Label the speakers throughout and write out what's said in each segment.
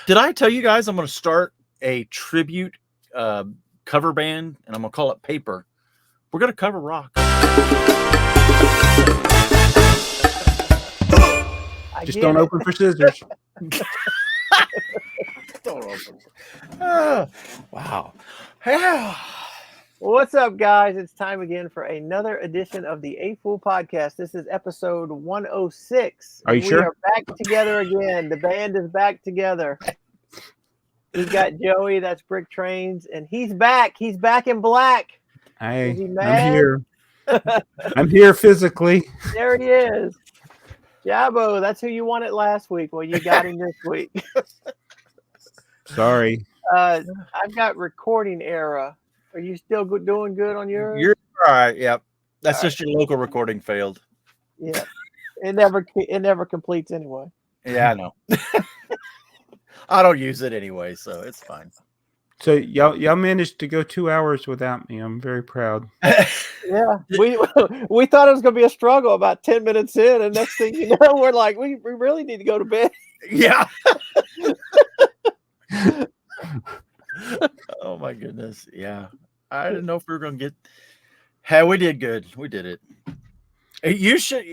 Speaker 1: Did I tell you guys I'm going to start a tribute cover band, and I'm going to call it Paper. We're going to cover rock.
Speaker 2: Just don't open for scissors.
Speaker 1: Don't open. Wow.
Speaker 3: Well, what's up, guys? It's time again for another edition of the AFoOL Podcast. This is episode 106.
Speaker 2: Are you sure?
Speaker 3: We are back together again. The band is back together. We've got Joey, that's BrickTrains, and he's back. He's back in black.
Speaker 2: Hey,
Speaker 3: Is he
Speaker 2: I'm
Speaker 3: mad?
Speaker 2: here. I'm here physically.
Speaker 3: There he is. Jabbo, that's who you wanted last week. Well, you got him this week.
Speaker 2: Sorry.
Speaker 3: I've got recording error. Are you still doing good on yours?
Speaker 1: You're all right. Yep. That's just your local recording failed.
Speaker 3: Yeah. It never completes anyway.
Speaker 1: Yeah, I know. I don't use it anyway, so it's fine.
Speaker 2: So y'all managed to go 2 hours without me. I'm very proud.
Speaker 3: Yeah, we thought it was going to be a struggle about 10 minutes in, and next thing you know, we're like, we really need to go to bed.
Speaker 1: Yeah. Oh my goodness. Yeah. I didn't know if we were going to get. Hey, we did good. We did it. You should.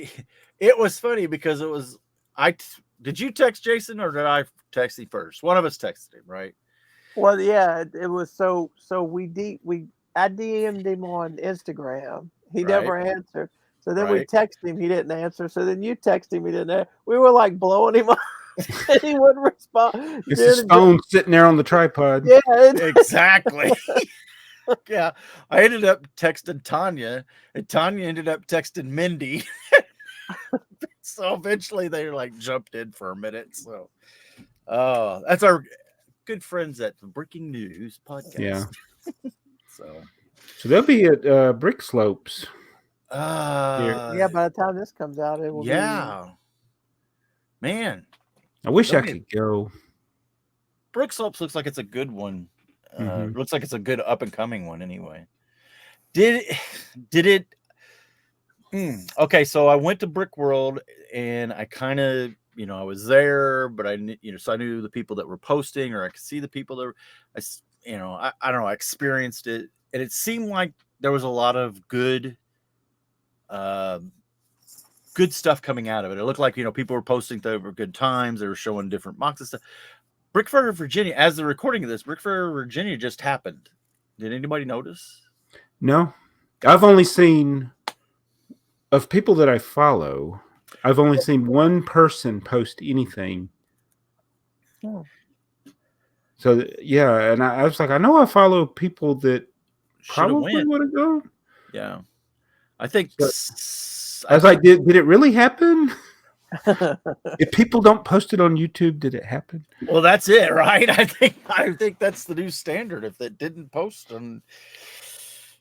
Speaker 1: It was funny because it was. Did you text Jason or did I text him first? One of us texted him, right?
Speaker 3: Well, yeah, it was so I DM'd him on Instagram. He never answered. So then we texted him. He didn't answer. So then you texted him. He didn't answer. We were like blowing him up. He wouldn't respond.
Speaker 2: It's his phone sitting there on the tripod.
Speaker 3: Yeah,
Speaker 1: exactly. Yeah, I ended up texting Tanya, and Tanya ended up texting Mindy. So eventually they like jumped in for a minute. So, that's our good friends at the Breaking News Podcast.
Speaker 2: Yeah.
Speaker 1: So
Speaker 2: they'll be at Brick Slopes.
Speaker 3: Yeah, by the time this comes out, it will be.
Speaker 1: Man.
Speaker 2: I wish I could go.
Speaker 1: Brick Slopes looks like it's a good one. Looks like it's a good up and coming one anyway. Did it? Okay, so I went to Brick World and I kind of, I was there, but so I knew the people that were posting, or I could see the people that were, I don't know, I experienced it, and it seemed like there was a lot of good stuff coming out of it. It looked like, people were posting that were good times. They were showing different mocks and stuff. Brickfair, Virginia, as the recording of this, Brickfair, Virginia just happened. Did anybody notice?
Speaker 2: No. I've only seen, of people that I follow, I've only seen one person post anything.
Speaker 3: Oh.
Speaker 2: So, yeah, and I was like, I know I follow people that probably would have gone.
Speaker 1: Yeah. I think...
Speaker 2: I was like, did it really happen? If people don't post it on YouTube, did it happen?
Speaker 1: Well, that's it, right? I think that's the new standard. If it didn't post,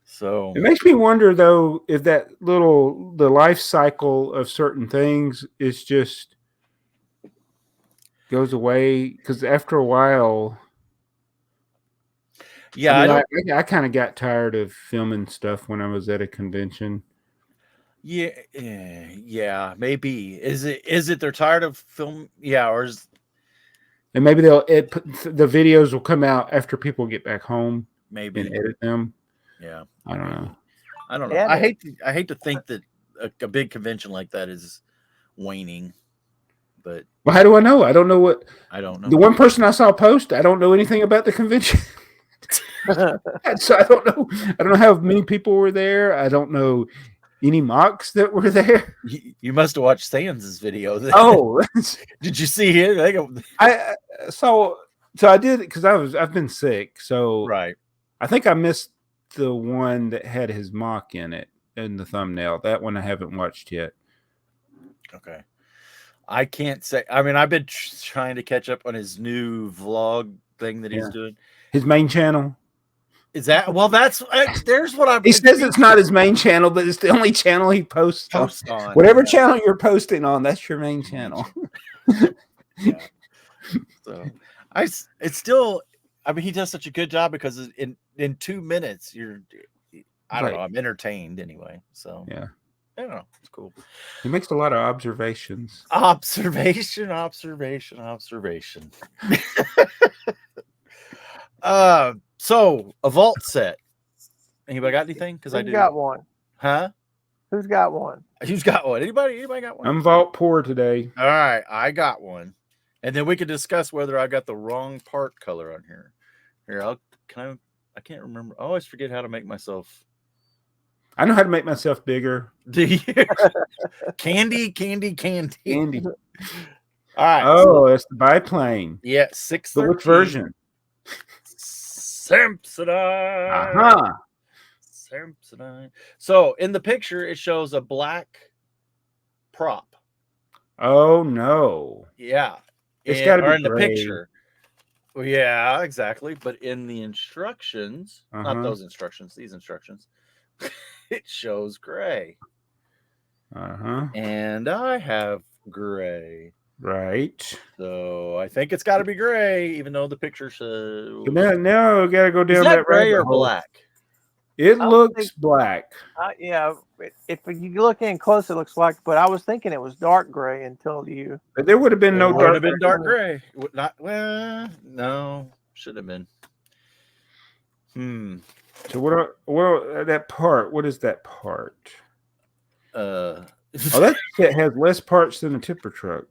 Speaker 1: so
Speaker 2: it makes me wonder though if the life cycle of certain things is just goes away, because after a while,
Speaker 1: yeah,
Speaker 2: I kind of got tired of filming stuff when I was at a convention.
Speaker 1: Yeah, maybe. Is it they're tired of film? Yeah, or is,
Speaker 2: and maybe the videos will come out after people get back home,
Speaker 1: maybe,
Speaker 2: and edit them.
Speaker 1: Yeah,
Speaker 2: I don't know.
Speaker 1: Yeah, I hate to think that a big convention like that is waning, but
Speaker 2: well, how do I know? I don't know what.
Speaker 1: I don't know.
Speaker 2: The one person I saw post, I don't know anything about the convention. So I don't know. I don't know how many people were there. I don't know any mocks that were there.
Speaker 1: You must have watched Sans' video.
Speaker 2: Oh,
Speaker 1: did you see it?
Speaker 2: So I did, because I've been sick. So
Speaker 1: right.
Speaker 2: I think I missed the one that had his mock in it in the thumbnail. That one I haven't watched yet.
Speaker 1: Okay. I can't say. I mean, I've been trying to catch up on his new vlog thing that he's doing.
Speaker 2: His main channel.
Speaker 1: Is that, well, there's what I'm.
Speaker 2: He says it's not his main channel, but it's the only channel he posts on. Whatever channel you're posting on, that's your main channel.
Speaker 1: Yeah. So it's still, I mean, he does such a good job, because in 2 minutes, I don't know, I'm entertained anyway. So
Speaker 2: yeah.
Speaker 1: Yeah, it's cool.
Speaker 2: He makes a lot of observations.
Speaker 1: Observation. So a vault set. Anybody got anything? Because I do.
Speaker 3: got one.
Speaker 1: Huh?
Speaker 3: Who's got one?
Speaker 1: Who's got one? Anybody got one?
Speaker 2: I'm vault poor today.
Speaker 1: All right, I got one, and then we could discuss whether I got the wrong part color on here. Here, I can't remember. I always forget how to make myself.
Speaker 2: I know how to make myself bigger.
Speaker 1: Do you? Candy.
Speaker 2: Andy.
Speaker 1: All right.
Speaker 2: Oh, that's the biplane.
Speaker 1: Yeah, 613.
Speaker 2: But which version?
Speaker 1: Samsonite. Samsonite. So in the picture, it shows a black prop.
Speaker 2: Oh no.
Speaker 1: Yeah.
Speaker 2: It's got to be
Speaker 1: in the
Speaker 2: gray.
Speaker 1: picture. Well, yeah, exactly. But in the instructions, not those instructions, these instructions, it shows gray. And I have gray.
Speaker 2: Right.
Speaker 1: So I think it's got to be gray, even though the picture says.
Speaker 2: No, got to go down that
Speaker 1: gray or
Speaker 2: rabbit hole.
Speaker 1: black?
Speaker 2: It looks black.
Speaker 3: Yeah, if you look in close, it looks black. But I was thinking it was dark gray until you.
Speaker 2: But there would have been no dark.
Speaker 1: Would have been dark gray. No, should have been.
Speaker 2: So what? That part. What is that part?
Speaker 1: That
Speaker 2: has less parts than a tipper truck.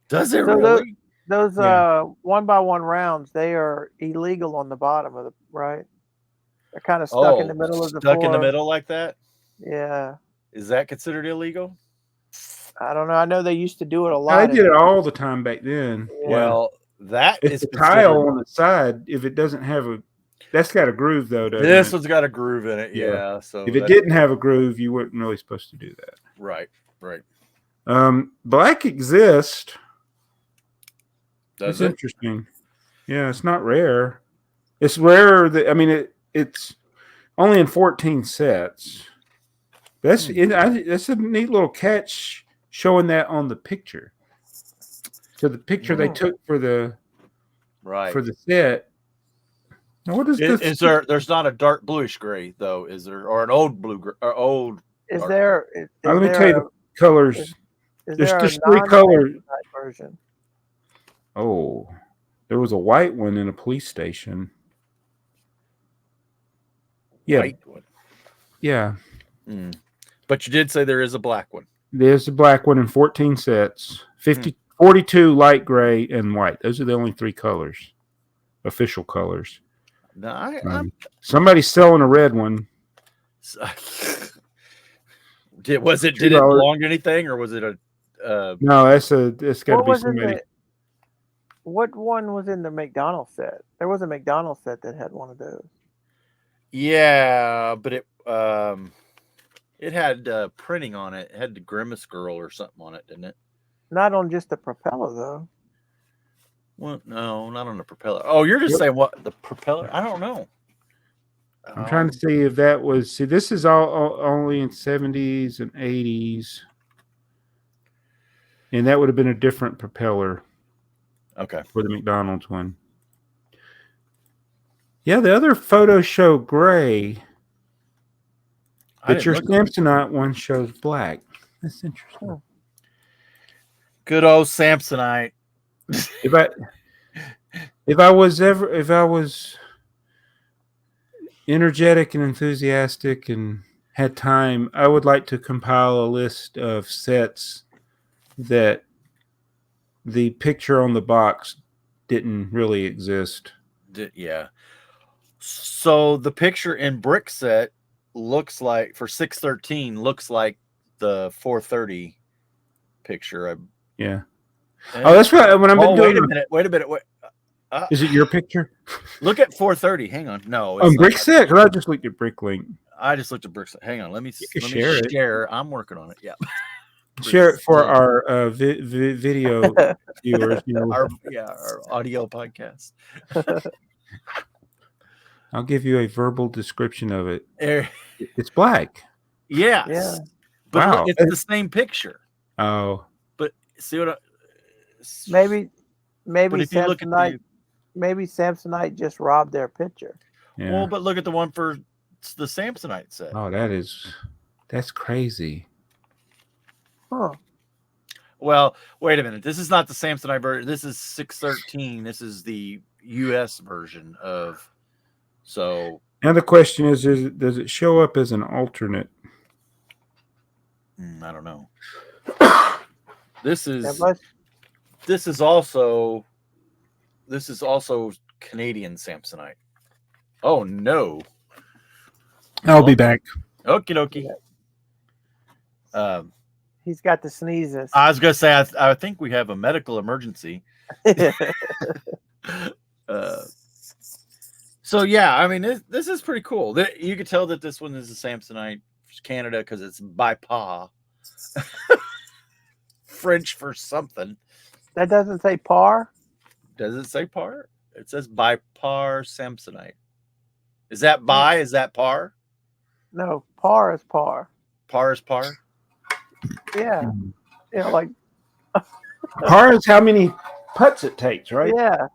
Speaker 1: Does it
Speaker 3: So
Speaker 1: really?
Speaker 3: Those 1x1 rounds, they are illegal on the bottom of the right. They're kind of stuck in the middle of the floor.
Speaker 1: Stuck in the middle like that?
Speaker 3: Yeah.
Speaker 1: Is that considered illegal?
Speaker 3: I don't know. I know they used to do it a lot.
Speaker 2: I did it all the time back then.
Speaker 3: Yeah.
Speaker 1: Well, that
Speaker 2: it's
Speaker 1: is
Speaker 2: a tile on the side. If it doesn't have that's got a groove though.
Speaker 1: This one's got a groove in it. Yeah. So
Speaker 2: if it didn't have a groove, you weren't really supposed to do that.
Speaker 1: Right.
Speaker 2: Black exists.
Speaker 1: That's
Speaker 2: interesting. Yeah, it's not rare. It's rarer that it's only in 14 sets. That's a neat little catch showing that on the picture. So the picture they took for the set. Now what is this?
Speaker 1: Is there? There's not a dark bluish gray though, is there? Or an old blue or old?
Speaker 3: Is there?
Speaker 2: Let me tell you the colors.
Speaker 3: There's
Speaker 2: just three colors.
Speaker 3: Version.
Speaker 2: Oh, there was a white one in a police station. Yeah.
Speaker 1: White one.
Speaker 2: Yeah.
Speaker 1: But you did say there is a black one.
Speaker 2: There's a black one in 14 sets. 42 light gray and white. Those are the only three colors. Official colors.
Speaker 1: No,
Speaker 2: somebody's selling a red one.
Speaker 1: Did it belong to anything, or was it a?
Speaker 2: No, that's got to be somebody.
Speaker 3: What one was in the McDonald's set? There was a McDonald's set that had one of those.
Speaker 1: Yeah, but it had printing on it. It had the Grimace Girl or something on it, didn't it?
Speaker 3: Not on just the propeller though.
Speaker 1: Well, no, not on the propeller. Oh, you're just saying what the propeller? I don't know.
Speaker 2: I'm trying to see if that was. See, this is all only in 70s and 80s, and that would have been a different propeller.
Speaker 1: Okay,
Speaker 2: for the McDonald's one. Yeah, the other photos show gray, but your Samsonite one shows black. That's interesting.
Speaker 1: Good old Samsonite.
Speaker 2: If I was energetic and enthusiastic and had time, I would like to compile a list of sets that the picture on the box didn't really exist.
Speaker 1: Yeah. So the picture in Brick Set looks like for 613 looks like the 430 picture.
Speaker 2: Yeah. Oh, that's right. When I've been doing.
Speaker 1: Wait a minute.
Speaker 2: Is it your picture?
Speaker 1: Look at 430. Hang on. No.
Speaker 2: On Brick Set, because I just looked at Bricklink.
Speaker 1: I just looked at Brick Set. Hang on. Let me
Speaker 2: share
Speaker 1: it. I'm working on it. Yeah.
Speaker 2: Share it for our video viewers.
Speaker 1: Our audio podcast.
Speaker 2: I'll give you a verbal description of it. It's black.
Speaker 1: Yes.
Speaker 3: Yeah.
Speaker 1: But
Speaker 2: wow.
Speaker 1: It's the same picture.
Speaker 2: Oh.
Speaker 1: But see what
Speaker 3: maybe
Speaker 1: if you look at
Speaker 3: maybe Samsonite just robbed their picture.
Speaker 2: Yeah.
Speaker 1: Well, but look at the one for the Samsonite set.
Speaker 2: Oh, that's crazy.
Speaker 3: Huh.
Speaker 1: Well, wait a minute. This is not the Samsonite version. This is 613. This is the US version of. So
Speaker 2: Now the question is does it show up as an alternate?
Speaker 1: I don't know. This is also Canadian Samsonite. Oh no.
Speaker 2: I'll be back.
Speaker 1: Okie dokie.
Speaker 3: He's got the sneezes.
Speaker 1: I was gonna say I think we have a medical emergency. So yeah, I mean this is pretty cool. You could tell that this one is a Samsonite Canada because it's by Pa. French for something.
Speaker 3: That doesn't say par.
Speaker 1: Does it say par? It says by par Samsonite. Is that by? Is that par?
Speaker 3: No, par is par.
Speaker 1: Par is par.
Speaker 3: Yeah. Like
Speaker 2: par is how many putts it takes, right?
Speaker 3: Yeah.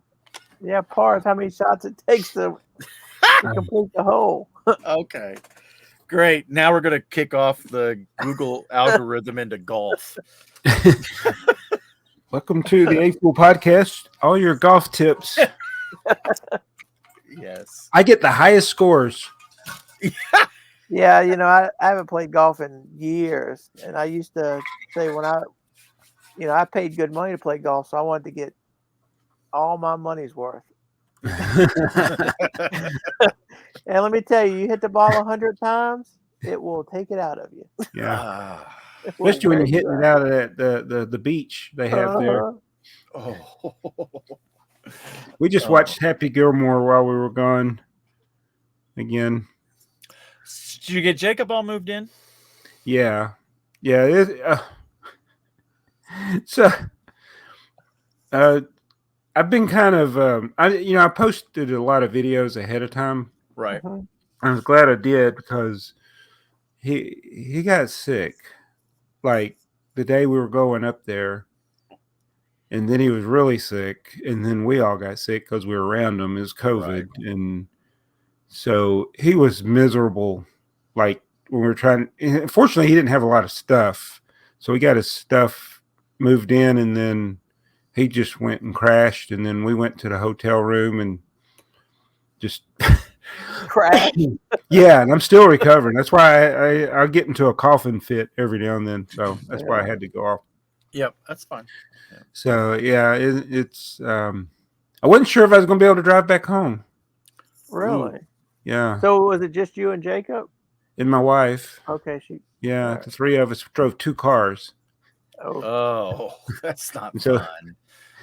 Speaker 3: Yeah, par is how many shots it takes to complete the hole.
Speaker 1: Okay. Great. Now we're going to kick off the Google algorithm into golf.
Speaker 2: Welcome to the AFoOL Podcast. All your golf tips.
Speaker 1: Yes.
Speaker 2: I get the highest scores.
Speaker 3: Yeah, I haven't played golf in years. And I used to say when I paid good money to play golf, so I wanted to get all my money's worth. And let me tell you, you hit the ball 100 times, it will take it out of you.
Speaker 2: Yeah. Especially when you're hitting it out of the beach they have there.
Speaker 1: Oh.
Speaker 2: We just watched Happy Gilmore while we were gone. Again.
Speaker 1: Did you get Jacob all moved in?
Speaker 2: Yeah. Yeah. So I've been kind of I posted a lot of videos ahead of time.
Speaker 1: Right.
Speaker 2: I was glad I did because he got sick like the day we were going up there, and then he was really sick, and then we all got sick because we were around him. It was COVID, right. And so he was miserable. Like when we were trying. Fortunately, he didn't have a lot of stuff, so he got his stuff moved in, and then he just went and crashed, and then we went to the hotel room and just
Speaker 3: crashed.
Speaker 2: Yeah, and I'm still recovering. That's why I get into a coughing fit every now and then. So that's why I had to go off.
Speaker 1: Yep, that's fine. Yeah.
Speaker 2: So yeah, it's I wasn't sure if I was going to be able to drive back home.
Speaker 3: Really?
Speaker 2: Ooh. Yeah.
Speaker 3: So was it just you and Jacob?
Speaker 2: And my wife.
Speaker 3: Okay,
Speaker 2: Yeah, right. The three of us drove 2 cars.
Speaker 1: Oh, that's not
Speaker 2: so,
Speaker 1: fun.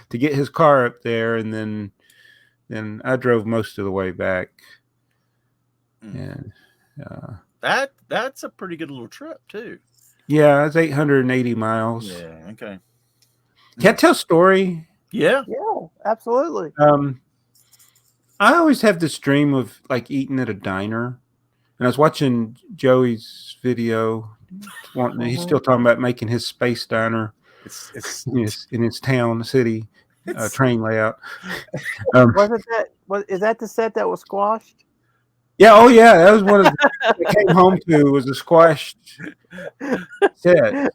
Speaker 2: To get his car up there, and then I drove most of the way back. And
Speaker 1: that's a pretty good little trip too.
Speaker 2: Yeah, it's 880 miles.
Speaker 1: Yeah, okay.
Speaker 2: Can I tell a story?
Speaker 3: Yeah, absolutely.
Speaker 2: I always have this dream of like eating at a diner, and I was watching Joey's video. He's still talking about making his space diner.
Speaker 1: It's
Speaker 2: in his town, city, train layout.
Speaker 3: Is that the set that was squashed?
Speaker 2: Yeah. Oh, yeah. That was one of the things I came home to was a squashed set.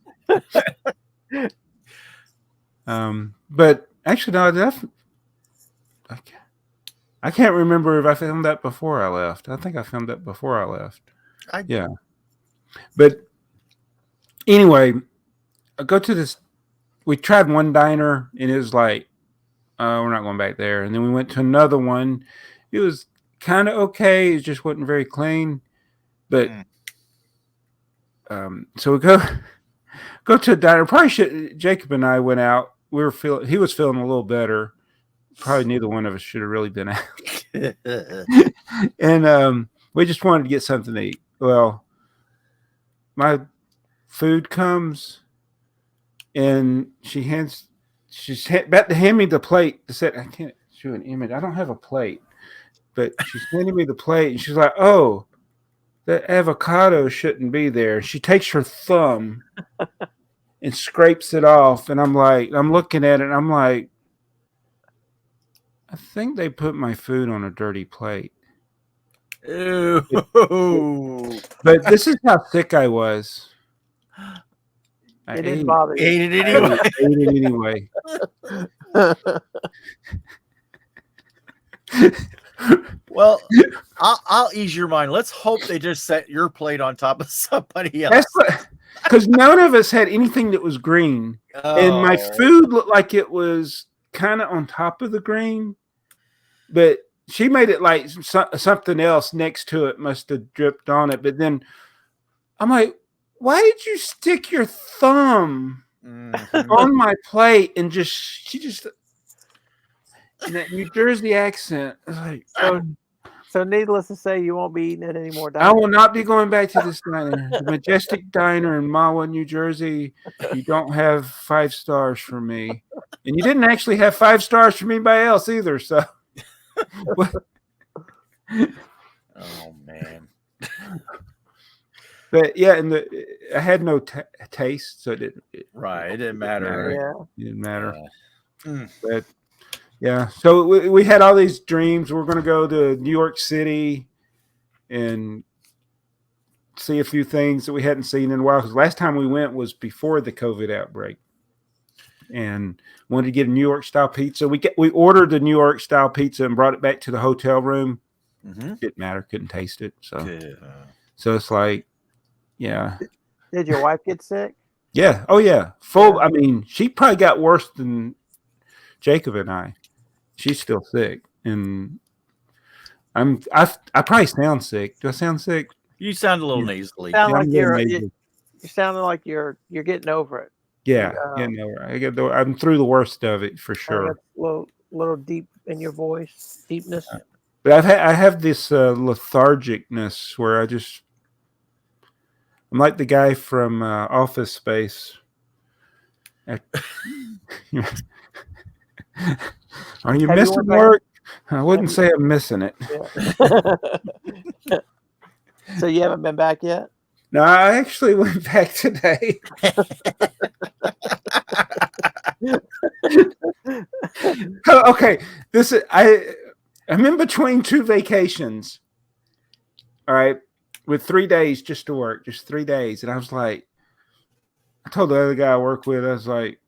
Speaker 2: But actually, no, I can't remember if I filmed that before I left. I think I filmed that before I left. Yeah. But anyway, I go to this. We tried one diner, and it was like, we're not going back there. And then we went to another one. It was kind of okay. It just wasn't very clean. But so we go to a diner. Probably Jacob and I went out. He was feeling a little better. Probably neither one of us should have really been out. And we just wanted to get something to eat. Well, my food comes, and she's about to hand me the plate. I can't show an image. I don't have a plate, but she's handing me the plate, and she's like, "Oh, that avocado shouldn't be there." She takes her thumb and scrapes it off, and I'm looking at it, and I'm like, I think they put my food on a dirty plate.
Speaker 1: Ew.
Speaker 2: But this is how sick I was.
Speaker 3: It didn't bother you.
Speaker 1: Ate it anyway.
Speaker 2: I ate it anyway.
Speaker 1: Well, I'll ease your mind. Let's hope they just set your plate on top of somebody else.
Speaker 2: Because none of us had anything that was green. And my food looked like it was kind of on top of the green. But she made it like something else next to it must have dripped on it. But then I'm like, why did you stick your thumb on my plate and she just in that New Jersey accent? Like,
Speaker 3: so needless to say, you won't be eating it anymore.
Speaker 2: I will not be going back to this diner, the Majestic Diner in Mahwah, New Jersey. You don't have 5 stars for me, and you didn't actually have 5 stars from anybody else either. So,
Speaker 1: oh man.
Speaker 2: But yeah, and I had no taste, so it didn't. It
Speaker 1: didn't matter.
Speaker 3: Yeah,
Speaker 2: it didn't matter. But yeah, so we had all these dreams. We're going to go to New York City and see a few things that we hadn't seen in a while. Because last time we went was before the COVID outbreak, and wanted to get a New York style pizza. We ordered the New York style pizza and brought it back to the hotel room. Didn't matter, couldn't taste it. So it's like. Yeah.
Speaker 3: Did your wife get sick?
Speaker 2: Yeah. Oh, yeah. Full. I mean, she probably got worse than Jacob and I. She's still sick, and I probably sound sick. Do I sound sick?
Speaker 1: You sound a little nasally.
Speaker 3: Sound like you sounded like you're getting over it.
Speaker 2: Yeah. I'm through the worst of it for sure.
Speaker 3: Little deep in your voice, deepness.
Speaker 2: But I have this lethargicness where I'm like the guy from Office Space. Are you missing work? I wouldn't say I'm missing it.
Speaker 3: Yeah. So you haven't been back yet?
Speaker 2: No, I actually went back today. Okay, I'm in between 2 vacations. All right. With 3 days just to work, just 3 days. And I was like, I told the other guy I work with, I was like,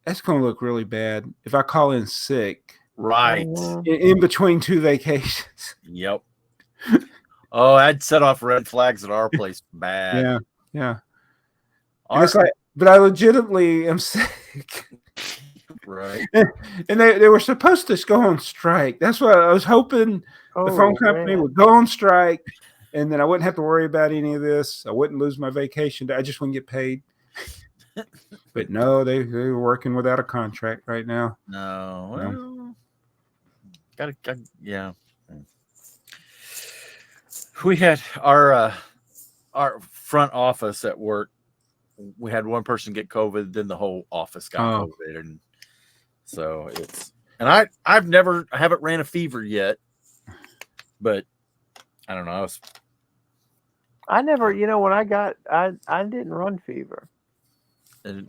Speaker 2: that's going to look really bad if I call in sick.
Speaker 1: Right.
Speaker 2: In between 2 vacations.
Speaker 1: Yep. Oh, I'd set off red flags at our place bad.
Speaker 2: Yeah. And it's like, but I legitimately am sick.
Speaker 1: Right.
Speaker 2: And they were supposed to go on strike. That's what I was hoping the phone company would go on strike. And then I wouldn't have to worry about any of this. I wouldn't lose my vacation. I just wouldn't get paid. But no, they were working without a contract right now.
Speaker 1: No. Well, yeah. We had our front office at work. We had one person get COVID, then the whole office got COVID, and so I haven't ran a fever yet, but I don't know.
Speaker 3: I never, when I didn't run fever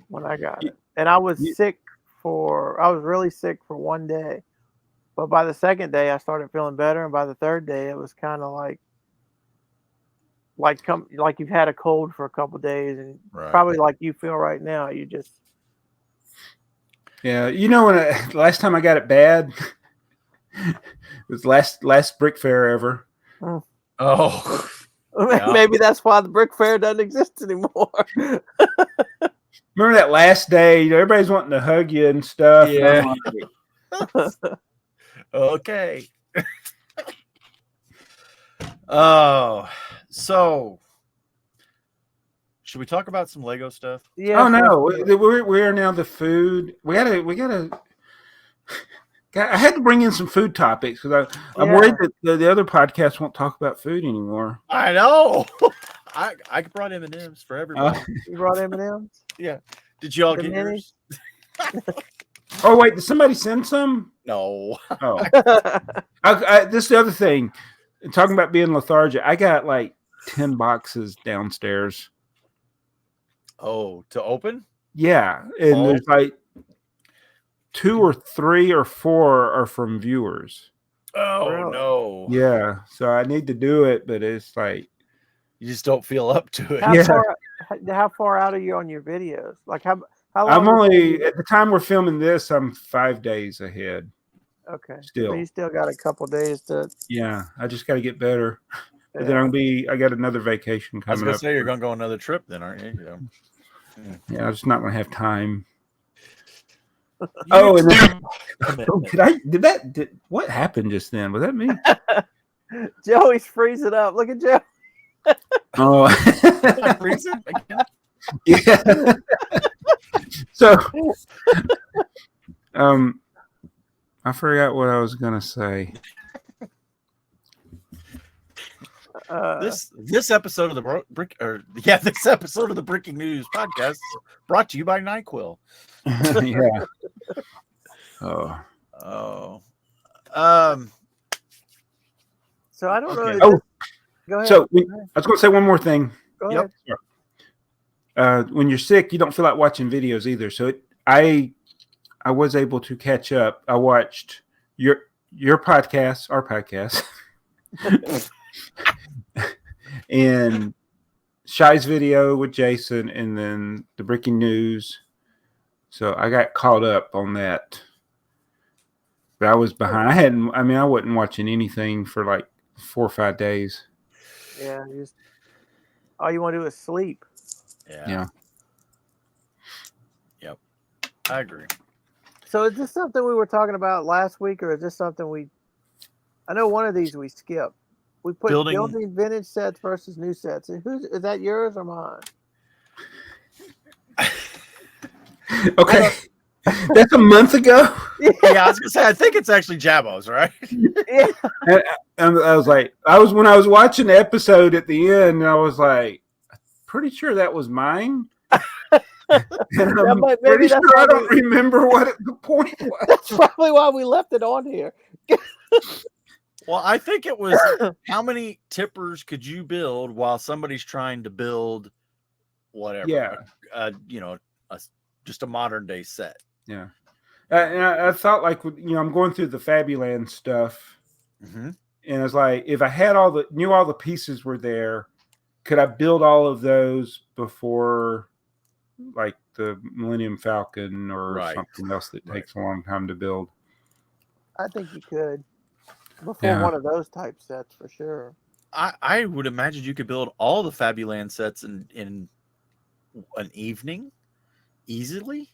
Speaker 3: when I got it. And I was really sick for 1 day. But by the second day, I started feeling better. And by the third day, it was kind of like you've had a cold for a couple of days, and probably like you feel right now. You just.
Speaker 2: Yeah. When last time I got it bad, it was last Brick Fair ever.
Speaker 1: Oh.
Speaker 3: Yeah. Maybe that's why the Brick Fair doesn't exist anymore.
Speaker 2: Remember that last day? Everybody's wanting to hug you and stuff.
Speaker 1: Yeah. Okay. Oh, so should we talk about some Lego stuff?
Speaker 3: Yeah.
Speaker 2: Oh no, we are now the food. We gotta. I had to bring in some food topics because I'm worried that the other podcasts won't talk about food anymore.
Speaker 1: I know. I brought M&Ms for everybody.
Speaker 3: You brought M&Ms?
Speaker 1: Yeah. Did you all get yours?
Speaker 2: Oh wait, did somebody send some?
Speaker 1: No.
Speaker 2: Oh. This is the other thing. Talking about being lethargic, I got like 10 boxes downstairs.
Speaker 1: Oh, to open?
Speaker 2: Yeah, and there's like 2 or 3 or 4 are from viewers.
Speaker 1: Oh, really? No.
Speaker 2: Yeah, so I need to do it, but it's like
Speaker 1: you just don't feel up to it.
Speaker 3: How far out are you on your videos? Like how long?
Speaker 2: I'm only at the time we're filming this. I'm 5 days ahead.
Speaker 3: Okay.
Speaker 2: Still.
Speaker 3: So you still got a couple days to.
Speaker 2: Yeah, I just got to get better. But
Speaker 3: Yeah.
Speaker 2: then I got another vacation coming up.
Speaker 1: I was gonna say you're gonna go on another trip then, aren't you?
Speaker 2: Yeah, I'm just not gonna have time. Oh, and then, what happened just then? Was that me?
Speaker 3: Joey's freezing up. Look at Joe.
Speaker 2: Oh,
Speaker 1: freezing again?
Speaker 2: Yeah. So, I forgot what I was gonna say.
Speaker 1: This episode of the this episode of the Breaking News podcast brought to you by NyQuil.
Speaker 2: Yeah.
Speaker 3: So I don't know.
Speaker 2: Okay. Oh,
Speaker 3: go ahead.
Speaker 2: So I was going to say one more thing.
Speaker 3: Go ahead.
Speaker 2: When you're sick, you don't feel like watching videos either. So I was able to catch up. I watched your podcast, our podcast, and Shy's video with Jason, and then the Breaking News. So I got caught up on that. But I was behind. I wasn't watching anything for like 4 or 5 days.
Speaker 3: Yeah, all you want to do is sleep.
Speaker 2: Yeah.
Speaker 1: Yep. I agree.
Speaker 3: So is this something we were talking about last week, or is this something I know one of these we skipped. We put building vintage sets versus new sets. And is that yours or mine?
Speaker 2: Okay. That's a month ago.
Speaker 1: Yeah, I was gonna say I think it's actually Jabo's, right?
Speaker 3: Yeah.
Speaker 2: And I was when I was watching the episode at the end, I was like, pretty sure that was mine. And I'm pretty sure I don't remember what the point was.
Speaker 3: That's probably why we left it on here.
Speaker 1: Well, I think it was how many tippers could you build while somebody's trying to build whatever?
Speaker 2: Yeah.
Speaker 1: Just a modern day set.
Speaker 2: Yeah. And I thought I'm going through the Fabuland stuff.
Speaker 1: Mm-hmm.
Speaker 2: And I was like, if I had knew all the pieces were there, could I build all of those before like the Millennium Falcon or something else that takes a long time to build?
Speaker 3: I think you could. Before one of those type sets for sure.
Speaker 1: I would imagine you could build all the Fabuland sets in an evening easily.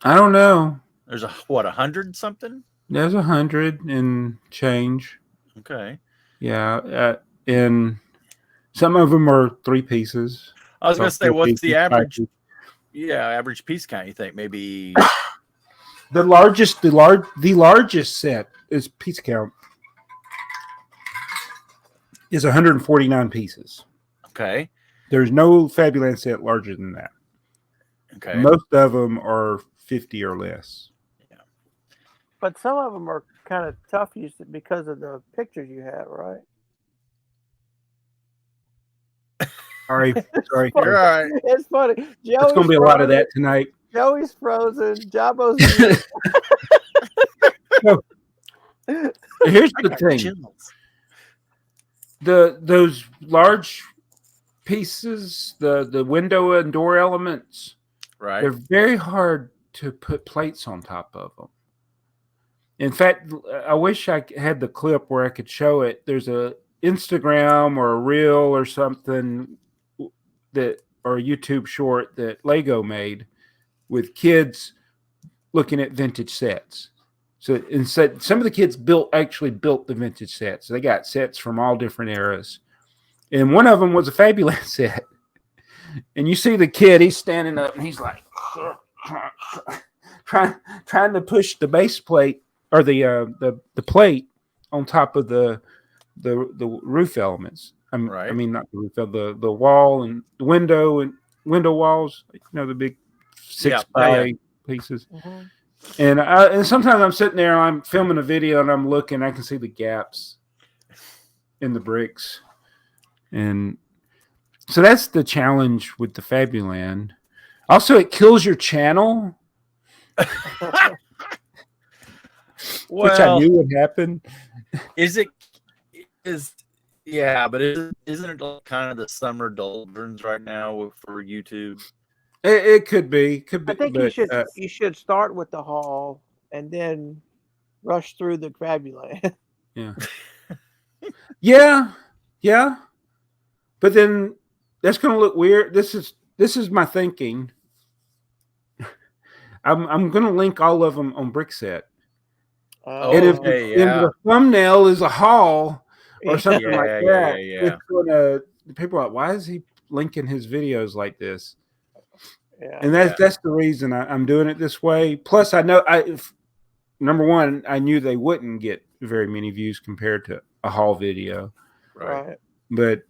Speaker 2: I don't know.
Speaker 1: There's 100 something?
Speaker 2: There's 100 and change.
Speaker 1: Okay.
Speaker 2: Yeah. And some of them are 3 pieces.
Speaker 1: I was going to say, what's the average? Average piece count, you think? Maybe
Speaker 2: the largest set is piece count is 149 pieces.
Speaker 1: Okay.
Speaker 2: There's no Fabuland set larger than that.
Speaker 1: Okay.
Speaker 2: Most of them are 50 or less.
Speaker 3: Yeah. But some of them are kind of tough because of the pictures you have, right?
Speaker 2: Sorry.
Speaker 1: You're all right.
Speaker 3: It's funny.
Speaker 2: It's going to be a lot of that tonight.
Speaker 3: Joey's frozen. Jabo's.
Speaker 2: Here's the thing. Those large pieces, the window and door elements,
Speaker 1: right?
Speaker 2: They're very hard to put plates on top of them. In fact, I wish I had the clip where I could show it. There's a Instagram or a reel or something or a YouTube short that Lego made with kids looking at vintage sets. So instead, some of the kids actually built the vintage sets. So they got sets from all different eras. And one of them was a Fabuland set. And you see the kid, he's standing up and he's like trying to push the base plate or the plate on top of the roof elements. I mean not the roof, the wall and the window and window walls, the big 6 by pieces. Mm-hmm. And sometimes I'm sitting there, I'm filming a video, and I'm looking. I can see the gaps in the bricks, and so that's the challenge with the Fabuland. Also, it kills your channel, which I knew would happen.
Speaker 1: Is Yeah, but isn't it like kind of the summer doldrums right now for YouTube?
Speaker 2: It could be,
Speaker 3: I think
Speaker 2: but
Speaker 3: you should start with the haul and then rush through the Fabuland.
Speaker 2: yeah, yeah. But then that's going to look weird. This is my thinking. I'm going to link all of them on BrickTsar. And if the thumbnail is a haul or something like that, it's gonna people are like, why is he linking his videos like this? Yeah. And that's the reason I'm doing it this way. Plus, I know number one, I knew they wouldn't get very many views compared to a haul video.
Speaker 3: Right.
Speaker 2: But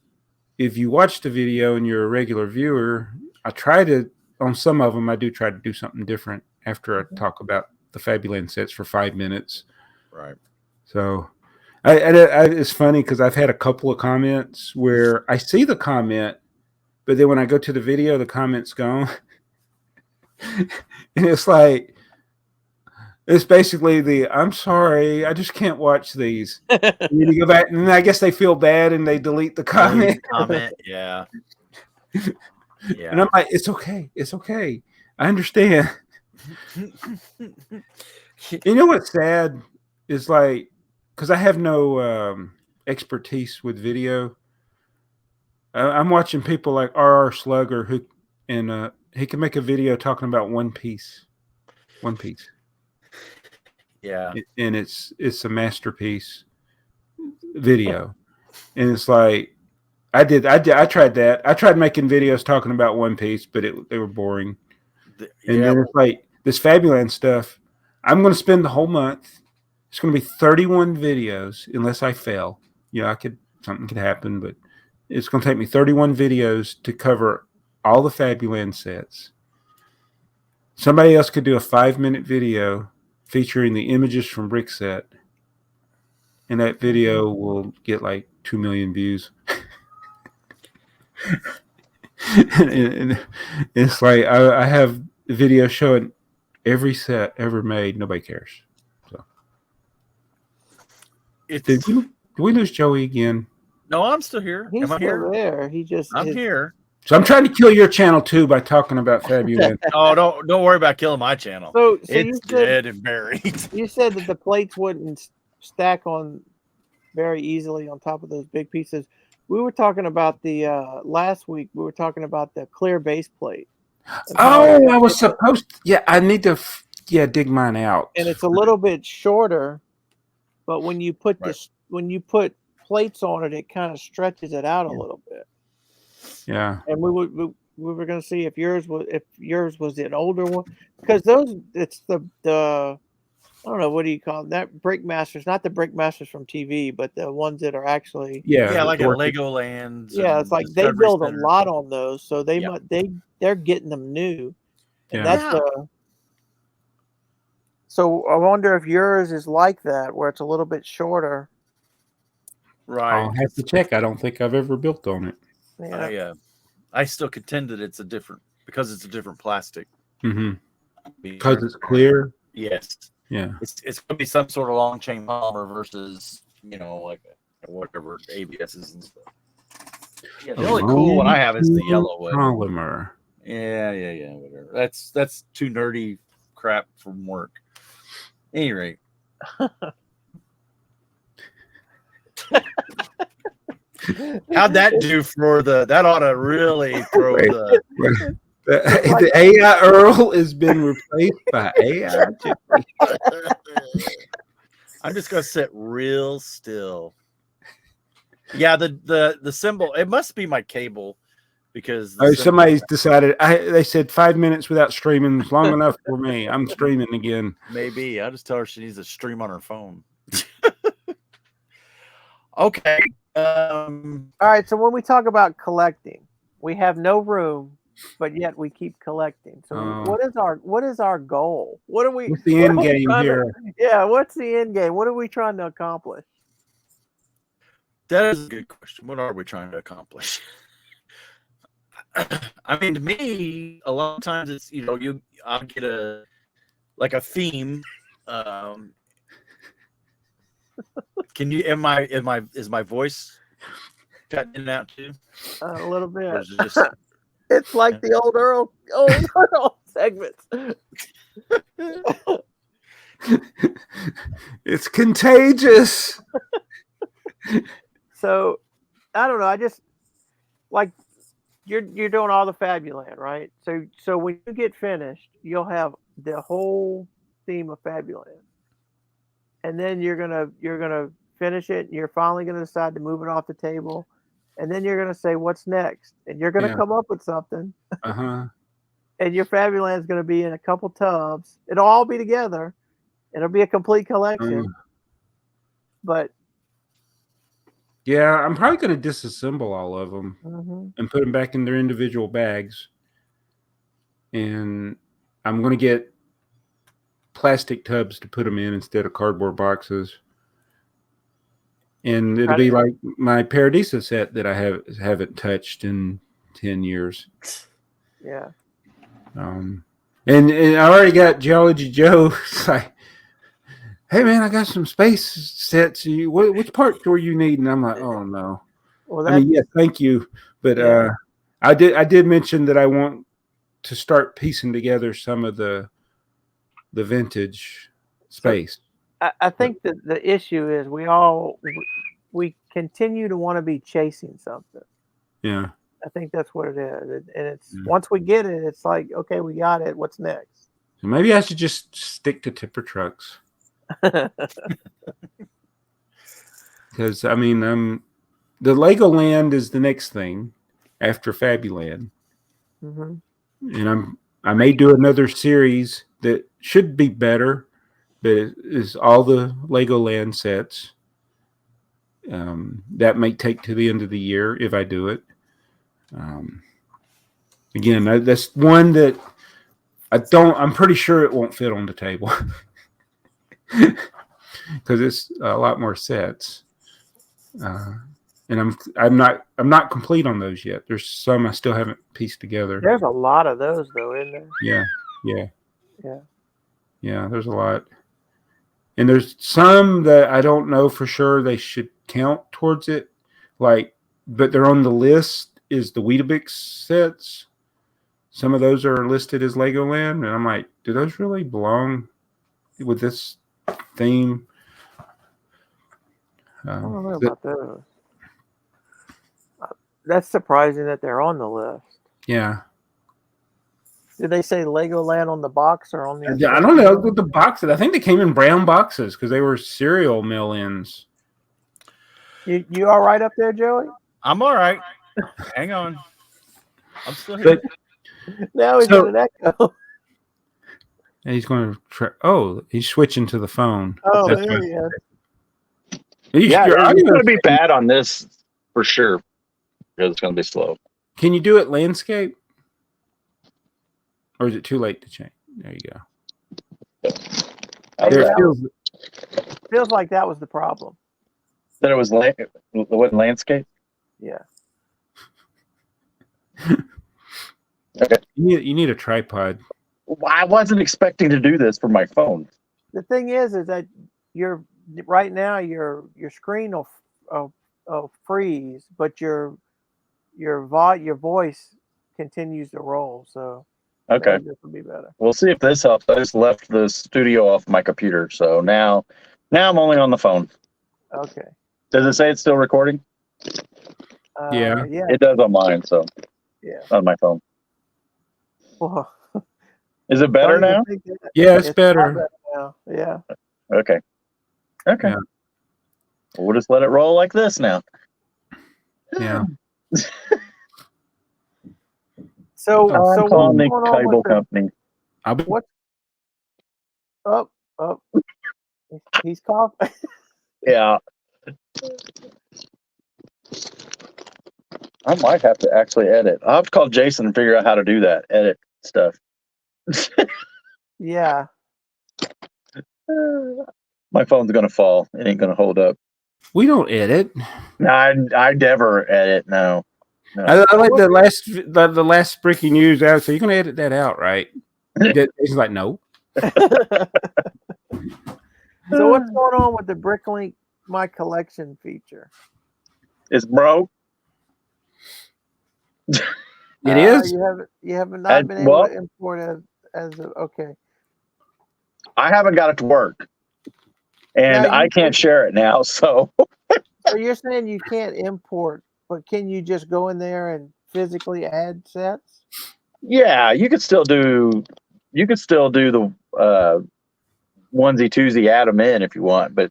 Speaker 2: if you watch the video and you're a regular viewer, on some of them, I do try to do something different after I talk about the Fabuland sets for 5 minutes.
Speaker 1: Right.
Speaker 2: So it's funny because I've had a couple of comments where I see the comment, but then when I go to the video, the comment's gone. And it's like, it's basically I'm sorry, I just can't watch these. You need to go back, and I guess they feel bad and they delete the comment.
Speaker 1: Yeah. Yeah.
Speaker 2: And I'm like, it's okay. I understand. You know what's sad is like, because I have no expertise with video. I'm watching people like R.R. Slugger who he can make a video talking about One Piece.
Speaker 1: Yeah,
Speaker 2: and it's a masterpiece video, and it's like I tried that. I tried making videos talking about One Piece, but they were boring. And then it's like this Fabuland stuff. I'm going to spend the whole month. It's going to be 31 videos, unless I fail. Something could happen, but it's going to take me 31 videos to cover all the Fabuland sets. Somebody else could do a 5-minute video featuring the images from BrickTsar, and that video will get like 2 million views. and it's like I have video showing every set ever made. Nobody cares. So, did we lose Joey again?
Speaker 1: No, I'm still here.
Speaker 3: He's still there.
Speaker 1: I'm here.
Speaker 2: So I'm trying to kill your channel too by talking about Fabuland.
Speaker 1: Oh, don't worry about killing my channel.
Speaker 3: So
Speaker 1: it's dead and buried.
Speaker 3: You said that the plates wouldn't stack on very easily on top of those big pieces. We were talking about the last week. We were talking about the clear base plate.
Speaker 2: Oh, I was supposed to. Yeah, I need to. Dig mine out.
Speaker 3: And it's a little bit shorter, but when you put plates on it, it kind of stretches it out a little bit.
Speaker 2: Yeah.
Speaker 3: And we were going to see if yours was an older one, because it's the I don't know, what do you call them? That Brickmasters, not the Brickmasters from TV, but the ones that are actually
Speaker 1: like a Legoland.
Speaker 3: Yeah, it's like they build a lot on those, so they're getting them new. And that's so I wonder if yours is like that, where it's a little bit shorter.
Speaker 1: Right.
Speaker 2: I'll have to check. I don't think I've ever built on it.
Speaker 3: Yeah.
Speaker 1: I still contend that it's a different plastic.
Speaker 2: Mm-hmm. Because it's clear.
Speaker 1: Yes.
Speaker 2: Yeah.
Speaker 1: It's going to be some sort of long chain polymer versus like whatever ABSs and stuff. Yeah, the only cool one I have is the yellow one.
Speaker 2: Polymer.
Speaker 1: Yeah, whatever. That's too nerdy crap from work. At any rate. How'd that do for that ought to really throw
Speaker 2: the AI Earl has been replaced by AI.
Speaker 1: I'm just gonna sit real still. Yeah, the symbol, it must be my cable, because
Speaker 2: somebody's decided. They said 5 minutes without streaming is long enough for me. I'm streaming again.
Speaker 1: Maybe I'll just tell her she needs to stream on her phone. Okay.
Speaker 3: All right. So when we talk about collecting, we have no room, but yet we keep collecting. So what is our goal? What's
Speaker 2: the end game here?
Speaker 3: What's the end game? What are we trying to accomplish?
Speaker 1: That is a good question. What are we trying to accomplish? I mean, to me, a lot of times it's I'll get a theme. Can you? Is my voice gotten in and out too?
Speaker 3: A little bit.
Speaker 1: Or is it just
Speaker 3: It's like the old Earl segments.
Speaker 2: It's contagious.
Speaker 3: So I don't know. I just like you're doing all the Fabuland, right? So when you get finished, you'll have the whole theme of Fabuland, and then you're gonna finish it. And you're finally gonna decide to move it off the table, and then you're gonna say what's next, and you're gonna come up with something. And your Fabuland's gonna be in a couple tubs. It'll all be together. It'll be a complete collection. But
Speaker 2: yeah, I'm probably going to disassemble all of them and put them back in their individual bags. And I'm going to get plastic tubs to put them in instead of cardboard boxes. And it'll be like my Paradisa set that I haven't touched in 10 years.
Speaker 3: Yeah.
Speaker 2: And I already got Geology Joe. It's like, hey man, I got some space sets. Which part do you need? And I'm like, oh no.
Speaker 3: Well,
Speaker 2: I mean, yeah, thank you, but I did mention that I want to start piecing together some of the vintage space.
Speaker 3: So I think that the issue is we continue to want to be chasing something.
Speaker 2: Yeah.
Speaker 3: I think that's what it is, and it's once we get it, it's like, okay, we got it. What's next?
Speaker 2: So maybe I should just stick to tipper trucks. Because I mean, the Legoland is the next thing after Fabuland, and I may do another series that should be better, but it is all the Legoland sets. That may take to the end of the year if I do it. Again, that's one that I'm pretty sure it won't fit on the table because it's a lot more sets. And I'm not complete on those yet. There's some I still haven't pieced together.
Speaker 3: There's a lot of those though, isn't there?
Speaker 2: Yeah. There's a lot, and there's some that I don't know for sure they should count towards it. But they're on the list. Is the Weetabix sets? Some of those are listed as Legoland, and I'm like, do those really belong with this theme?
Speaker 3: I don't know about those. That's surprising that they're on the list.
Speaker 2: Yeah.
Speaker 3: Did they say Legoland on the box or on the?
Speaker 2: Yeah, I don't know with the boxes. I think they came in brown boxes because they were cereal mail-ins.
Speaker 3: You all right up there, Joey?
Speaker 1: I'm all right. Hang on. I'm still here.
Speaker 3: Now he's got an echo.
Speaker 2: And he's going to try. Oh, he's switching to the phone.
Speaker 3: Oh, there he is.
Speaker 4: It's going to be bad on this for sure because it's going to be slow.
Speaker 2: Can you do it landscape? Or is it too late to change? There you go.
Speaker 3: Feels like that was the problem.
Speaker 4: That it wasn't landscape?
Speaker 3: Yeah.
Speaker 4: Okay.
Speaker 2: You need a tripod.
Speaker 4: I wasn't expecting to do this for my phone.
Speaker 3: The thing is that right now your screen will freeze, but your voice continues to roll. So
Speaker 4: okay,
Speaker 3: this will be better.
Speaker 4: We'll see if this helps. I just left the studio off my computer, so now I'm only on the phone.
Speaker 3: Okay.
Speaker 4: Does it say it's still recording?
Speaker 2: Yeah.
Speaker 4: It does on mine, so
Speaker 3: yeah,
Speaker 4: on my phone.
Speaker 3: Well,
Speaker 4: is it better now?
Speaker 2: Yeah, it's better.
Speaker 3: Now. Yeah.
Speaker 4: Okay. Yeah. We'll just let it roll like this now.
Speaker 2: Yeah.
Speaker 3: So
Speaker 4: I'm calling the cable company.
Speaker 3: What? Oh, he's coughing.
Speaker 4: Yeah. I might have to actually edit. I'll have to call Jason and figure out how to do that. Edit stuff.
Speaker 3: Yeah.
Speaker 4: My phone's gonna fall. It ain't gonna hold up.
Speaker 2: We don't edit.
Speaker 4: No, I never edit. No.
Speaker 2: I like the last breaking news out. So you're gonna edit that out, right? He's like, no.
Speaker 3: So what's going on with the Bricklink My Collection feature?
Speaker 4: It's broke.
Speaker 2: It is.
Speaker 3: You have not been able to import okay.
Speaker 4: I haven't got it to work, and I can't share it now. So
Speaker 3: you're saying you can't import, but can you just go in there and physically add sets?
Speaker 4: Yeah, you could still do the onesie twosie, add them in if you want, but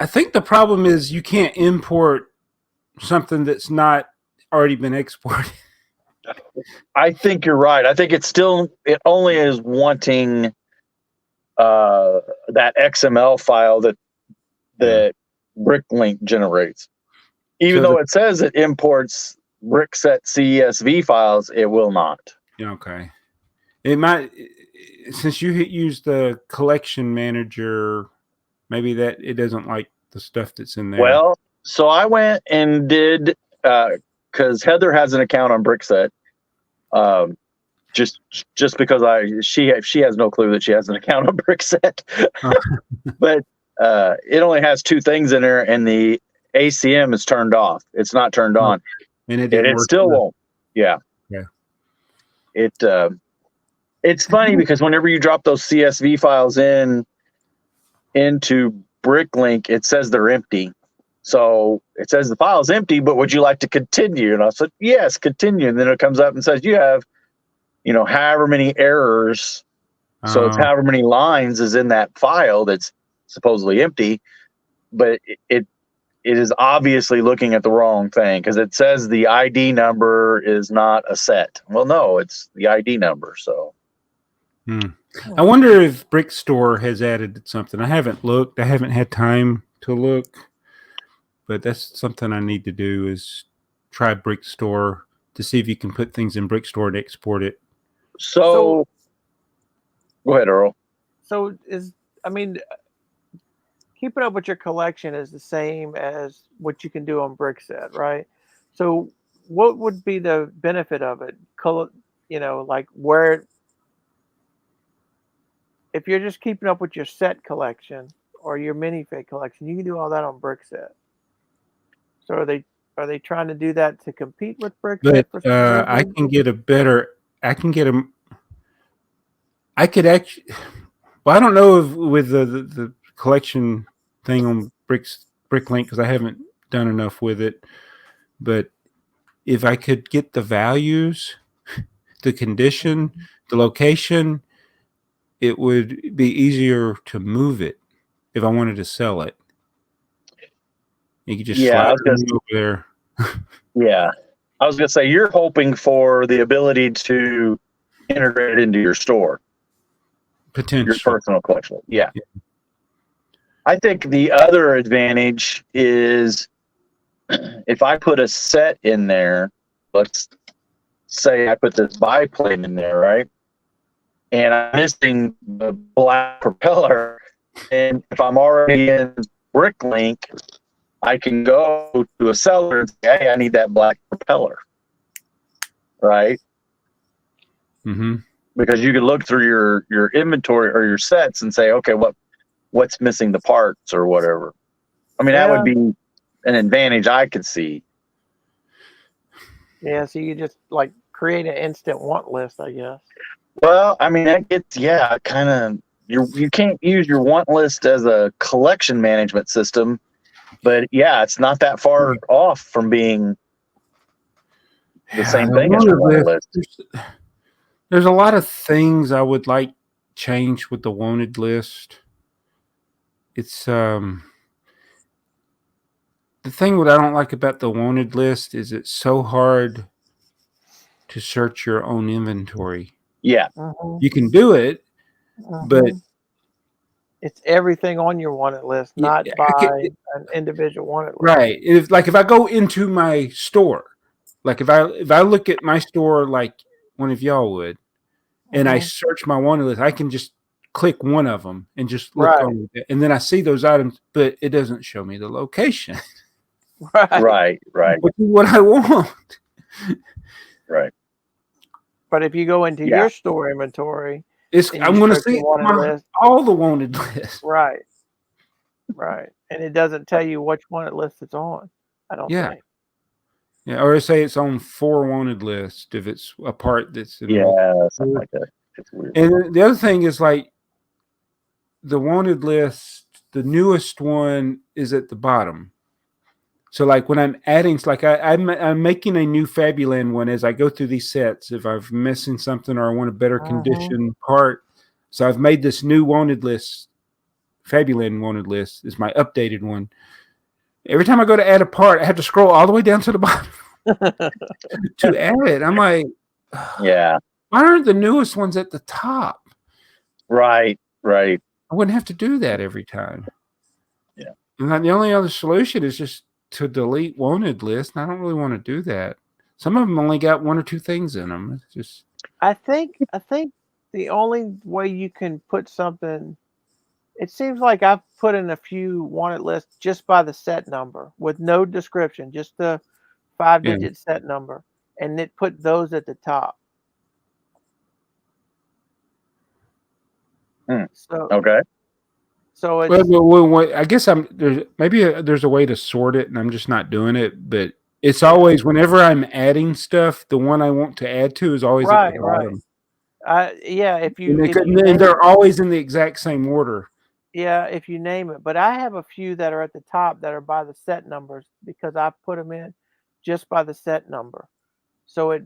Speaker 2: I think the problem is you can't import something that's not already been exported.
Speaker 4: I think you're right. I think it only is wanting that XML file that Bricklink generates. Even though it says it imports BrickSet CSV files, it will not.
Speaker 2: Okay. It might, since you use the collection manager, maybe that it doesn't like the stuff that's in there.
Speaker 4: Well, so I went and did, because Heather has an account on BrickSet. Just because she has no clue that she has an account on BrickSet. But it only has two things in there, and the ACM is turned off. It's not turned on,
Speaker 2: and
Speaker 4: it still won't. Yeah. It's funny because whenever you drop those CSV files into Bricklink, it says they're empty. So it says the file is empty, but would you like to continue? And I said, yes, continue. And then it comes up and says you have, however many errors. So it's however many lines is in that file that's supposedly empty, but it is obviously looking at the wrong thing because it says the ID number is not a set. Well, no, it's the ID number. So
Speaker 2: I wonder if BrickTsar has added something. I haven't looked. I haven't had time to look, but that's something I need to do is try BrickTsar to see if you can put things in BrickTsar and export it.
Speaker 4: So go ahead, Earl.
Speaker 3: So keeping up with your collection is the same as what you can do on BrickSet, right? So what would be the benefit of it? Like where, if you're just keeping up with your set collection or your minifig collection, you can do all that on BrickSet. So are they trying to do that to compete with BrickSet?
Speaker 2: But I could actually. Well, I don't know if with the collection thing on Bricklink because I haven't done enough with it. But if I could get the values, the condition, the location, it would be easier to move it if I wanted to sell it. You could just slide it over there.
Speaker 4: Yeah. I was going to say, you're hoping for the ability to integrate it into your store.
Speaker 2: Potential.
Speaker 4: Your personal collection. Yeah. I think the other advantage is if I put a set in there, let's say I put this biplane in there, right? And I'm missing the black propeller. And if I'm already in Bricklink, I can go to a seller and say, hey, I need that black propeller. Right?
Speaker 2: Mm-hmm.
Speaker 4: Because you can look through your inventory or your sets and say, okay, what's missing the parts or whatever. I mean, that would be an advantage I could see.
Speaker 3: Yeah, so you just like create an instant want list, I guess.
Speaker 4: Well, I mean, that gets kind of you can't use your want list as a collection management system, but it's not that far off from being the same thing as your want list.
Speaker 2: There's a lot of things I would like change with the wanted list. It's the thing what I don't like about the wanted list is it's so hard to search your own inventory.
Speaker 4: Yeah.
Speaker 2: You can do it, but
Speaker 3: it's everything on your wanted list, not by an individual wanted list.
Speaker 2: Right. If I go into my store, like if I look at my store like one of y'all would, and I search my wanted list, I can just click one of them and just look on it, and then I see those items, but it doesn't show me the location.
Speaker 4: Right.
Speaker 2: Which is what I want.
Speaker 4: Right.
Speaker 3: But if you go into your store inventory,
Speaker 2: I'm going to see all the wanted lists.
Speaker 3: Right. And it doesn't tell you which wanted list it's on, I don't think.
Speaker 2: Yeah, or say it's on 4 wanted list if it's a part that's in
Speaker 4: something like that. It's weird.
Speaker 2: And the other thing is like the wanted list, the newest one is at the bottom. So like when I'm adding, it's like I'm making a new Fabuland one as I go through these sets. If I'm missing something or I want a better condition part, so I've made this new wanted list. Fabuland wanted list is my updated one. Every time I go to add a part, I have to scroll all the way down to the bottom to add it. I'm like,
Speaker 4: yeah.
Speaker 2: Why aren't the newest ones at the top?
Speaker 4: Right.
Speaker 2: I wouldn't have to do that every time.
Speaker 4: Yeah.
Speaker 2: And then the only other solution is just to delete wanted list. And I don't really want to do that. Some of them only got 1 or 2 things in them. It's just.
Speaker 3: I think the only way you can put something. It seems like I've put in a few wanted lists just by the set number with no description, just the 5-digit set number, and it put those at the top. So
Speaker 4: okay.
Speaker 3: So it's
Speaker 2: well, I guess there's a way to sort it, and I'm just not doing it. But it's always whenever I'm adding stuff, the one I want to add to is always at the bottom.
Speaker 3: If you
Speaker 2: and they're always in the exact same order.
Speaker 3: Yeah, if you name it. But I have a few that are at the top that are by the set numbers because I put them in just by the set number. So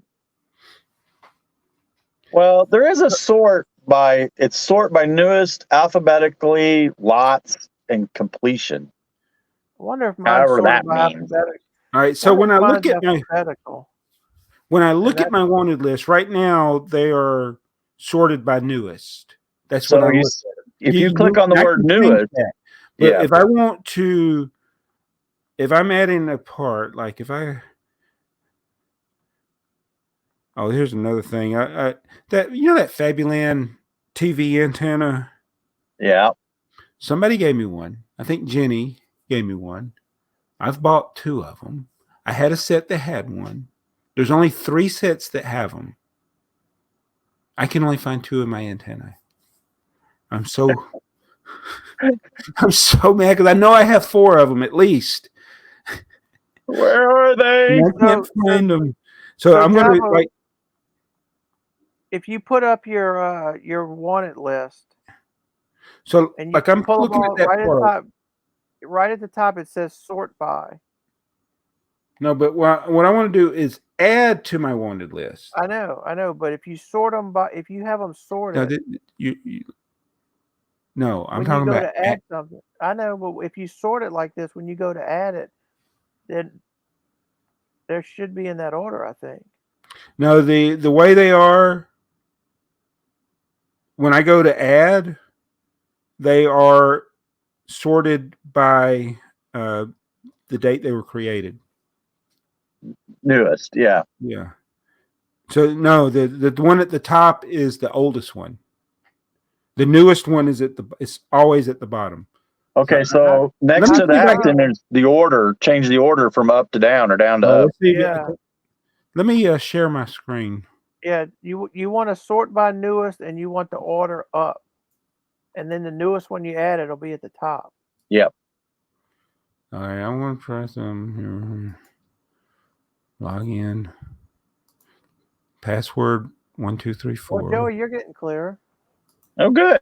Speaker 4: Well, there is a sort by newest alphabetically, lots, and completion.
Speaker 3: I wonder if
Speaker 4: mine's
Speaker 3: sorted
Speaker 4: that
Speaker 3: by
Speaker 4: means.
Speaker 3: alphabetical.
Speaker 2: All right, so when I look at my wanted list right now, they are sorted by newest. That's
Speaker 4: so
Speaker 2: what
Speaker 4: if you click on the word newest,
Speaker 2: but if I want to, if I'm adding a part, like if I, here's another thing. That that Fabuland TV antenna.
Speaker 4: Yeah.
Speaker 2: Somebody gave me one. I think Jenny gave me one. I've bought 2 of them. I had a set that had one. There's only 3 sets that have them. I can only find 2 in my antenna. I'm so mad because I know I have 4 of them at least.
Speaker 4: Where are they?
Speaker 2: I can't find them. So I'm going to like.
Speaker 3: If you put up your wanted list,
Speaker 2: so
Speaker 3: and
Speaker 2: like I'm looking at that part.
Speaker 3: Right at the top, it says sort by.
Speaker 2: No, but what I want to do is add to my wanted list.
Speaker 3: I know, but if you sort them by, if you have them sorted,
Speaker 2: no, I'm
Speaker 3: when
Speaker 2: talking
Speaker 3: you go
Speaker 2: about
Speaker 3: to add something. I know, but if you sort it like this, when you go to add it, then there should be in that order, I think.
Speaker 2: No, the way they are, when I go to add, they are sorted by the date they were created.
Speaker 4: Newest, yeah.
Speaker 2: Yeah. So no, the one at the top is the oldest one. The newest one is it's always at the bottom.
Speaker 4: Okay, so next to that, then there's the order. Change the order from up to down or down to up.
Speaker 2: Let me share my screen.
Speaker 3: Yeah, you want to sort by newest, and you want the order up, and then the newest one you add, it'll be at the top.
Speaker 4: Yep.
Speaker 2: All right, I want to press here. Log in. Password 1 2 3 4.
Speaker 3: Well, Joey, you're getting clearer.
Speaker 4: Oh, good.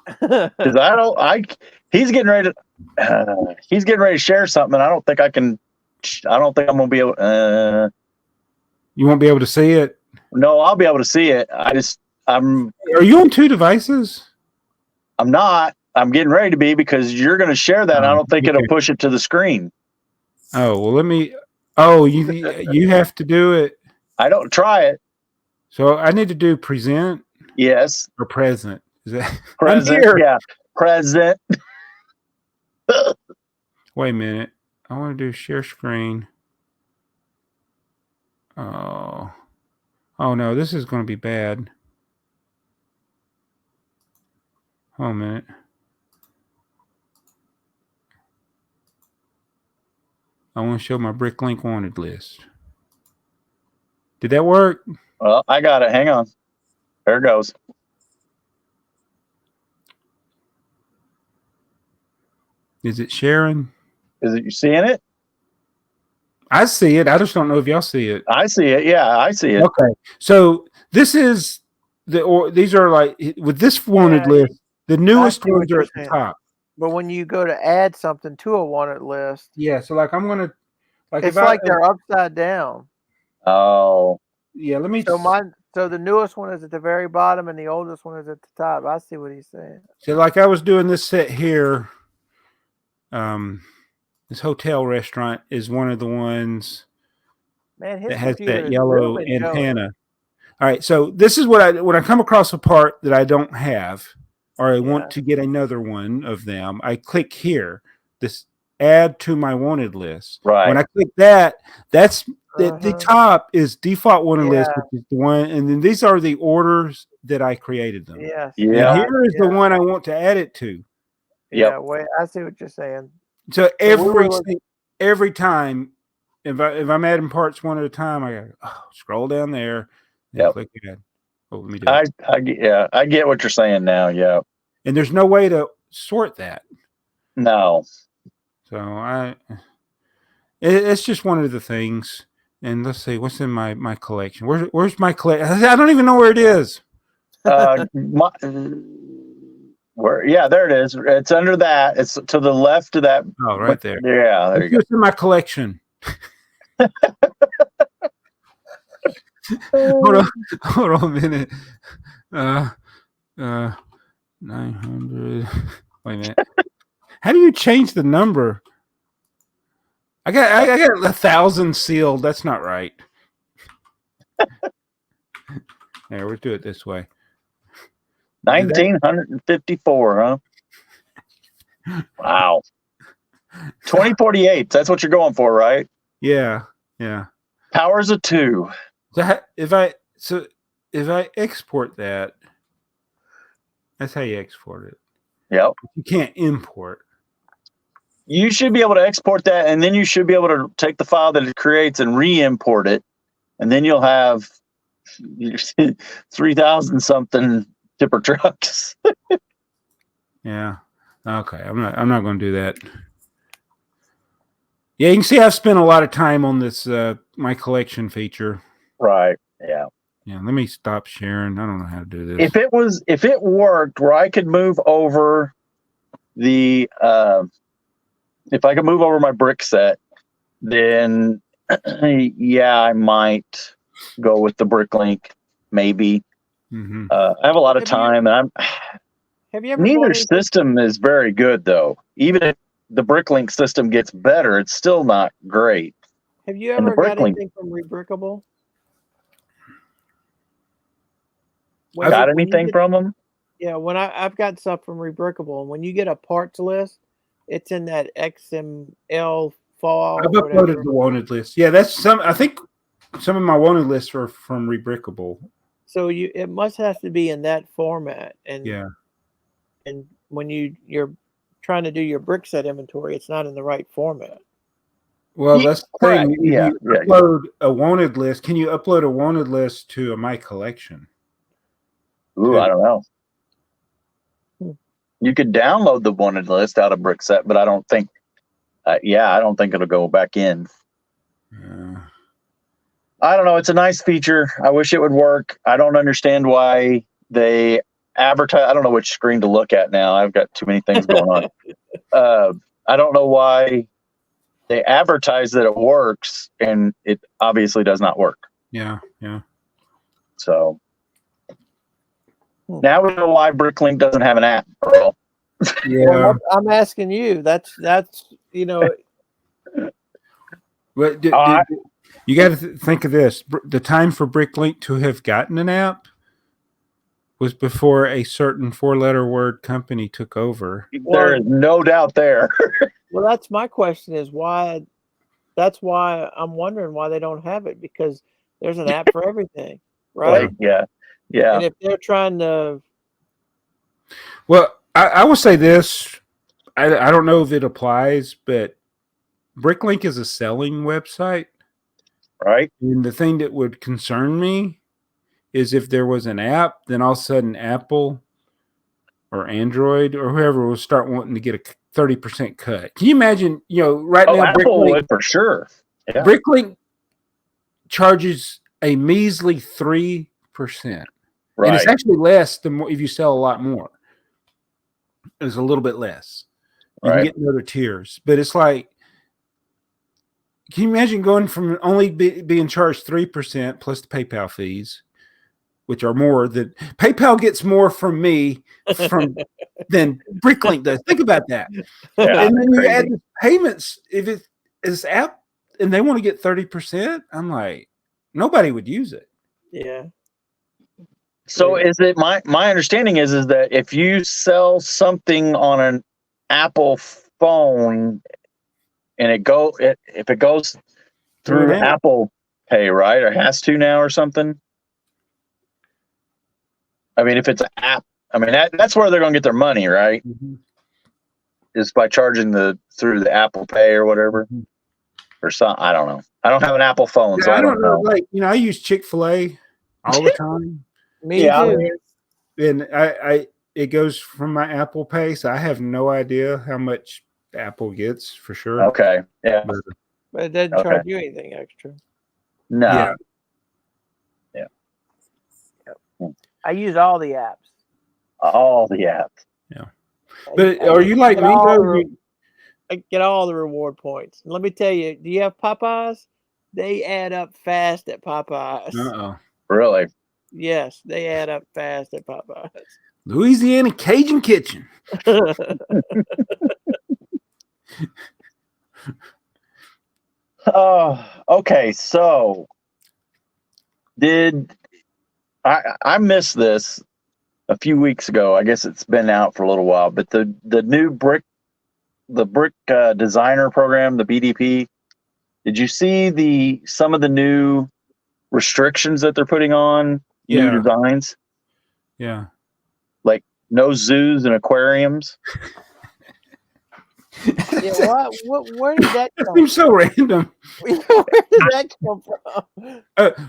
Speaker 4: Because he's getting ready to share something, and I don't think I'm gonna be able.
Speaker 2: You won't be able to see it.
Speaker 4: No, I'll be able to see it. Are
Speaker 2: you on 2 devices?
Speaker 4: I'm not. I'm getting ready to be because you're going to share that. And I don't think it'll push it to the screen.
Speaker 2: Oh well, let me. Oh, you have to do it.
Speaker 4: I don't try it.
Speaker 2: So I need to do present.
Speaker 4: Yes.
Speaker 2: Or present. Is that
Speaker 4: present? Yeah, present.
Speaker 2: Wait a minute. I want to do share screen. Oh no, this is going to be bad. Hold a minute. I want to show my Bricklink wanted list. Did that work?
Speaker 4: Well, I got it. Hang on. There it goes.
Speaker 2: Is it sharing?
Speaker 4: Is it you seeing it?
Speaker 2: I see it. I just don't know if y'all see it.
Speaker 4: I see it. Yeah, I see it.
Speaker 2: Okay, so this is these are like with this wanted list. The newest
Speaker 3: see what
Speaker 2: ones are
Speaker 3: you're
Speaker 2: at the
Speaker 3: saying.
Speaker 2: top.
Speaker 3: But when you go to add something to a wanted list,
Speaker 2: Yeah, so like I'm gonna like
Speaker 3: it's
Speaker 2: if
Speaker 3: like
Speaker 2: I
Speaker 3: they're upside down.
Speaker 4: Oh,
Speaker 2: yeah, let me
Speaker 3: So the newest one is at the very bottom, and the oldest one is at the top. I see what he's saying.
Speaker 2: so like I was doing this set here. This hotel restaurant is one of the ones
Speaker 3: Man, his
Speaker 2: that has
Speaker 3: computer
Speaker 2: that
Speaker 3: is
Speaker 2: yellow
Speaker 3: really jealous.
Speaker 2: antenna. All right, so this is what when I come across a part that I don't have, or I want to get another one of them, I click here. This add to my wanted list.
Speaker 4: right.
Speaker 2: When I click that, that's the top is default wanted list, which is the one, and then these are the orders that I created them.
Speaker 3: Yes.
Speaker 4: Yeah.
Speaker 2: And here is the one I want to add it to.
Speaker 3: Yeah. Wait, I see what you're saying.
Speaker 2: So every time, if I'm adding parts one at a time, I gotta scroll down there and click add. Oh, let me do it.
Speaker 4: I get what you're saying now. Yeah.
Speaker 2: And there's no way to sort that.
Speaker 4: No.
Speaker 2: So it's just one of the things. And let's see what's in my collection. Where's my collection? I don't even know where it is.
Speaker 4: Where? Yeah, there it is. It's under that. It's to the left of that.
Speaker 2: Oh, right there.
Speaker 4: Yeah, there you go.
Speaker 2: It's in my collection. Hold on a minute. 900. Wait a minute. How do you change the number? I got 1,000 sealed. That's not right. There, we'll do it this way.
Speaker 4: 1954, huh? Wow. 2048. That's what you're going for, right?
Speaker 2: Yeah.
Speaker 4: Powers of 2.
Speaker 2: So if I export that, that's how you export it.
Speaker 4: Yep.
Speaker 2: You can't import.
Speaker 4: You should be able to export that, and then you should be able to take the file that it creates and re-import it, and then you'll have 3,000 something tipper trucks.
Speaker 2: Yeah. Okay. I'm not going to do that. Yeah, you can see I've spent a lot of time on this my collection feature.
Speaker 4: Right. Yeah.
Speaker 2: Yeah. Let me stop sharing. I don't know how to do this.
Speaker 4: If it worked where I could move over the if I could move over my brick set, then yeah, I might go with the Bricklink. Maybe.
Speaker 2: Mm-hmm.
Speaker 4: I have a lot of time, and
Speaker 3: have you ever
Speaker 4: neither system is very good though. Even if the Bricklink system gets better, it's still not great.
Speaker 3: Have you ever got anything from Rebrickable?
Speaker 4: Got anything from them?
Speaker 3: Yeah, when I've got stuff from Rebrickable, and when you get a parts list, it's in that XML file.
Speaker 2: I've uploaded the wanted list. Yeah, that's I think some of my wanted lists are from Rebrickable.
Speaker 3: So it must have to be in that format, and and when you're trying to do your brick set inventory, it's not in the right format.
Speaker 2: Well, that's the thing.
Speaker 4: Right.
Speaker 2: You upload a wanted list. Can you upload a wanted list to a My Collection?
Speaker 4: Ooh, I don't know. You could download the wanted list out of BrickTsar, but I don't think, I don't think it'll go back in. I don't know. It's a nice feature. I wish it would work. I don't understand why they advertise. I don't know which screen to look at now. I've got too many things going on. I don't know why they advertise that it works, and it obviously does not work.
Speaker 2: Yeah.
Speaker 4: So now we know why Bricklink doesn't have an app, Earl.
Speaker 2: Yeah.
Speaker 3: Well, I'm asking you. That's you know.
Speaker 2: But you got to think of this. The time for Bricklink to have gotten an app was before a certain 4-letter word company took over.
Speaker 4: There is no doubt there.
Speaker 3: Well, that's my question is why. That's why I'm wondering why they don't have it, because there's an app for everything, right?
Speaker 4: Yeah.
Speaker 3: And if they're trying to,
Speaker 2: well, I will say this. I don't know if it applies, but Bricklink is a selling website.
Speaker 4: Right.
Speaker 2: And the thing that would concern me is if there was an app, then all of a sudden Apple or Android or whoever will start wanting to get a 30% cut. Can you imagine, right now,
Speaker 4: Apple
Speaker 2: Bricklink,
Speaker 4: would for sure. Yeah.
Speaker 2: Bricklink charges a measly 3%.
Speaker 4: Right.
Speaker 2: And it's actually less than if you sell a lot more. It's a little bit less. You can get in other tiers. But it's like, can you imagine going from only being charged 3% plus the PayPal fees, which are more than PayPal gets more from me than Bricklink does. Think about that.
Speaker 4: Yeah,
Speaker 2: and then
Speaker 4: crazy.
Speaker 2: you add the payments. If it is app and they want to get 30%, I'm like, nobody would use it.
Speaker 3: Yeah.
Speaker 4: So is it my understanding is that if you sell something on an Apple phone and if it goes through Apple Pay, right, or has to now or something? I mean, if it's an app, I mean that's where they're going to get their money, right?
Speaker 2: Mm-hmm.
Speaker 4: Is by charging through the Apple Pay or whatever, or something. I don't know. I don't have an Apple phone, so I don't know.
Speaker 2: Like, I use Chick-fil-A all the time.
Speaker 3: Me too.
Speaker 2: And it goes from my Apple Pay, so I have no idea how much Apple gets for sure.
Speaker 4: Okay, yeah,
Speaker 3: but it doesn't charge you anything extra.
Speaker 4: No.
Speaker 3: Yeah. I use all the apps.
Speaker 4: All the apps.
Speaker 2: Yeah. But are you like me, though?
Speaker 3: I get all the reward points. And let me tell you, do you have Popeyes? They add up fast at Popeyes.
Speaker 2: Uh-oh.
Speaker 4: Really?
Speaker 3: Yes, they add up fast at Popeyes.
Speaker 2: Louisiana Cajun Kitchen.
Speaker 4: Oh, okay. So did I missed this a few weeks ago? I guess it's been out for a little while, but the new Brick Designer program, the BDP. Did you see some of the new restrictions that they're putting on new designs?
Speaker 2: Yeah.
Speaker 4: Like no zoos and aquariums.
Speaker 3: Yeah, where did that come from?
Speaker 2: Seems so random.
Speaker 3: Where did that come from?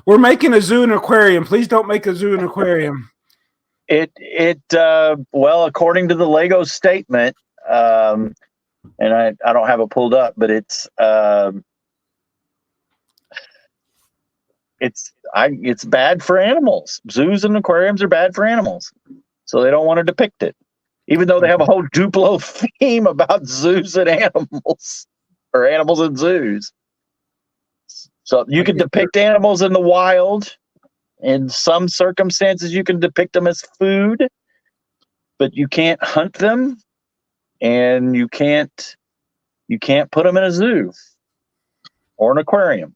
Speaker 2: We're making a zoo and aquarium. Please don't make a zoo and aquarium.
Speaker 4: Well, according to the Lego statement, and I don't have it pulled up, but it's bad for animals. Zoos and aquariums are bad for animals, so they don't want to depict it, even though they have a whole Duplo theme about zoos and animals, or animals in zoos. So you can depict animals in the wild. In some circumstances, you can depict them as food, but you can't hunt them, and you can't put them in a zoo or an aquarium.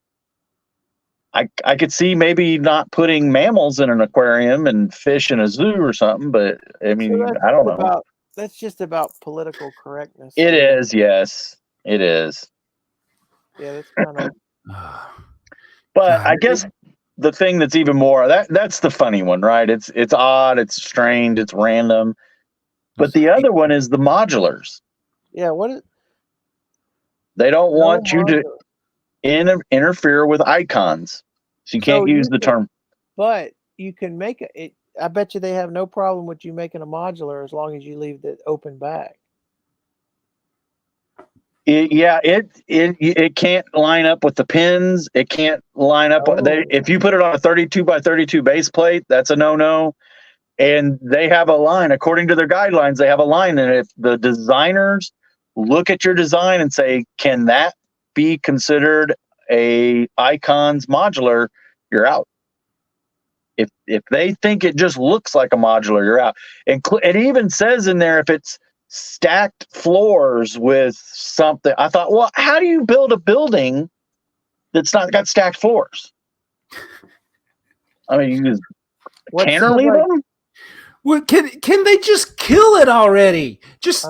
Speaker 4: I could see maybe not putting mammals in an aquarium and fish in a zoo or something, but I mean, I don't know.
Speaker 3: That's just about political correctness.
Speaker 4: It is, yes, it is.
Speaker 3: Yeah, that's kind of.
Speaker 4: But I guess the thing that's even more that's the funny one, right? It's odd, it's strange, it's random. But the other one is the modulars.
Speaker 3: Yeah,
Speaker 4: they don't want you to interfere with icons, so you can't use the term.
Speaker 3: But you can make it. I bet you they have no problem with you making a modular as long as you leave the open back.
Speaker 4: It can't line up with the pins. It can't line up. If you put it on a 32 by 32 base plate, that's a no. And they have a line, according to their guidelines, they have a line. And if the designers look at your design and say, can that be considered a icons modular, you're out. If they think it just looks like a modular, you're out. And it even says in there, if it's stacked floors with something, I thought, well, how do you build a building that's not got stacked floors? I mean, you just cantilever them?
Speaker 2: Well, can they just kill it already? Just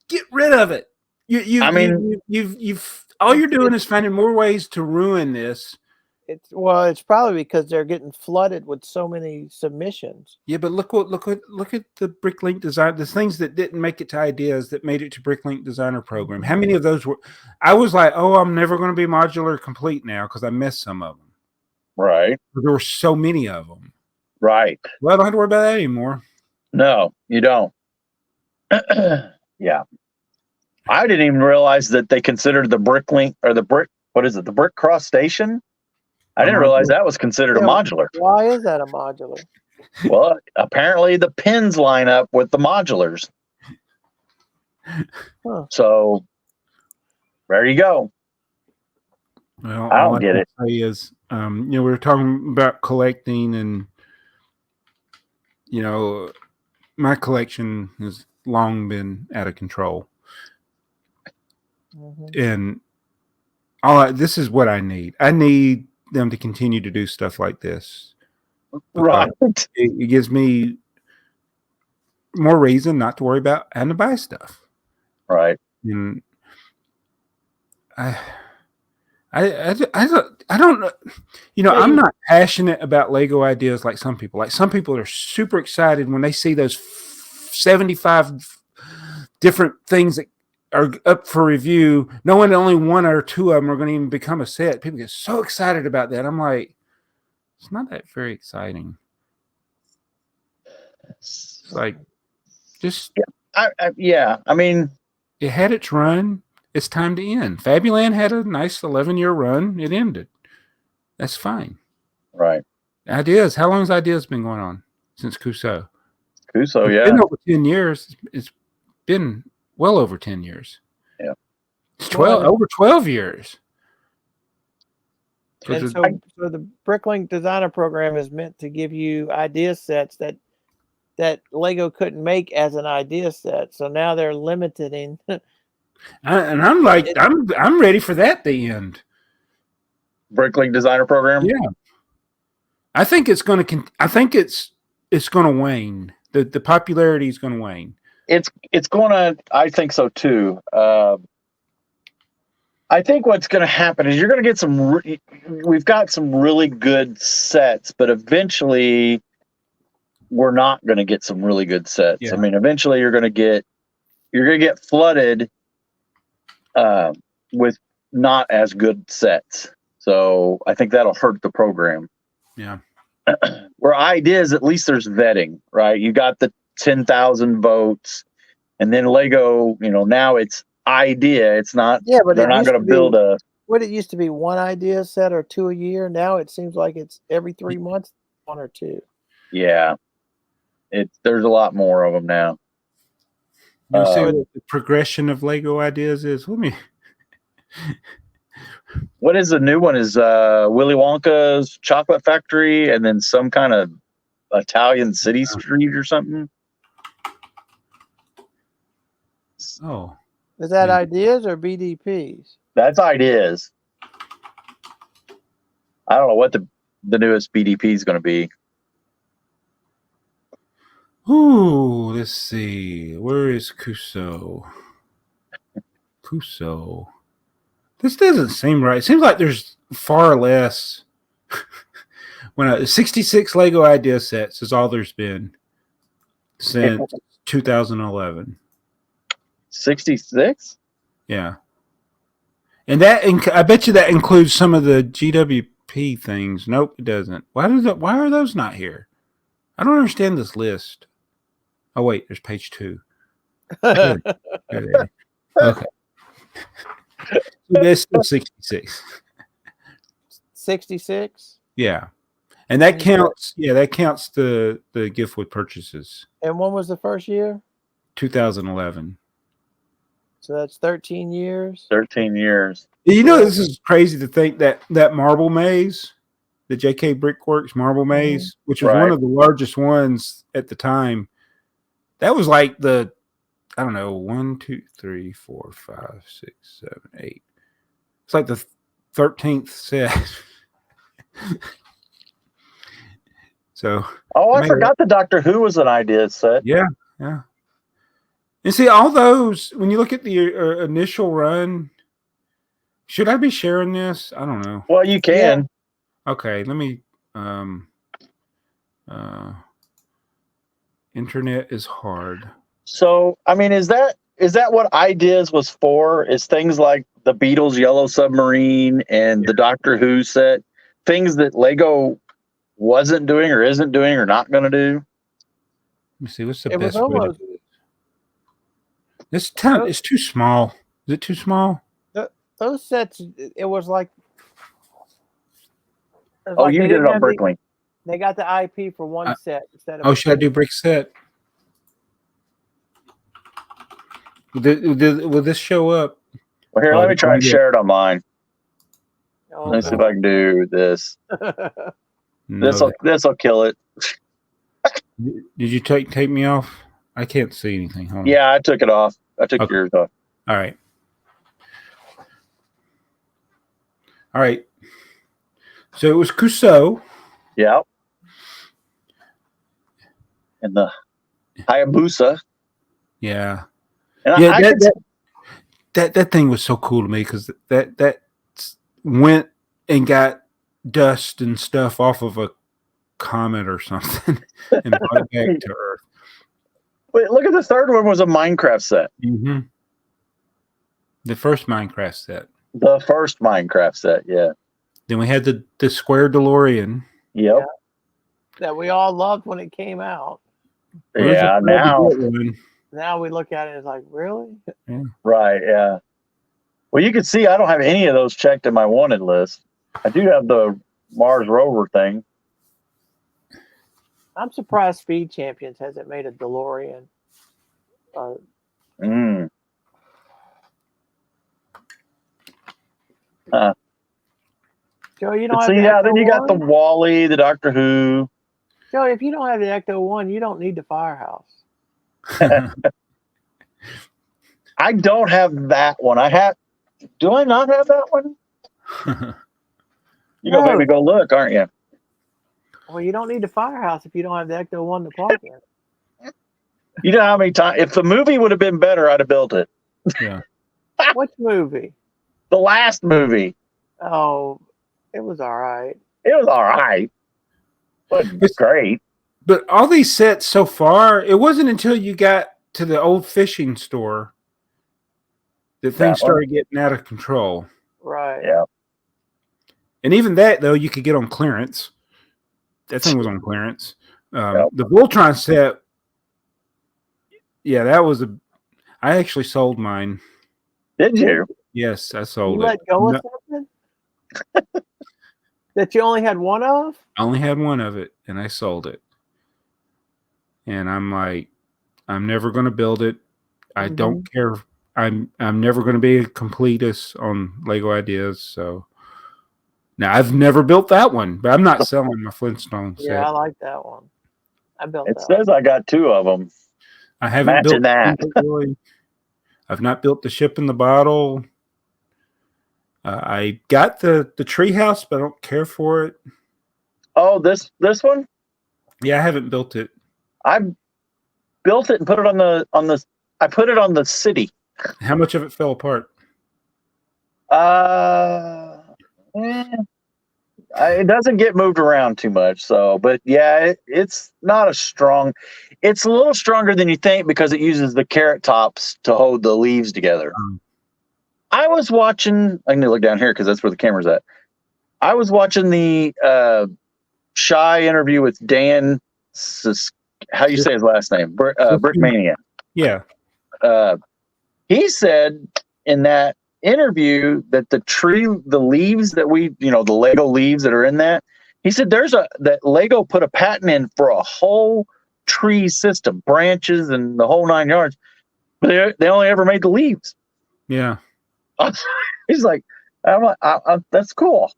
Speaker 2: get rid of it. You've all you're doing is finding more ways to ruin this.
Speaker 3: It's probably because they're getting flooded with so many submissions.
Speaker 2: Yeah, but look at the Bricklink design, the things that didn't make it to ideas that made it to Bricklink designer program. How many of those were? I was like, oh, I'm never going to be modular complete now because I missed some of them.
Speaker 4: Right.
Speaker 2: But there were so many of them.
Speaker 4: Right.
Speaker 2: Well, I don't have to worry about that anymore.
Speaker 4: No, you don't. Yeah. I didn't even realize that they considered the Bricklink or the what is it? The Brick Cross Station? I didn't realize that was considered a modular.
Speaker 3: Why is that a modular?
Speaker 4: Well, apparently the pins line up with the modulars.
Speaker 3: Huh.
Speaker 4: So there you go.
Speaker 2: Well,
Speaker 4: I don't get it.
Speaker 2: Say is, we were talking about collecting, and my collection has long been out of control, and this is what I need. I need them to continue to do stuff like this.
Speaker 4: Right.
Speaker 2: It gives me more reason not to worry about having to buy stuff.
Speaker 4: Right.
Speaker 2: And I don't know. I'm not passionate about Lego ideas like some people. Like some people are super excited when they see those 75 different things that are up for review, knowing only one or two of them are going to even become a set. People get so excited about that. I'm like, it's not that very exciting. It's like, just
Speaker 4: yeah. I mean,
Speaker 2: it had its run. It's time to end. Fabuland had a nice 11-year run. It ended. That's fine.
Speaker 4: Right.
Speaker 2: Ideas. How long has Ideas been going on? Since Cusco.
Speaker 4: It's
Speaker 2: been over 10 years. It's been well over 10 years.
Speaker 4: Yeah.
Speaker 2: It's over 12 years.
Speaker 3: And so the Bricklink Designer Program is meant to give you idea sets that Lego couldn't make as an idea set. So now they're limiting.
Speaker 2: And I'm like, I'm ready for that to end.
Speaker 4: Bricklink Designer Program.
Speaker 2: Yeah, I think it's going to. I think it's going to wane. The popularity is going to wane.
Speaker 4: It's going to. I think so too. I think what's going to happen is you're going to get some. We've got some really good sets, but eventually, we're not going to get some really good sets.
Speaker 2: Yeah.
Speaker 4: I mean, eventually, you're going to get flooded with not as good sets. So I think that'll hurt the program.
Speaker 2: Yeah.
Speaker 4: Where Ideas, at least there's vetting, right? You got the 10,000 votes, and then Lego, now it's idea. It's not.
Speaker 3: Yeah, but
Speaker 4: they're not going to build a.
Speaker 3: What it used to be, one idea set or two a year. Now it seems like it's every 3 months, one or two.
Speaker 4: Yeah, there's a lot more of them now.
Speaker 2: You see what the progression of Lego Ideas is? Let me.
Speaker 4: What is the new one? Is Willy Wonka's Chocolate Factory, and then some kind of Italian city street or something?
Speaker 2: Oh,
Speaker 3: is that Ideas or BDPs?
Speaker 4: That's Ideas. I don't know what the newest BDP is going to be.
Speaker 2: Ooh, let's see. Where is Cusco? Cusco. This doesn't seem right. It seems like there's far less. 66 Lego idea sets is all there's been since 2011.
Speaker 4: 66?
Speaker 2: Yeah. And I bet you that includes some of the GWP things. Nope, it doesn't. Why are those not here? I don't understand this list. Oh wait, there's page 2. Good. Okay. That's still 66.
Speaker 3: 66?
Speaker 2: Yeah. And that counts. Yeah, that counts the gift with purchases.
Speaker 3: And when was the first year?
Speaker 2: 2011.
Speaker 3: So that's 13 years.
Speaker 4: 13 years.
Speaker 2: This is crazy to think that marble maze, the JK Brickworks marble maze, which was one of the largest ones at the time, that was like the, I don't know, 1, 2, 3, 4, 5, 6, 7, 8. It's like the 13th set. So.
Speaker 4: Oh, I forgot the Doctor Who was an idea set.
Speaker 2: Yeah, yeah. And see, all those, when you look at the initial run, should I be sharing this? I don't know.
Speaker 4: Well, you can.
Speaker 2: Yeah. Okay, let me. Internet is hard.
Speaker 4: So, I mean, is that what Ideas was for? Is things like the Beatles Yellow Submarine and the Doctor Who set, things that Lego wasn't doing or isn't doing or not going to do?
Speaker 2: Let me see. What's the best way to do it? It's too small. Is it too small?
Speaker 3: those sets, it was like.
Speaker 4: Oh, you did it on Bricklink.
Speaker 3: They got the IP for one set instead of.
Speaker 2: Oh, should I do brick set? Will this show up?
Speaker 4: Well, here, let me try and share it on mine.
Speaker 3: Oh,
Speaker 4: Let's see if I can do this. This'll kill it.
Speaker 2: Did you take me off? I can't see anything. Hold on.
Speaker 4: Yeah, I took it off. I took yours off.
Speaker 2: All right. All right. So it was Crusoe.
Speaker 4: Yeah. And the Hayabusa.
Speaker 2: Yeah.
Speaker 4: And
Speaker 2: yeah, that thing was so cool to me because that went and got dust and stuff off of a comet or something and brought it back to Earth.
Speaker 4: Wait, look at the third one was a Minecraft set.
Speaker 2: Mm-hmm. The first Minecraft set.
Speaker 4: The first Minecraft set, yeah.
Speaker 2: Then we had the square DeLorean.
Speaker 4: Yep.
Speaker 3: Yeah. That we all loved when it came out.
Speaker 4: Yeah,
Speaker 3: now we look at it as like, really?
Speaker 2: Yeah.
Speaker 4: Right, yeah. Well, you can see I don't have any of those checked in my wanted list. I do have the Mars rover thing.
Speaker 3: I'm surprised Speed Champions hasn't made a DeLorean. Joe, you don't have the
Speaker 4: then you got the Wally, the Doctor Who.
Speaker 3: Joe, if you don't have the Ecto-1, you don't need the Firehouse.
Speaker 4: I don't have that one. Do I not have that one? You go, baby, go look, aren't you?
Speaker 3: Well, you don't need the Firehouse if you don't have the Ecto-1 to park in.
Speaker 4: You know how many times? If the movie would have been better, I'd have built it.
Speaker 2: Yeah.
Speaker 3: Which movie?
Speaker 4: The last movie.
Speaker 3: Oh, it was all right.
Speaker 4: It was all right. It's great.
Speaker 2: But all these sets so far, it wasn't until you got to the old fishing store that things started getting out of control.
Speaker 3: Right.
Speaker 4: Yeah.
Speaker 2: And even that, though, you could get on clearance. That thing was on clearance. The Voltron set, yeah, that was I actually sold mine.
Speaker 4: Did you?
Speaker 2: Yes, I sold
Speaker 3: You
Speaker 2: it.
Speaker 3: let go of something? That you only had one of?
Speaker 2: I only had one of it, and I sold it. And I'm like, I'm never going to build it. I don't care. I'm never going to be a completist on Lego ideas. So now I've never built that one, but I'm not selling my Flintstone set.
Speaker 3: Yeah, I like that one. I built
Speaker 4: it
Speaker 3: that.
Speaker 4: Says I got two of them.
Speaker 2: I haven't built
Speaker 4: that.
Speaker 2: Really. I've not built the ship in the bottle. I got the treehouse, but I don't care for it.
Speaker 4: Oh, this one?
Speaker 2: Yeah, I haven't built it.
Speaker 4: I built it and put it on the. I put it on the city.
Speaker 2: How much of it fell apart?
Speaker 4: It doesn't get moved around too much. So, but yeah, it's not a strong. It's a little stronger than you think because it uses the carrot tops to hold the leaves together. I was watching. I need to look down here because that's where the camera's at. I was watching the Shy interview with Dan. How you say his last name? Brickmania.
Speaker 2: Yeah.
Speaker 4: He said in that interview that the leaves that the Lego leaves that are in that, he said that Lego put a patent in for a whole tree system, branches and the whole 9 yards, but they only ever made the leaves.
Speaker 2: Yeah.
Speaker 4: He's like, I'm like, that's cool.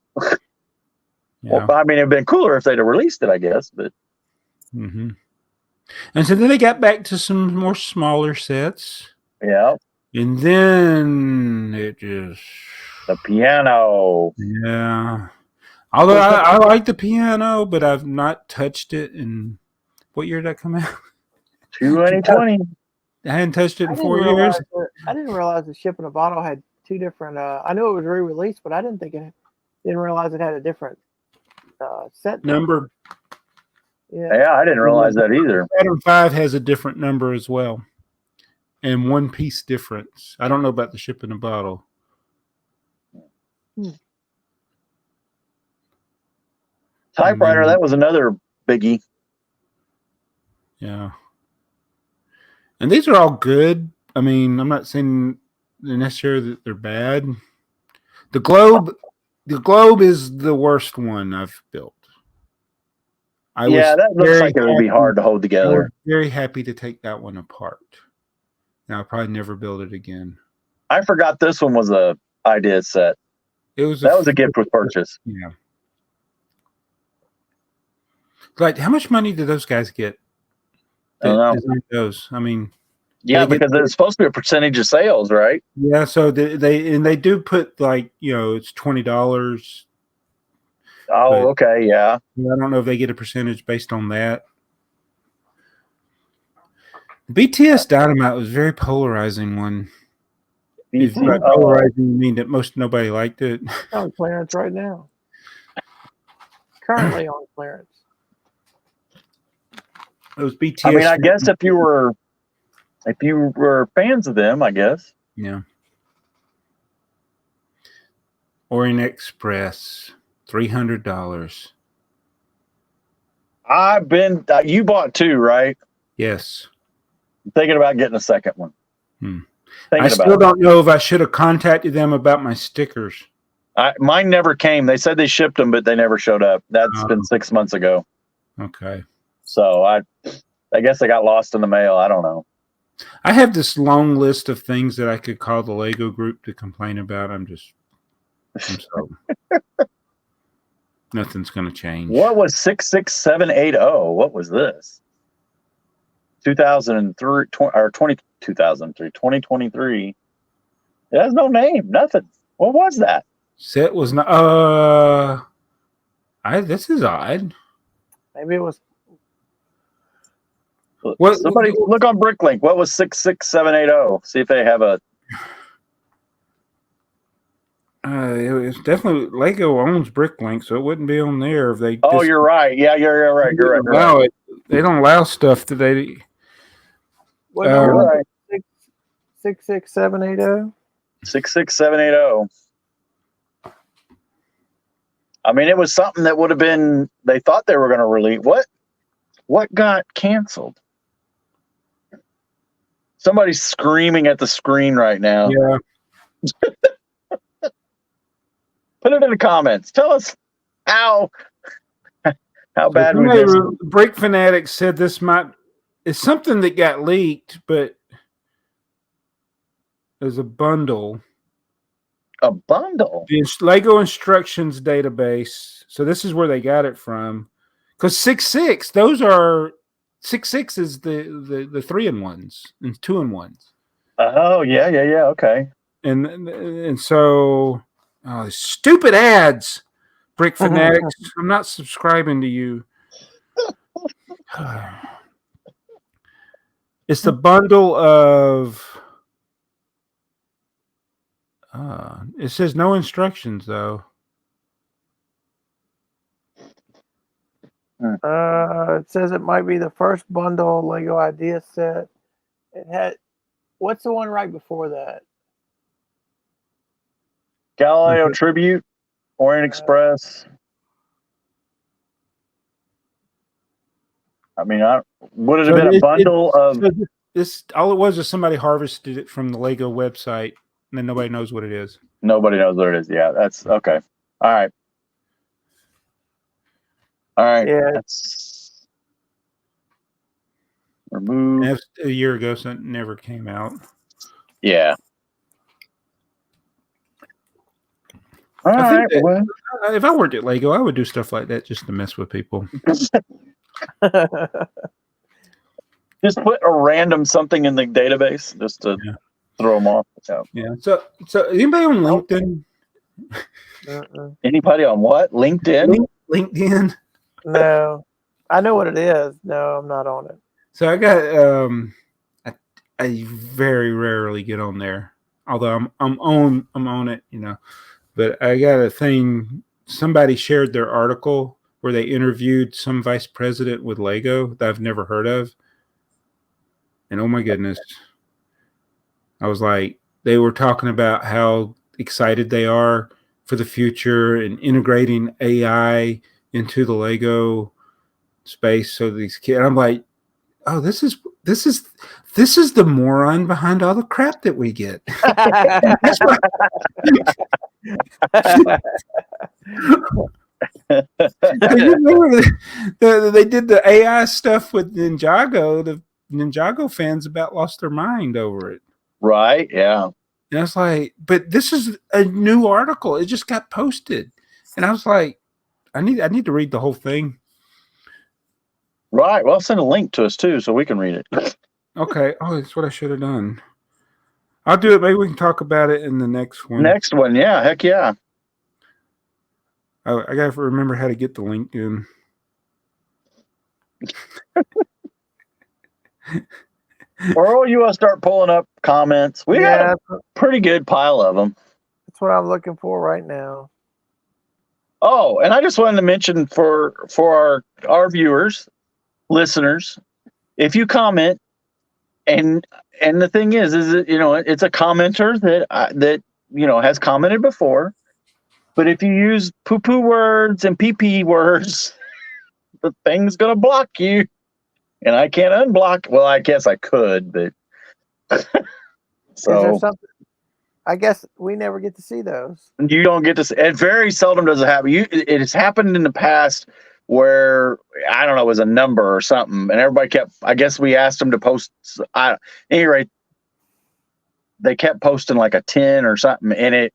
Speaker 2: Yeah.
Speaker 4: Well, I mean, it'd been cooler if they'd have released it, I guess, but.
Speaker 2: Mm-hmm. And so then they got back to some more smaller sets.
Speaker 4: Yeah.
Speaker 2: And then it just...
Speaker 4: The piano.
Speaker 2: Yeah. Although I like the piano, but I've not touched it in... What year did that come out?
Speaker 4: 2020.
Speaker 2: I hadn't touched it in 4 years.
Speaker 3: I didn't realize the ship in a bottle had two different... I knew it was re-released, but I didn't realize it had a different set
Speaker 2: number.
Speaker 4: Yeah, I didn't realize that either.
Speaker 2: Saturn V has a different number as well. And one piece difference. I don't know about the ship in a bottle.
Speaker 4: Typewriter, that was another biggie.
Speaker 2: Yeah. And these are all good. I mean, I'm not saying necessarily that they're bad. The globe is the worst one I've built.
Speaker 4: That looks like it would be hard to hold
Speaker 2: I was
Speaker 4: together.
Speaker 2: very happy to take that one apart. Now I'll probably never build it again.
Speaker 4: I forgot this one was a idea set.
Speaker 2: That was
Speaker 4: a gift with purchase.
Speaker 2: Yeah. Like, how much money do those guys get?
Speaker 4: I don't know.
Speaker 2: Design those. I mean,
Speaker 4: yeah, because it's supposed to be a percentage of sales, right?
Speaker 2: Yeah, so they do put like, it's $20.
Speaker 4: Oh, okay, yeah.
Speaker 2: I don't know if they get a percentage based on that. BTS Dynamite was a very polarizing one. If by polarizing, you mean that nobody liked it?
Speaker 3: On clearance right now. Currently on clearance.
Speaker 2: It was BTS.
Speaker 4: I mean, I guess if you were fans of them, I guess.
Speaker 2: Yeah. Orient Express, $300.
Speaker 4: You bought two, right?
Speaker 2: Yes.
Speaker 4: I'm thinking about getting a second one.
Speaker 2: I still don't know if I should have contacted them about my stickers.
Speaker 4: Mine never came. They said they shipped them, but they never showed up. That's been 6 months ago.
Speaker 2: Okay.
Speaker 4: So I guess they got lost in the mail. I don't know.
Speaker 2: I have this long list of things that I could call the Lego group to complain about. I'm sorry. Nothing's going to change.
Speaker 4: What was 66780? What was this? 2003 or 2023. It has no name, nothing. What was that?
Speaker 2: Set was not. This is odd.
Speaker 3: Maybe it was.
Speaker 4: Somebody look on Bricklink. What was 66780? See if they have a.
Speaker 2: It's definitely Lego owns Bricklink, so it wouldn't be on there if they.
Speaker 4: Oh, you're right. Yeah, you're right. You're right.
Speaker 2: They don't allow stuff that they.
Speaker 3: You're right. 66780.
Speaker 4: 66780. I mean, it was something that would have been. They thought they were going to release. What got canceled? Somebody's screaming at the screen right now.
Speaker 2: Yeah.
Speaker 4: Put it in the comments. Tell us how bad we did.
Speaker 2: Break Fanatics said this it's something that got leaked, but there's a bundle.
Speaker 4: A bundle?
Speaker 2: The Lego instructions database. So this is where they got it from. Because 6.6, those are 6.6 is the 3-in-1s and 2-in-1s.
Speaker 4: Oh, yeah, okay.
Speaker 2: And so stupid ads, Brick Fanatics. I'm not subscribing to you. It's the bundle of it says no instructions though.
Speaker 3: It says it might be the first bundle Lego idea set. It had what's the one right before that?
Speaker 4: Galileo Tribute, Orient Express. I mean, would it have been a bundle of?
Speaker 2: This all it was somebody harvested it from the Lego website, and then nobody knows what it is.
Speaker 4: Nobody knows what it is. Yeah, that's okay. All right.
Speaker 3: Yeah.
Speaker 4: That's remove.
Speaker 2: That's a year ago, so it never came out.
Speaker 4: Yeah. All right.
Speaker 2: If I worked at Lego, I would do stuff like that just to mess with people.
Speaker 4: Just put a random something in the database just to throw them off.
Speaker 2: Yeah. So anybody on LinkedIn?
Speaker 4: Anybody on what? LinkedIn?
Speaker 2: LinkedIn?
Speaker 3: No. I know what it is. No, I'm not on it.
Speaker 2: So I got I very rarely get on there. Although I'm on it, But I got a thing. Somebody shared their article where they interviewed some vice president with Lego that I've never heard of. And oh my goodness. I was like, they were talking about how excited they are for the future and integrating AI into the Lego space. So these kids, I'm like, oh, this is the moron behind all the crap that we get. You remember they did the AI stuff with Ninjago. The Ninjago fans about lost their mind over it.
Speaker 4: Right? Yeah.
Speaker 2: And I was like, but this is a new article. It just got posted. And I was like, I need to read the whole thing.
Speaker 4: Right. Well, send a link to us too, so we can read it.
Speaker 2: Okay. Oh, that's what I should have done. I'll do it. Maybe we can talk about it in the next one.
Speaker 4: Next one, yeah, heck yeah.
Speaker 2: I gotta remember how to get the link in.
Speaker 4: Or you want to start pulling up comments? We got a pretty good pile of them.
Speaker 3: That's what I'm looking for right now.
Speaker 4: Oh, and I just wanted to mention for our viewers, listeners, if you comment, and the thing is that, you know, it's a commenter that you know has commented before, but if you use poo-poo words and pee-pee words, the thing's gonna block you, and I can't unblock. Well, I guess I could, but so
Speaker 3: is there something? I guess we never get to see those.
Speaker 4: you don't get to see. It very seldom does it happen. It has happened in the past where, I don't know, it was a number or something, and everybody kept. I guess we asked them to post. Any rate, they kept posting like a 10 or something, and it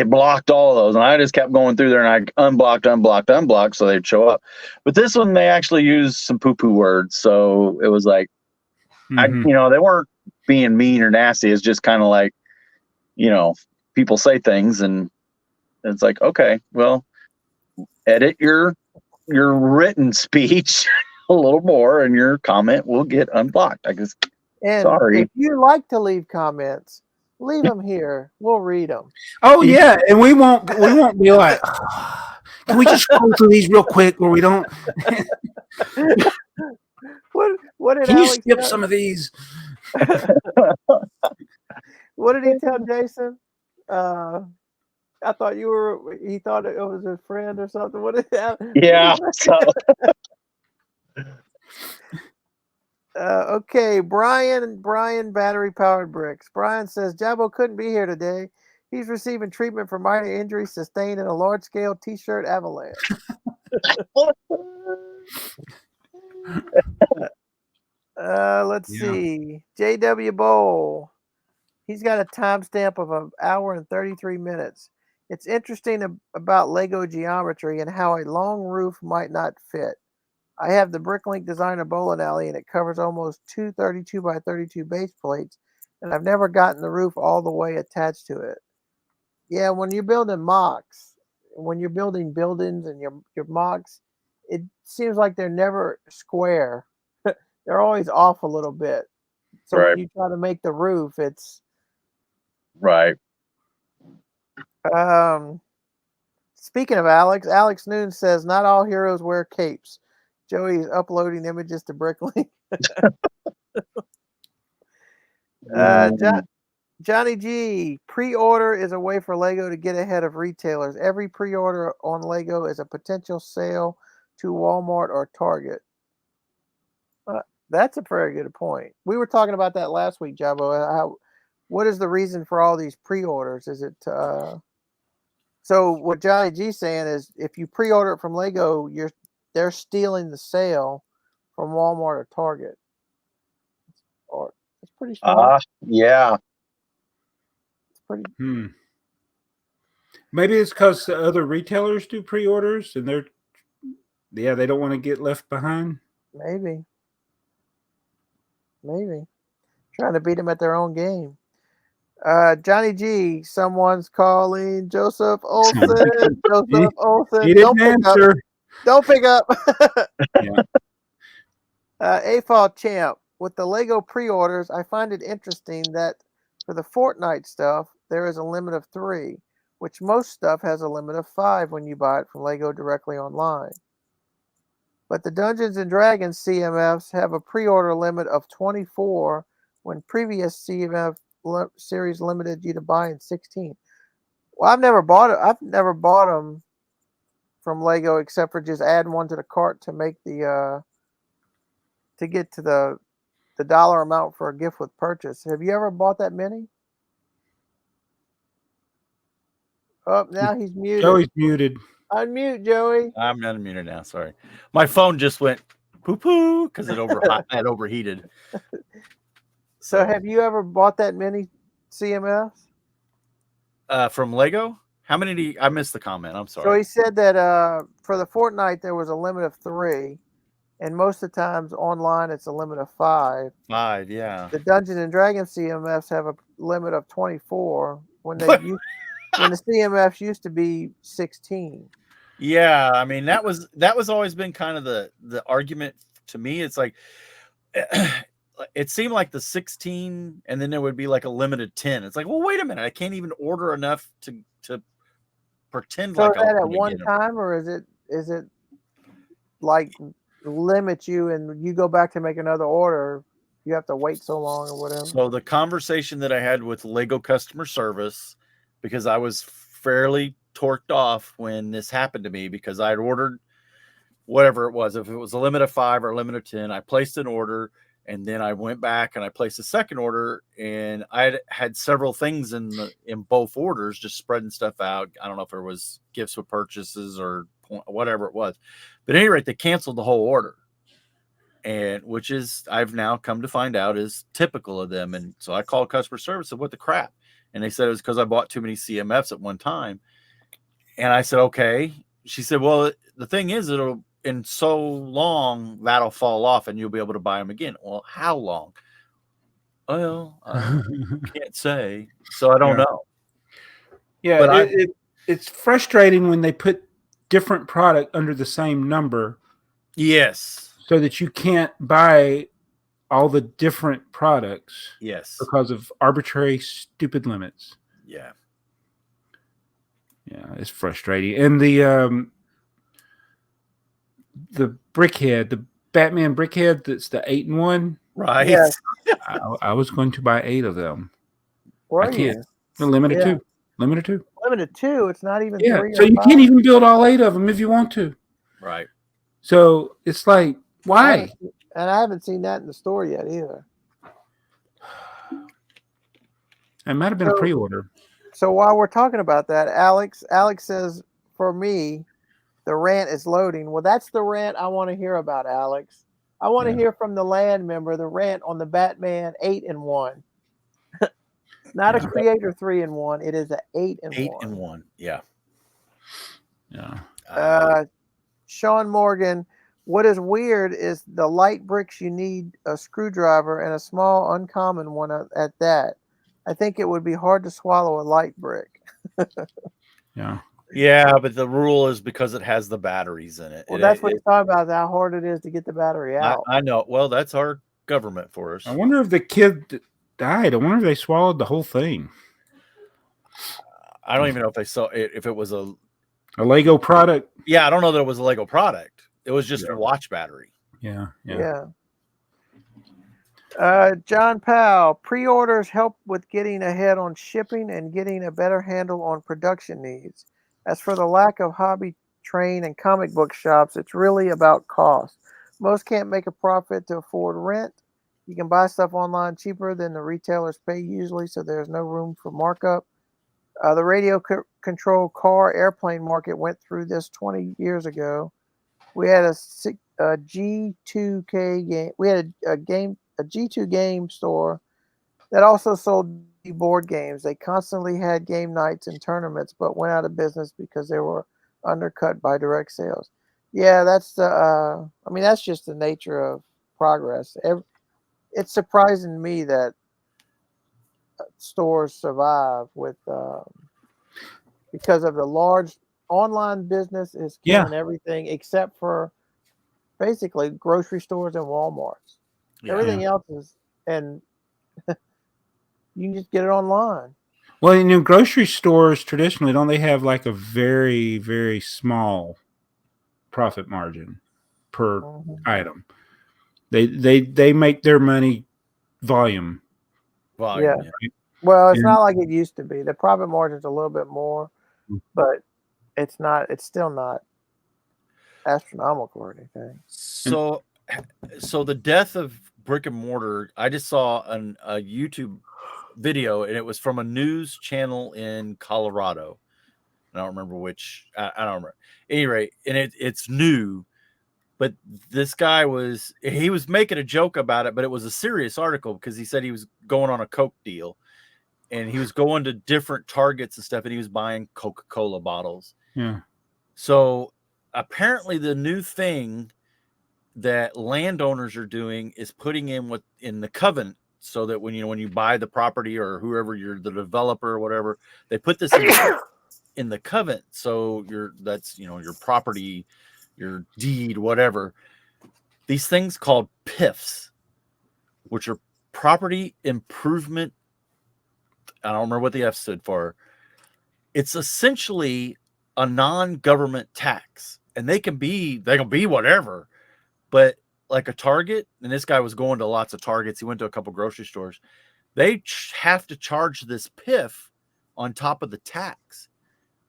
Speaker 4: blocked all of those, and I just kept going through there, and I unblocked, so they'd show up. But this one, they actually used some poo-poo words, so it was like, you know, they weren't being mean or nasty. It's just kind of like, you know, people say things, and it's like, okay, well, edit your written speech a little more, and your comment will get unblocked. I guess.
Speaker 3: And
Speaker 4: sorry.
Speaker 3: If you like to leave comments, leave them here. We'll read them.
Speaker 2: Oh yeah, and we won't be like, can we just go through these real quick where we don't?
Speaker 3: What did
Speaker 2: Can
Speaker 3: Alex
Speaker 2: you skip
Speaker 3: tell?
Speaker 2: some of these?
Speaker 3: What did he tell Jason? I thought he thought it was his friend or something. What did that?
Speaker 4: Yeah. So.
Speaker 3: Okay, Brian, battery powered bricks. Brian says Jabbo couldn't be here today. He's receiving treatment for minor injuries sustained in a large scale t-shirt avalanche. Let's see. JW Bowl. He's got a timestamp of an hour and 33 minutes. It's interesting about Lego geometry and how a long roof might not fit. I have the Bricklink designer bowling alley, and it covers almost 2 32 by 32 base plates, and I've never gotten the roof all the way attached to it. Yeah, when you're building mocks, when you're building buildings and your mocks, it seems like they're never square. They're always off a little bit. So
Speaker 4: right.
Speaker 3: when you try to make the roof, it's
Speaker 4: right.
Speaker 3: Speaking of Alex Noon says not all heroes wear capes. Joey is uploading images to Bricklink. Johnny G, pre-order is a way for Lego to get ahead of retailers. Every pre-order on Lego is a potential sale to Walmart or Target. That's a very good point. We were talking about that last week, Jabbo. What is the reason for all these pre-orders? Is it so what Johnny G's saying is if you pre-order it from Lego, they're stealing the sale from Walmart or Target. Or it's pretty smart.
Speaker 4: Yeah.
Speaker 3: It's pretty.
Speaker 2: Maybe it's because the other retailers do pre-orders and they don't want to get left behind.
Speaker 3: Maybe. Trying to beat them at their own game. Johnny G, someone's calling Joseph Olsen. Joseph Olsen.
Speaker 2: He didn't answer.
Speaker 3: Don't pick up.
Speaker 2: Yeah.
Speaker 3: AFoOL Champ, with the Lego pre-orders, I find it interesting that for the Fortnite stuff, there is a limit of 3, which most stuff has a limit of 5 when you buy it from Lego directly online. But the Dungeons & Dragons CMFs have a pre-order limit of 24 when previous CMF series limited you to buying 16. Well, I've never bought them from Lego except for just adding one to the cart to make the to get to the dollar amount for a gift with purchase. Have you ever bought that many? Oh, now he's muted.
Speaker 2: Joey's muted.
Speaker 3: Unmute, Joey.
Speaker 1: I'm not unmuted now. Sorry, my phone just went poo poo because it overheated.
Speaker 3: So, have you ever bought that many CMFs?
Speaker 1: From Lego? How many I missed the comment. I'm sorry.
Speaker 3: So he said that for the fortnight there was a limit of 3, and most of the times online it's a limit of 5.
Speaker 1: 5, yeah.
Speaker 3: The Dungeons and Dragons CMFs have a limit of 24 when the CMFs used to be 16.
Speaker 1: Yeah, I mean that was always been kind of the argument to me. It's like it seemed like the 16 and then there would be like a limited 10. It's like, well, wait a minute, I can't even order enough to pretend
Speaker 3: so
Speaker 1: like
Speaker 3: is that at one time, or is it like limit you and you go back to make another order, you have to wait so long or whatever?
Speaker 1: So the conversation that I had with Lego customer service, because I was fairly torqued off when this happened to me, because I had ordered whatever it was, if it was a limit of 5 or a limit of 10, I placed an order, and then I went back and I placed a second order, and I had several things in both orders, just spreading stuff out. I don't know if there was gifts with purchases or whatever it was, but at any rate, they canceled the whole order, and which is, I've now come to find out, is typical of them. And so I called customer service and what the crap, and they said it was because I bought too many CMFs at one time. And I said, okay. She said, well, the thing is, it'll in so long that'll fall off and you'll be able to buy them again. Well, how long? Well, I can't say, so I don't know.
Speaker 2: Yeah, but it's frustrating when they put different product under the same number.
Speaker 1: Yes.
Speaker 2: So that you can't buy all the different products.
Speaker 1: Yes.
Speaker 2: Because of arbitrary, stupid limits.
Speaker 1: Yeah.
Speaker 2: Yeah, it's frustrating. And the Brickhead, the Batman Brickhead, that's the 8-in-1.
Speaker 1: Right.
Speaker 3: Yes.
Speaker 2: I was going to buy 8 of them.
Speaker 3: Where
Speaker 2: I
Speaker 3: are
Speaker 2: can't.
Speaker 3: you?
Speaker 2: Limited 2. Limited 2.
Speaker 3: Limited 2. It's not even 3
Speaker 2: so
Speaker 3: or
Speaker 2: you
Speaker 3: 5.
Speaker 2: can't even build all 8 of them if you want to.
Speaker 1: Right.
Speaker 2: So it's like, why?
Speaker 3: And I haven't seen that in the store yet either.
Speaker 2: It might have been a pre-order.
Speaker 3: So while we're talking about that, Alex says, for me, the rant is loading. Well, that's the rant I want to hear about, Alex. I want to hear from the land member the rant on the Batman 8-in-1. Not a Creator 3-in-1. It is an 8-in-1.
Speaker 1: 8-in-1. Yeah.
Speaker 2: Yeah.
Speaker 3: Sean Morgan, what is weird is the light bricks, you need a screwdriver and a small uncommon one at that. I think it would be hard to swallow a light brick.
Speaker 2: Yeah.
Speaker 1: Yeah, but the rule is because it has the batteries in it.
Speaker 3: Well, that's what he's talking about, how hard it is to get the battery out.
Speaker 1: I know. Well, that's our government for us.
Speaker 2: I wonder if the kid died. I wonder if they swallowed the whole thing.
Speaker 1: I don't even know if they saw it, if it was a
Speaker 2: Lego product.
Speaker 1: Yeah, I don't know that it was a Lego product. It was just a watch battery.
Speaker 2: Yeah.
Speaker 3: John Powell, pre-orders help with getting ahead on shipping and getting a better handle on production needs. As for the lack of hobby train and comic book shops, it's really about cost. Most can't make a profit to afford rent. You can buy stuff online cheaper than the retailers pay usually, so there's no room for markup. The radio control car airplane market went through this 20 years ago. We had a G2K game. We had a G2 game store that also sold board games. They constantly had game nights and tournaments, but went out of business because they were undercut by direct sales. Yeah, that's the. I mean, that's just the nature of progress. It's surprising to me that stores survive with because of the large online business is killing everything except for basically grocery stores and Walmarts. Everything else is, and you can just get it online.
Speaker 2: Well, in grocery stores traditionally, don't they have like a very, very small profit margin per item? They make their money volume.
Speaker 3: Yeah. Well, it's not like it used to be. The profit margin's a little bit more, but it's still not astronomical or anything.
Speaker 1: So the death of brick and mortar, I just saw a YouTube video, and it was from a news channel in Colorado. I don't remember which. I don't remember. At any rate, and it's new. But this guy was making a joke about it, but it was a serious article because he said he was going on a Coke deal, and he was going to different Targets and stuff, and he was buying Coca-Cola bottles.
Speaker 2: Yeah.
Speaker 1: So apparently, the new thing that landowners are doing is putting in the covenant, so that when you buy the property, or whoever you're the developer or whatever, they put this in the covenant. So that's your property, your deed, whatever. These things called PIFs, which are property improvement. I don't remember what the F stood for. It's essentially a non-government tax, and they can be whatever. But like a Target, and this guy was going to lots of Targets. He went to a couple grocery stores. They have to charge this PIF on top of the tax.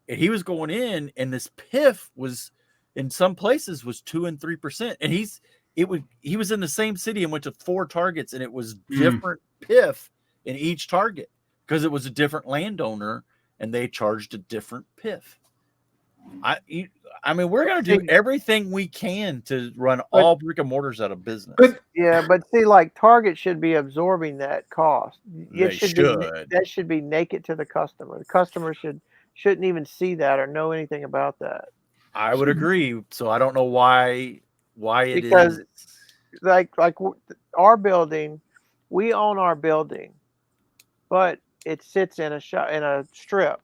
Speaker 1: And he was going in, and this PIF was in some places was 2% and 3%. And he was in the same city and went to 4 Targets, and it was different PIF in each Target because it was a different landowner and they charged a different PIF. I mean, we're going to do everything we can to run all brick and mortars out of business.
Speaker 3: But see, like Target should be absorbing that cost. That should be naked to the customer. The customer shouldn't even see that or know anything about that.
Speaker 1: I would agree. So I don't know why it
Speaker 3: because
Speaker 1: is.
Speaker 3: Like our building, we own our building, but it sits in a strip.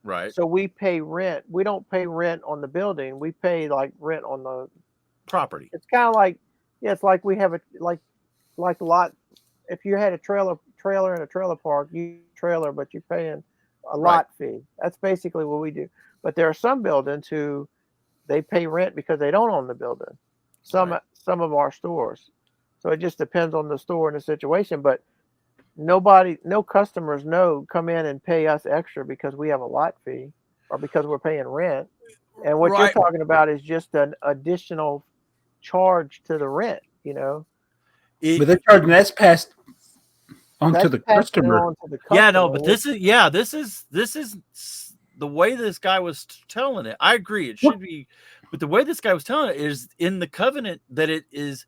Speaker 1: Right.
Speaker 3: So we pay rent. We don't pay rent on the building. We pay like rent on the
Speaker 1: property.
Speaker 3: It's kind of like, it's like we have a lot. If you had a trailer in a trailer park, but you're paying a lot fee. That's basically what we do. But there are some buildings who they pay rent because they don't own the building. Some of our stores. So it just depends on the store and the situation. But no customers come in and pay us extra because we have a lot fee or because we're paying rent. And what you're talking about is just an additional charge to the rent,
Speaker 2: but they're charging that's passed on to the customer.
Speaker 1: Yeah, no, but this is the way this guy was telling it. I agree, it should be, but the way this guy was telling it is in the covenant that it is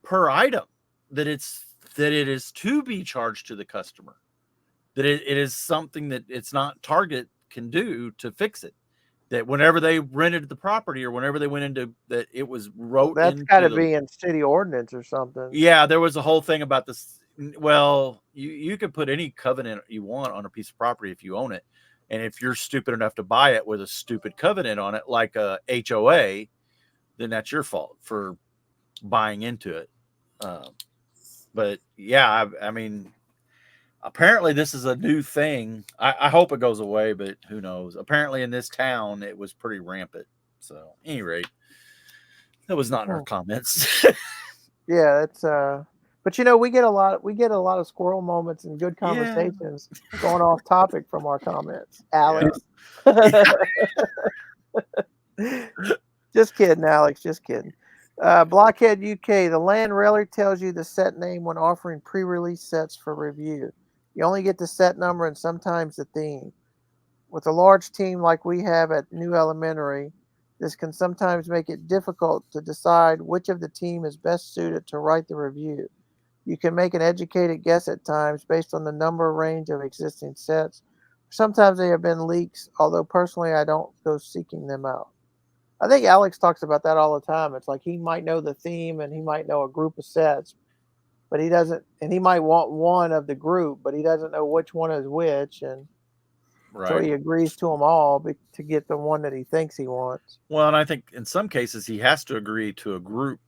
Speaker 1: per item, that it is to be charged to the customer, that it is something that it's not Target can do to fix it. That whenever they rented the property or whenever they went into that, it was wrote.
Speaker 3: That's got to be in city ordinance or something.
Speaker 1: Yeah, there was a whole thing about this. Well, you could put any covenant you want on a piece of property if you own it, and if you're stupid enough to buy it with a stupid covenant on it, like a HOA, then that's your fault for buying into it. But yeah, I mean, apparently this is a new thing. I hope it goes away, but who knows? Apparently in this town, it was pretty rampant. So, at any rate, that was not in our comments.
Speaker 3: Yeah, it's but we get a lot of squirrel moments and good conversations going off topic from our comments. Alex. Yeah. Just kidding, Alex. Just kidding. Blockhead UK, the land rarely tells you the set name when offering pre-release sets for review. You only get the set number and sometimes the theme. With a large team like we have at New Elementary, this can sometimes make it difficult to decide which of the team is best suited to write the review. You can make an educated guess at times based on the number range of existing sets. Sometimes they have been leaks, although personally I don't go seeking them out. I think Alex talks about that all the time. It's like he might know the theme and he might know a group of sets, but he doesn't, and he might want one of the group, but he doesn't know which one is which. And so he agrees to them all to get the one that he thinks he wants.
Speaker 1: Well, and I think in some cases he has to agree to a group.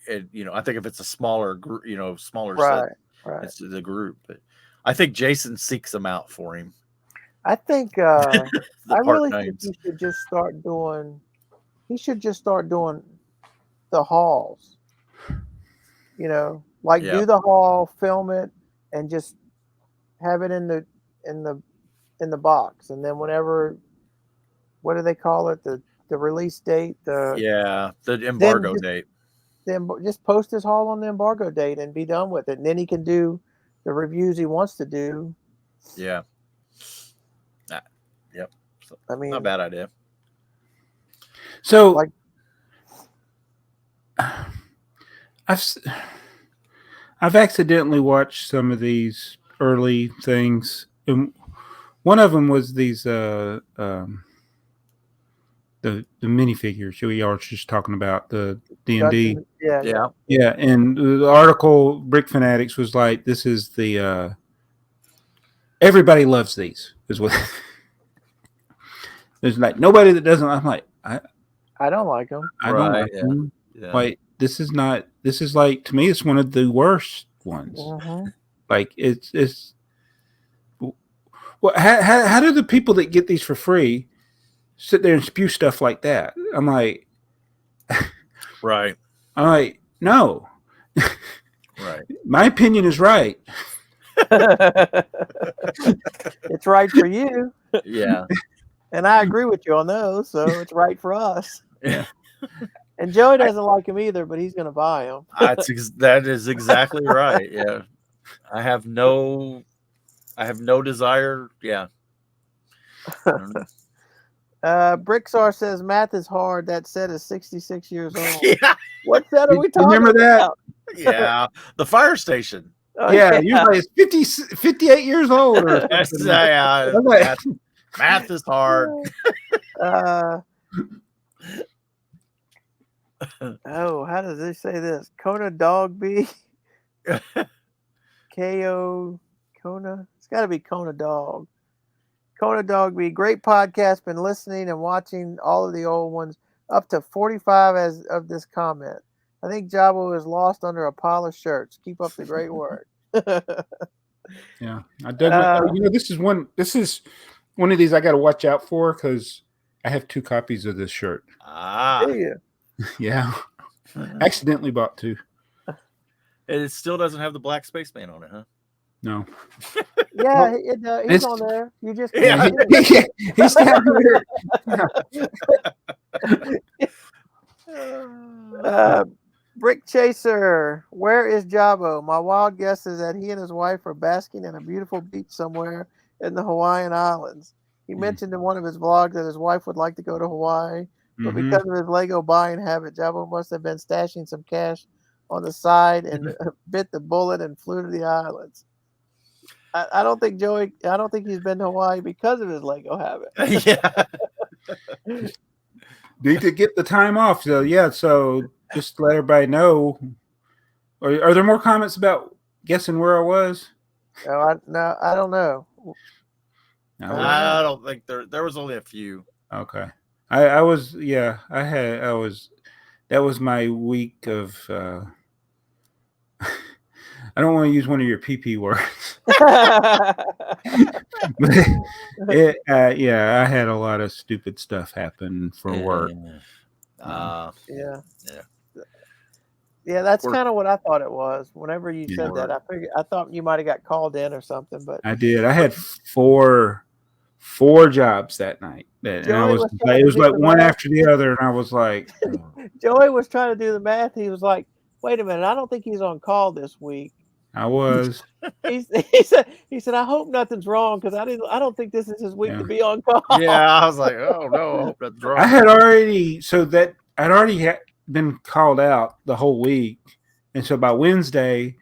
Speaker 1: And, I think if it's a smaller group, smaller set, it's the group. But I think Jason seeks them out for him.
Speaker 3: I think I really think he should just start doing the halls. Do the hall, film it, and just have it in the box. And then whenever, what do they call it? The release date,
Speaker 1: the embargo date.
Speaker 3: Then just post his hall on the embargo date and be done with it. And then he can do the reviews he wants to do.
Speaker 1: Yeah. Yep.
Speaker 3: I mean,
Speaker 1: not a bad idea.
Speaker 2: So,
Speaker 3: like-
Speaker 2: I've accidentally watched some of these early things, and one of them was these the minifigures we are just talking about, the D&D.
Speaker 3: Yeah.
Speaker 2: Yeah, and the article Brick Fanatics was like, "This is the everybody loves these." Is what there's like nobody that doesn't. I'm like, I
Speaker 3: don't like them.
Speaker 2: I don't
Speaker 1: Right,
Speaker 2: like
Speaker 1: yeah.
Speaker 2: them.
Speaker 1: Yeah.
Speaker 2: Like this is not. This is like, to me, it's one of the worst ones.
Speaker 3: Mm-hmm.
Speaker 2: Like it's. Well, how do the people that get these for free sit there and spew stuff like that? I'm like,
Speaker 1: Right.
Speaker 2: No.
Speaker 1: Right.
Speaker 2: My opinion is right.
Speaker 3: It's right for you.
Speaker 1: Yeah.
Speaker 3: And I agree with you on those, so it's right for us.
Speaker 1: Yeah.
Speaker 3: And Joey doesn't like them either, but he's going to buy them.
Speaker 1: That is exactly right. Yeah. I have no desire. Yeah.
Speaker 3: BrickTsar says math is hard. That set is 66 years old.
Speaker 1: Yeah.
Speaker 3: What set are we talking
Speaker 2: Remember that?
Speaker 3: about?
Speaker 1: Yeah. The fire station.
Speaker 3: Oh,
Speaker 2: Yeah, usually it's 58 years old. Or
Speaker 1: Yes,
Speaker 2: something.
Speaker 1: yeah.
Speaker 2: I'm like,
Speaker 1: Math is hard.
Speaker 3: How does they say this? Kona Dogby. Ko Kona. It's got to be Kona Dog. Kona Dogby. Great podcast. Been listening and watching all of the old ones. Up to 45 as of this comment. I think Jabo is lost under a pile of shirts. Keep up the great work.
Speaker 2: Yeah, I dug. This is one of these I got to watch out for because I have 2 copies of this shirt.
Speaker 1: Ah.
Speaker 3: Do you?
Speaker 2: Yeah, accidentally bought 2.
Speaker 1: It still doesn't have the black spaceman on it, huh?
Speaker 2: No.
Speaker 3: Yeah, he's on there. You just can't
Speaker 1: Yeah.
Speaker 2: He's down here.
Speaker 3: Brick Chaser, where is Jabo? My wild guess is that he and his wife are basking in a beautiful beach somewhere in the Hawaiian Islands. He mentioned in one of his vlogs that his wife would like to go to Hawaii, but because of his Lego buying habit, Jabo must have been stashing some cash on the side and bit the bullet and flew to the islands. I don't think he's been to Hawaii because of his Lego habit.
Speaker 1: Yeah.
Speaker 2: Need to get the time off. So yeah, so just to let everybody know. Are there more comments about guessing where I was?
Speaker 3: No, I don't know.
Speaker 2: No.
Speaker 1: I don't think there was only a few.
Speaker 2: Okay. That was my week of I don't want to use one of your PP words. But I had a lot of stupid stuff happen for work.
Speaker 3: Yeah, that's kind of what I thought it was. Whenever you said that, I thought you might have got called in or something. But
Speaker 2: I did. I had four jobs that night, and it was like one after the other, and I was like,
Speaker 3: Joey was trying to do the math. He was like, "Wait a minute, I don't think he's on call this week."
Speaker 2: I was.
Speaker 3: He said, "I hope nothing's wrong because I don't think this is his week to be on call."
Speaker 1: Yeah, I was like, "Oh no, I hope that's wrong."
Speaker 2: I had already been called out the whole week, and so by Wednesday,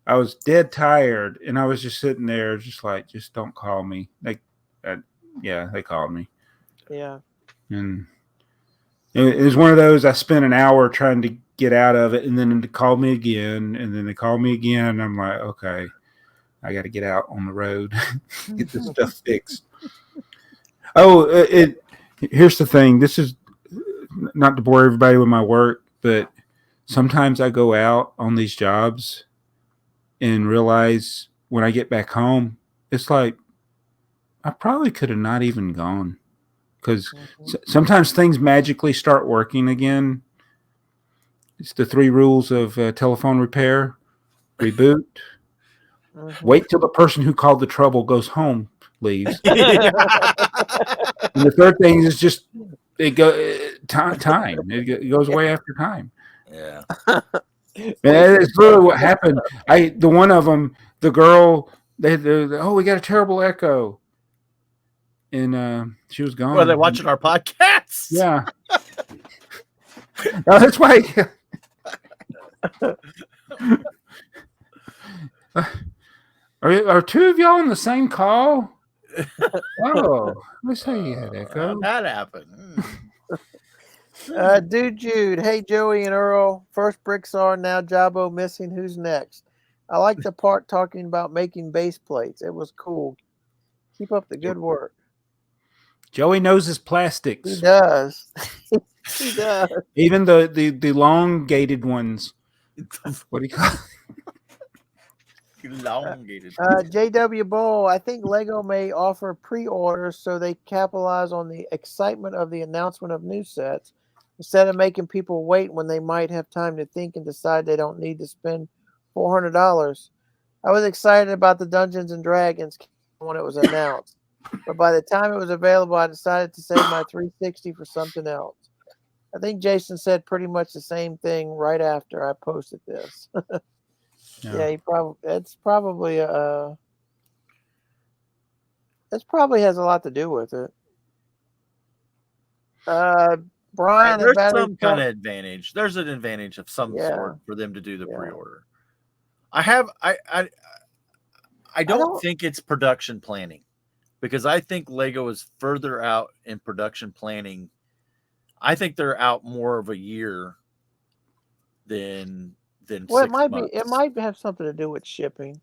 Speaker 2: I was dead tired, and I was just sitting there, just don't call me. They called me.
Speaker 3: Yeah,
Speaker 2: and it was one of those. I spent an hour trying to get out of it, and then they called me again, and then they called me again. And I'm like, okay, I got to get out on the road, get this stuff fixed. Here's the thing. This is not to bore everybody with my work, but sometimes I go out on these jobs and realize when I get back home, it's like I probably could have not even gone because sometimes things magically start working again. It's the 3 rules of telephone repair: reboot, wait till the person who called the trouble goes home, leaves. And the third thing is just time. It goes away after time.
Speaker 1: Yeah.
Speaker 2: And it's literally what happened. The one of them, the girl, we got a terrible echo. and she was gone.
Speaker 1: Well, they're watching our podcasts.
Speaker 2: Yeah. Oh, that's why. Are two of y'all on the same call? Oh, let's say you had echo.
Speaker 1: How'd that happen?
Speaker 3: Dude Jude, hey Joey and Earl. First BrickTsar, now Jabo missing. Who's next? I like the part talking about making base plates. It was cool. Keep up the good work.
Speaker 2: Joey knows his plastics.
Speaker 3: He does. He does.
Speaker 2: Even the elongated ones. What do you call it?
Speaker 1: Elongated.
Speaker 3: JW Bull, I think Lego may offer pre-orders so they capitalize on the excitement of the announcement of new sets instead of making people wait when they might have time to think and decide they don't need to spend $400. I was excited about the Dungeons and Dragons when it was announced, but by the time it was available, I decided to save my 360 for something else. I think Jason said pretty much the same thing right after I posted this. Yeah, he probably that's probably has a lot to do with it. Brian,
Speaker 1: There's some kind of advantage. There's an advantage of some sort for them to do the pre-order. I don't think it's production planning, because I think Lego is further out in production planning. I think they're out more of a year than
Speaker 3: well,
Speaker 1: 6 months.
Speaker 3: It might have something to do with shipping.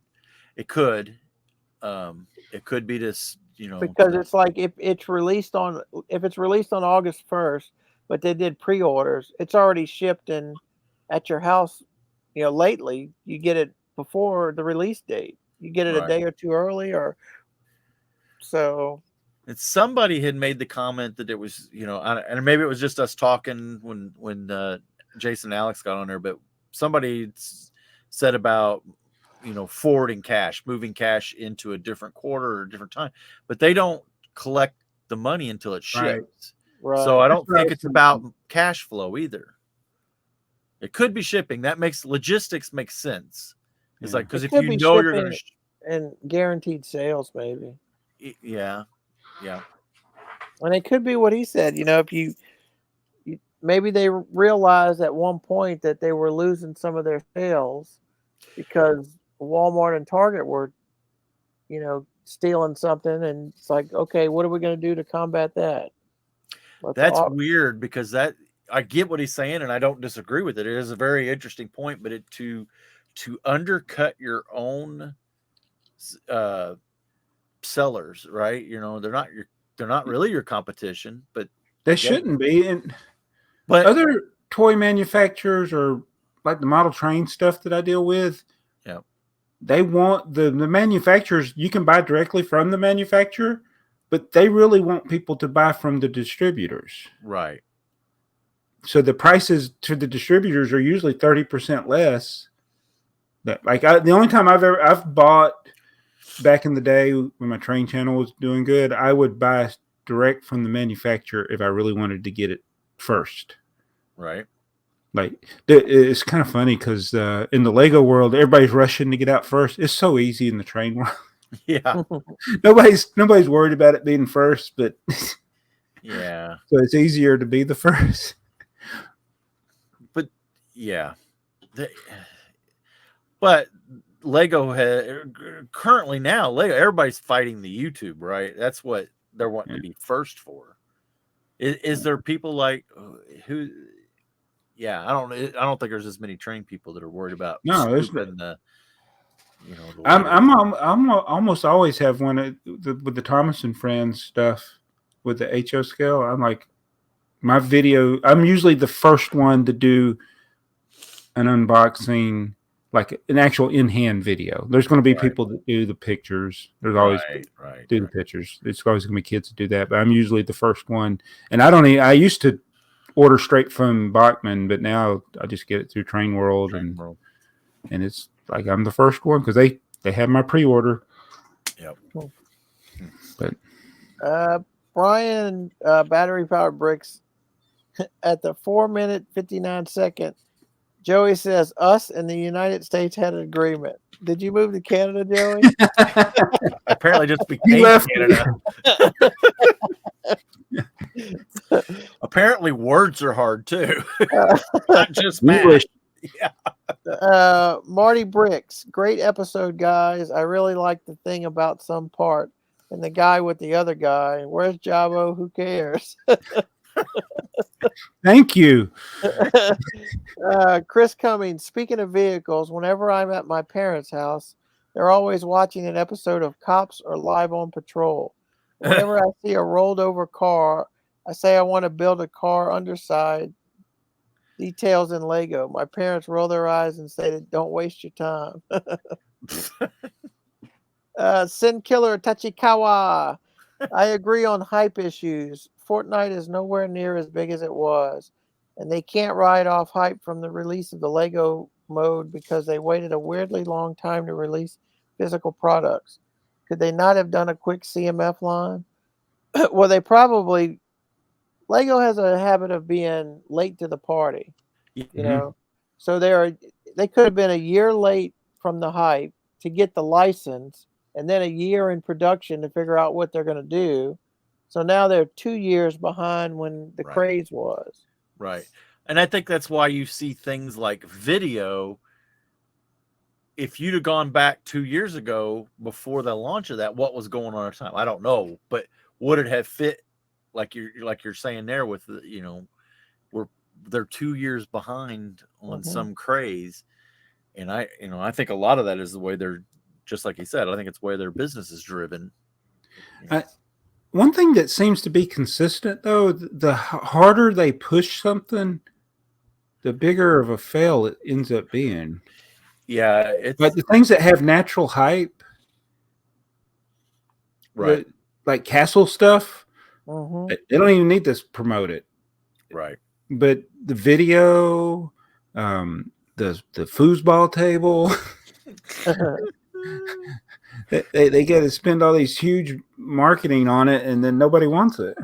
Speaker 1: It could. It could be this,
Speaker 3: because it's like if it's released on August 1st, but they did pre-orders, it's already shipped and at your house. Lately you get it before the release date. You get it a day or two early, or so. And
Speaker 1: somebody had made the comment that it was, and maybe it was just us talking when Jason and Alex got on there, but somebody said about forwarding cash, moving cash into a different quarter or a different time, but they don't collect the money until it's shipped. Right. So I don't think it's about cash flow either. It could be shipping. That makes logistics make sense. It's like, because if you're going to
Speaker 3: and guaranteed sales, maybe.
Speaker 1: Yeah.
Speaker 3: And it could be what he said. If you maybe they realized at one point that they were losing some of their sales because Walmart and Target were, stealing something. And it's like, okay, what are we going to do to combat that?
Speaker 1: That's weird, because I get what he's saying and I don't disagree with it. It is a very interesting point, but to undercut your own sellers, right? They're not really your competition, but
Speaker 2: they shouldn't be. But other toy manufacturers, or like the model train stuff that I deal with, they want the manufacturers. You can buy directly from the manufacturer, but they really want people to buy from the distributors.
Speaker 1: Right.
Speaker 2: So the prices to the distributors are usually 30% less. The only time I've bought back in the day when my train channel was doing good, I would buy direct from the manufacturer if I really wanted to get it first.
Speaker 1: Right.
Speaker 2: Like, it's kind of funny because in the Lego world, everybody's rushing to get out first. It's so easy in the train world.
Speaker 1: Yeah.
Speaker 2: nobody's worried about it being first, but
Speaker 1: yeah.
Speaker 2: So it's easier to be the first.
Speaker 1: But yeah. But Lego currently now, everybody's fighting the YouTube, right? That's what they're wanting to be first for. Is there people like who? Yeah, I don't think there's as many trained people that are worried about.
Speaker 2: No, there's
Speaker 1: the
Speaker 2: I'm almost always have one with the Thomas and Friends stuff with the HO scale. I'm like, my video. I'm usually the first one to do an unboxing, like an actual in-hand video. There's going to be people that do the pictures. There's always the pictures. It's always going to be kids that do that, but I'm usually the first one. And I used to order straight from Bachman, but now I just get it through Train World, and it's like I'm the first one because they have my pre-order.
Speaker 1: Yep.
Speaker 2: But
Speaker 3: Brian, battery powered bricks at the 4 minute 59 second Joey says, us and the United States had an agreement. Did you move to Canada, Joey?
Speaker 1: Apparently just
Speaker 2: He
Speaker 1: became
Speaker 2: left.
Speaker 1: Canada. Apparently words are hard too. Not just math.
Speaker 2: English.
Speaker 1: Yeah.
Speaker 3: Marty Bricks, great episode, guys. I really like the thing about some part. And the guy with the other guy. Where's Jabo? Who cares?
Speaker 2: Thank you.
Speaker 3: Chris Cummings, speaking of vehicles, whenever I'm at my parents' house, they're always watching an episode of Cops or Live on Patrol. Whenever I see a rolled over car, I say I want to build a car underside, details in Lego. My parents roll their eyes and say, don't waste your time. Sin Killer Tachikawa. I agree on hype issues. Fortnite is nowhere near as big as it was, and they can't ride off hype from the release of the Lego mode because they waited a weirdly long time to release physical products. Could they not have done a quick CMF line? Well, they probably... Lego has a habit of being late to the party, you know? So they could have been a year late from the hype to get the license, and then a year in production to figure out what they're going to do. So now they're 2 years behind when the craze was.
Speaker 1: Right. And I think that's why you see things like video. If you'd have gone back 2 years ago before the launch of that, what was going on at the time? I don't know, but would it have fit like you're saying there with the, you know, they're 2 years behind on some craze. And I think a lot of that is the way they're, just like you said, I think it's the way their business is driven.
Speaker 2: One thing that seems to be consistent, though, the harder they push something, the bigger of a fail it ends up being.
Speaker 1: Yeah.
Speaker 2: But the things that have natural hype,
Speaker 1: right,
Speaker 2: like castle stuff, they don't even need to promote it.
Speaker 1: Right.
Speaker 2: But the video, the foosball table, they get to spend all these huge marketing on it, and then nobody wants it.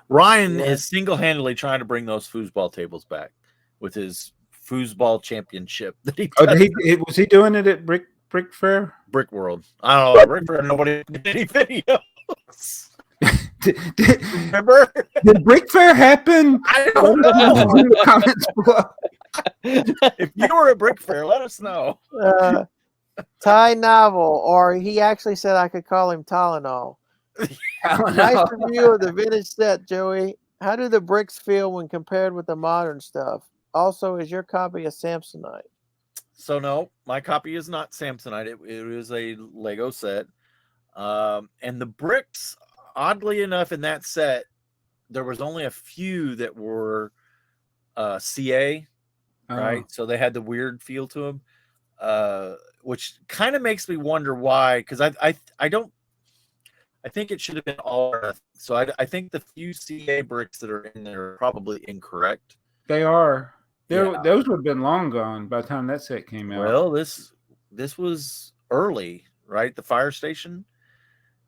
Speaker 1: Ryan is single-handedly trying to bring those foosball tables back with his foosball championship that he does.
Speaker 2: Was he doing it at Brick Fair?
Speaker 1: Brick World. I don't know. Brick Fair, nobody did any videos. Remember?
Speaker 2: Did Brick Fair happen?
Speaker 1: I don't know.
Speaker 2: In the comments below.
Speaker 1: If you were at Brick Fair, let us know.
Speaker 3: Ty Novel, or he actually said I could call him Tylenol. Nice review of the vintage set, Joey. How do the bricks feel when compared with the modern stuff? Also, is your copy a Samsonite?
Speaker 1: So no, my copy is not Samsonite. It is a Lego set. And the bricks, oddly enough, in that set, there was only a few that were CA, right? So they had the weird feel to them, which kind of makes me wonder why. Because I think it should have been all. So I think the few CA bricks that are in there are probably incorrect.
Speaker 2: They are. Those would have been long gone by the time that set came out.
Speaker 1: Well, this was early, right? The fire station.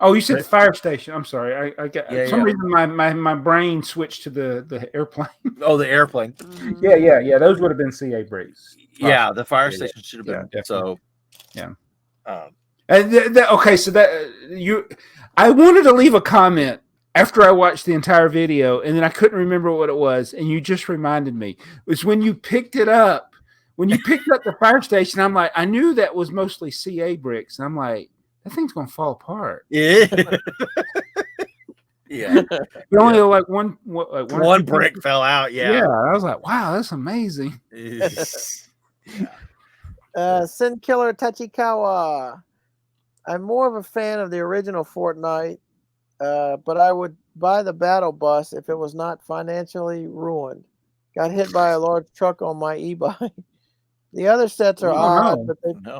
Speaker 2: Oh, you said the fire station. I'm sorry. I got some reason my brain switched to the airplane.
Speaker 1: Oh, the airplane.
Speaker 2: Yeah. Those would have been CA bricks.
Speaker 1: Yeah, the fire station should have been. So,
Speaker 2: yeah. Okay, so I wanted to leave a comment after I watched the entire video, and then I couldn't remember what it was, and you just reminded me. It was when you picked it up. When you picked up the fire station, I'm like, I knew that was mostly CA bricks, and I'm like, that thing's gonna fall apart.
Speaker 1: Yeah. Yeah.
Speaker 2: But only like one
Speaker 1: brick fell out. Yeah.
Speaker 2: Yeah. I was like, wow, that's amazing.
Speaker 3: Sin Killer Tachikawa. I'm more of a fan of the original Fortnite, but I would buy the battle bus if it was not financially ruined. Got hit by a large truck on my e-bike. The other sets are odd, but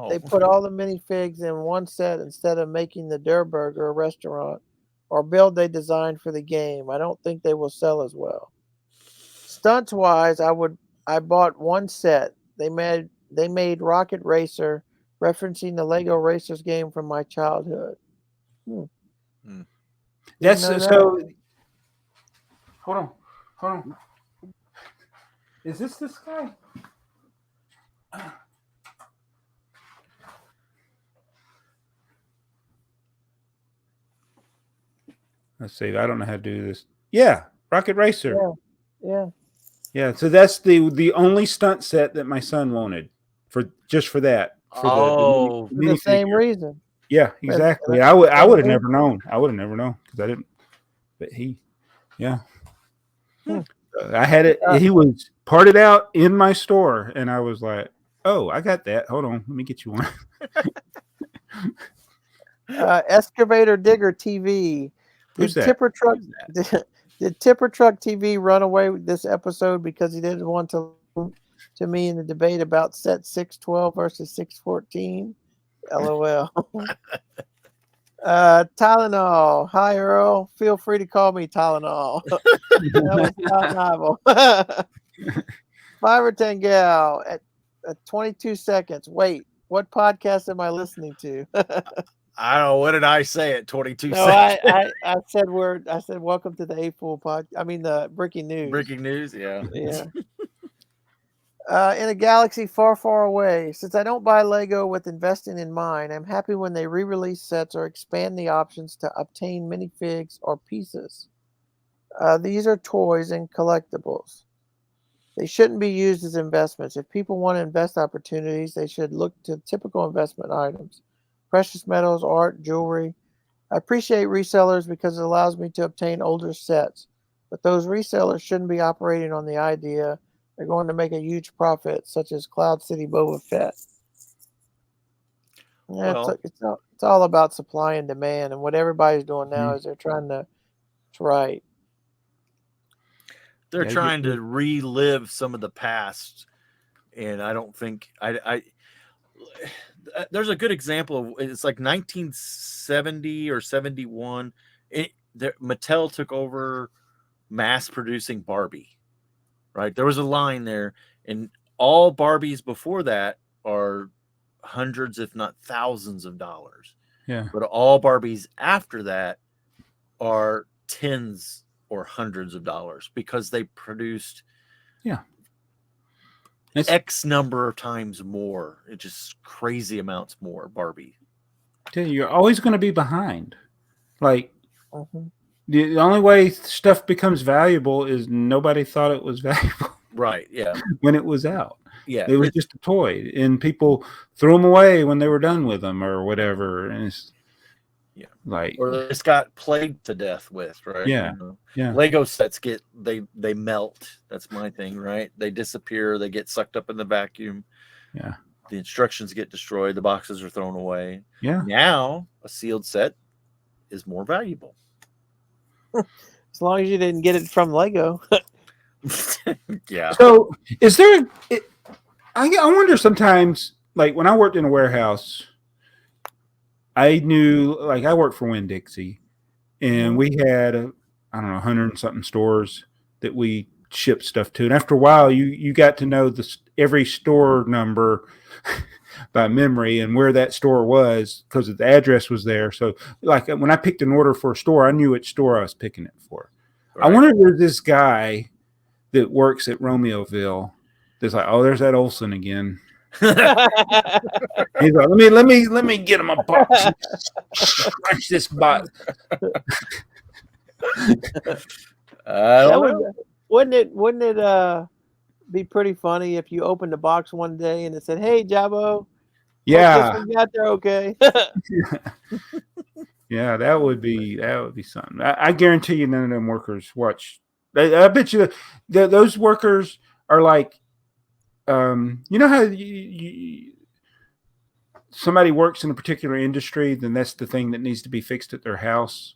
Speaker 3: they put all the minifigs in one set instead of making the Der Burger a restaurant or build they designed for the game. I don't think they will sell as well. Stunts wise, I bought one set. They made Rocket Racer, referencing the Lego Racers game from my childhood.
Speaker 2: That's so. Hold on. Is this guy? Let's see. I don't know how to do this. Yeah, Rocket Racer.
Speaker 3: Yeah.
Speaker 2: So that's the only stunt set that my son wanted for that. For
Speaker 1: Oh,
Speaker 3: For the same reason.
Speaker 2: Yeah, exactly. I would have never known. I would have never known because I didn't. But yeah. I had it. He was parted out in my store, and I was like, "Oh, I got that. Hold on, let me get you one."
Speaker 3: Excavator Digger TV.
Speaker 2: Who's that?
Speaker 3: Did Tipper Truck TV run away with this episode because he didn't want to me in the debate about set 612 versus 614? LOL. Tylenol. Hi, Earl. Feel free to call me Tylenol. That was not novel. 5 or 10 gal at 22 seconds. Wait, what podcast am I listening to?
Speaker 1: I don't know. What did I say at 22
Speaker 3: No,
Speaker 1: seconds?
Speaker 3: I said welcome to the AFoOL podcast. I mean the Breaking News.
Speaker 1: Breaking news, yeah.
Speaker 3: Yeah. In a galaxy far, far away, since I don't buy Lego with investing in mind, I'm happy when they re-release sets or expand the options to obtain minifigs or pieces. These are toys and collectibles. They shouldn't be used as investments. If people want to invest opportunities, they should look to typical investment items. Precious metals, art, jewelry. I appreciate resellers because it allows me to obtain older sets, but those resellers shouldn't be operating on the idea they're going to make a huge profit, such as Cloud City Boba Fett. Yeah,
Speaker 1: Well,
Speaker 3: it's all about supply and demand, and what everybody's doing now is they're trying to. It's right.
Speaker 1: They're trying to relive some of the past, and I don't think I there's a good example of it's like 1970 or 71. Mattel took over mass producing Barbie. Right, there was a line there, and all Barbies before that are hundreds, if not thousands, of dollars.
Speaker 2: Yeah,
Speaker 1: but all Barbies after that are tens or hundreds of dollars because they produced X number of times more. It's just crazy amounts more Barbie.
Speaker 2: You're always going to be behind. Like the only way stuff becomes valuable is nobody thought it was valuable.
Speaker 1: Right. Yeah.
Speaker 2: When it was out.
Speaker 1: Yeah.
Speaker 2: It was just a toy, and people threw them away when they were done with them or whatever. And it's like,
Speaker 1: or it's got played to death with, right?
Speaker 2: Yeah.
Speaker 1: Lego sets they melt. That's my thing, right? They disappear. They get sucked up in the vacuum.
Speaker 2: Yeah.
Speaker 1: The instructions get destroyed. The boxes are thrown away.
Speaker 2: Yeah.
Speaker 1: Now a sealed set is more valuable.
Speaker 3: As long as you didn't get it from Lego.
Speaker 1: Yeah.
Speaker 2: So is there? I wonder sometimes, like when I worked in a warehouse, I knew, like I worked for Winn-Dixie, and we had 100 and something stores that we shipped stuff to, and after a while, you got to know every store number by memory and where that store was because the address was there. So, like when I picked an order for a store, I knew which store I was picking it for. Right. I wonder if there's this guy that works at Romeoville that's like, oh, there's that Olsen again. He's like, let me get him a box. Scratch this box.
Speaker 3: Wouldn't it be pretty funny if you opened the box one day and it said, "Hey, Jabbo,
Speaker 2: yeah,
Speaker 3: you got there okay."
Speaker 2: Yeah, that would be something. I guarantee you, none of them workers watch. I bet you those workers are like, you know how somebody works in a particular industry, then that's the thing that needs to be fixed at their house.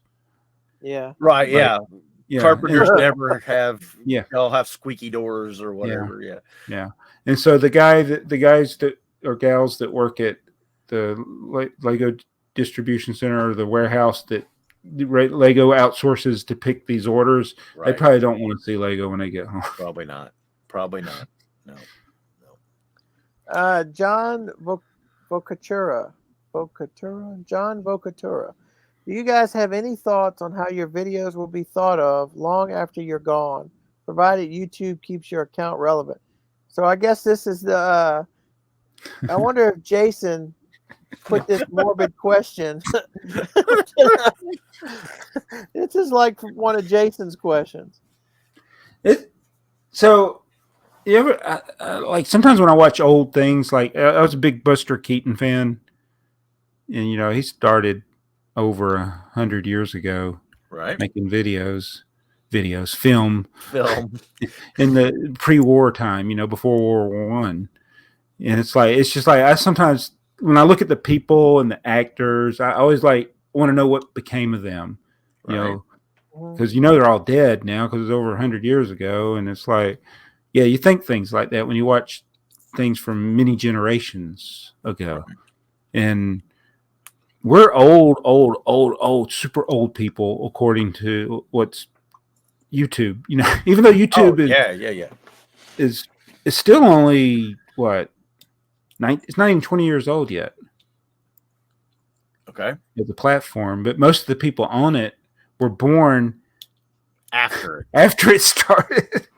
Speaker 3: Yeah.
Speaker 1: Right.
Speaker 2: Like,
Speaker 1: yeah. Carpenters never have.
Speaker 2: Yeah.
Speaker 1: They'll have squeaky doors or whatever. Yeah.
Speaker 2: Yeah. And so the guys that or gals that work at the Lego distribution center or the warehouse that Lego outsources to pick these orders, they probably don't want to see Lego when they get home.
Speaker 1: Probably not. No.
Speaker 3: John Vocatura. John Vocatura. Do you guys have any thoughts on how your videos will be thought of long after you're gone? provided YouTube keeps your account relevant. So I guess this is the. I wonder if Jason put this morbid question. This is like one of Jason's questions.
Speaker 2: So you ever like sometimes when I watch old things, like I was a big Buster Keaton fan, and he started over 100 years ago,
Speaker 1: right?
Speaker 2: Making film in the pre-war time, before World War One. And it's just like I sometimes when I look at the people and the actors, I always want to know what became of them,
Speaker 1: right.
Speaker 2: Because they're all dead now because it's over 100 years ago, and it's like, yeah, you think things like that when you watch things from many generations ago,
Speaker 1: right.
Speaker 2: And we're old, super old people according to what's YouTube. Even though YouTube is still only what. It's not even 20 years old yet.
Speaker 1: Okay.
Speaker 2: As a platform, but most of the people on it were born
Speaker 1: after
Speaker 2: it started.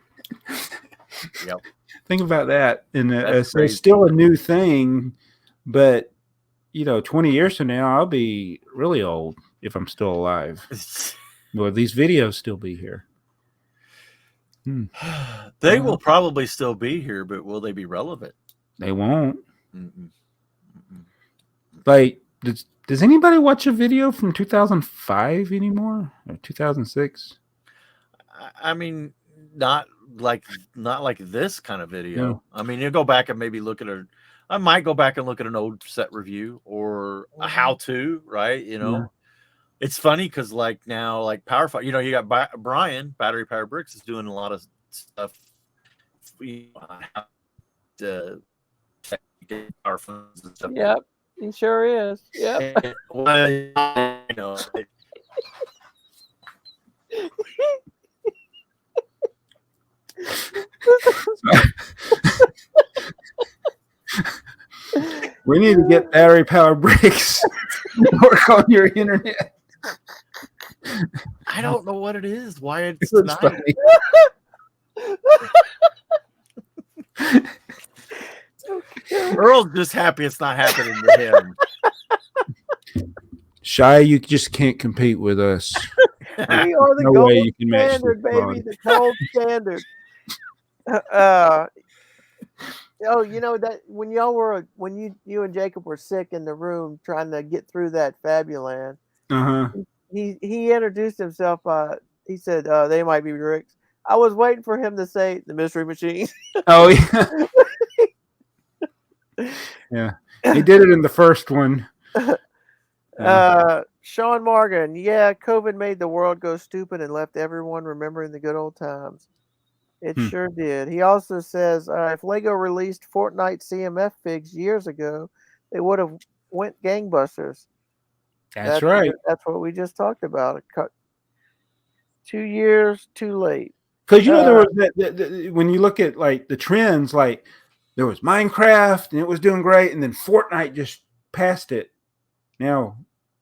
Speaker 1: Yep.
Speaker 2: Think about that. And so it's still a new thing, but 20 years from now, I'll be really old if I'm still alive. Will these videos still be here?
Speaker 1: They will probably still be here, but will they be relevant?
Speaker 2: They won't.
Speaker 1: Mm-mm.
Speaker 2: Like, does anybody watch a video from 2005 anymore, or 2006?
Speaker 1: I mean, not like this kind of video.
Speaker 2: No.
Speaker 1: I mean, you go back and maybe look at I might go back and look at an old set review or a how-to, right? It's funny because now, like Powerful, you got Brian, Battery Power Bricks, is doing a lot of stuff on how to get our phones and stuff.
Speaker 3: Yep, he sure is. Yep.
Speaker 2: We need to get Battery Power Bricks work on your internet.
Speaker 1: I don't know what it is. Why it's not.
Speaker 2: Funny.
Speaker 1: Earl's just happy it's not happening to him.
Speaker 2: Shy, you just can't compete with us.
Speaker 3: We are the gold standard, baby. The gold standard. That when you and Jacob were sick in the room trying to get through that Fabuland, he introduced himself. He said they might be Ricks. I was waiting for him to say the Mystery Machine.
Speaker 2: Oh yeah, yeah. He did it in the first one.
Speaker 3: Sean Morgan, yeah, COVID made the world go stupid and left everyone remembering the good old times. It sure did. He also says if Lego released Fortnite CMF figs years ago, they would have went gangbusters.
Speaker 2: That's right.
Speaker 3: That's what we just talked about. 2 years too late.
Speaker 2: Because there was when you look at like the trends, like there was Minecraft and it was doing great, and then Fortnite just passed it. Now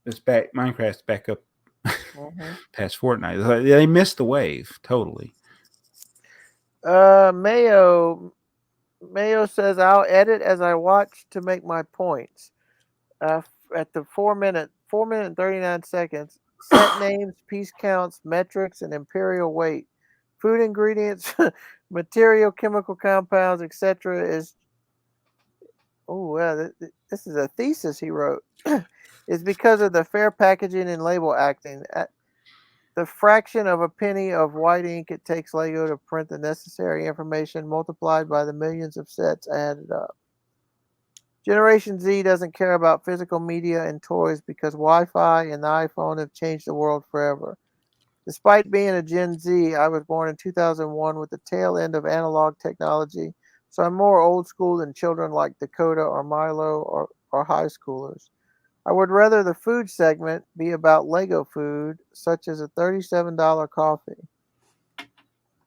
Speaker 2: it's back. Minecraft's back up past Fortnite. They missed the wave totally.
Speaker 3: Mayo says I'll edit as I watch to make my points. At the 4 minute and 39 seconds, set names, piece counts, metrics, and imperial weight, food ingredients, material, chemical compounds, etc. is. Oh well, this is a thesis he wrote. Is because of the fair packaging and label acting. The fraction of a penny of white ink it takes Lego to print the necessary information multiplied by the millions of sets added up. Generation Z doesn't care about physical media and toys because Wi-Fi and the iPhone have changed the world forever. Despite being a Gen Z, I was born in 2001 with the tail end of analog technology, so I'm more old school than children like Dakota or Milo or high schoolers. I would rather the food segment be about Lego food, such as a $37 coffee.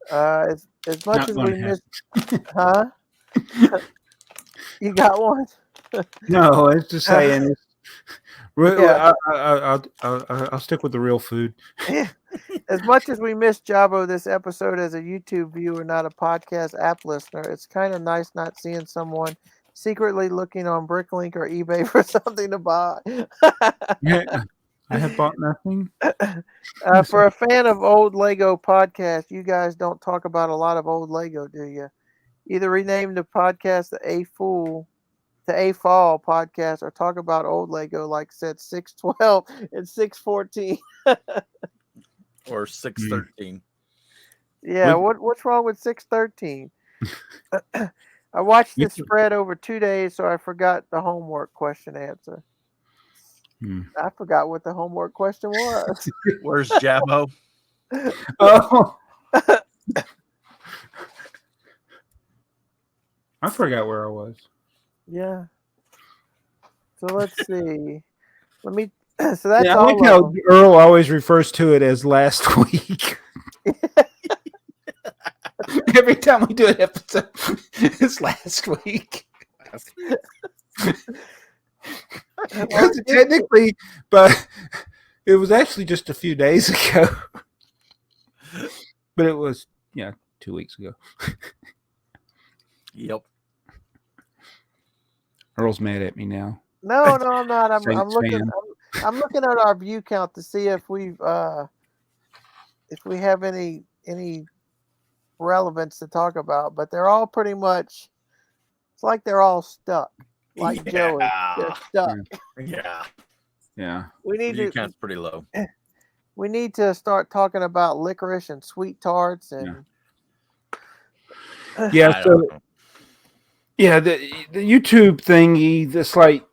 Speaker 3: As much
Speaker 2: Not
Speaker 3: as we
Speaker 2: gonna
Speaker 3: miss, huh? You got one?
Speaker 2: No, it's just saying.
Speaker 3: Yeah.
Speaker 2: I'll stick with the real food.
Speaker 3: As much as we miss Jabo this episode as a YouTube viewer, not a podcast app listener, it's kind of nice not seeing someone secretly looking on Bricklink or eBay for something to buy.
Speaker 2: Yeah, I have bought nothing.
Speaker 3: For a fan of old Lego podcast, you guys don't talk about a lot of old Lego, do you? Either rename the podcast the AFoOL Podcast or talk about old Lego like said 612 and 614.
Speaker 1: Or 613.
Speaker 3: Yeah, what's wrong with 613? I watched this spread over 2 days, so I forgot the homework question answer. I forgot what the homework question was.
Speaker 1: Where's Jabo?
Speaker 2: Oh, I forgot where I was.
Speaker 3: Yeah. So let's see. So that's
Speaker 2: I
Speaker 3: all.
Speaker 2: like how Earl always refers to it as last week. Every time we do an episode, it's last week. Technically, but it was actually just a few days ago. But it was, 2 weeks ago.
Speaker 1: Yep.
Speaker 2: Earl's mad at me now.
Speaker 3: No, I'm not. I'm looking.
Speaker 2: fan.
Speaker 3: I'm looking at our view count to see if we have any relevance to talk about. But they're all pretty much. It's like they're all stuck. Like Joey, they're stuck.
Speaker 2: Yeah.
Speaker 3: We need
Speaker 1: View
Speaker 3: to.
Speaker 1: count's pretty low.
Speaker 3: We need to start talking about licorice and sweet tarts and.
Speaker 2: Yeah. So. Yeah, the YouTube thingy, that's like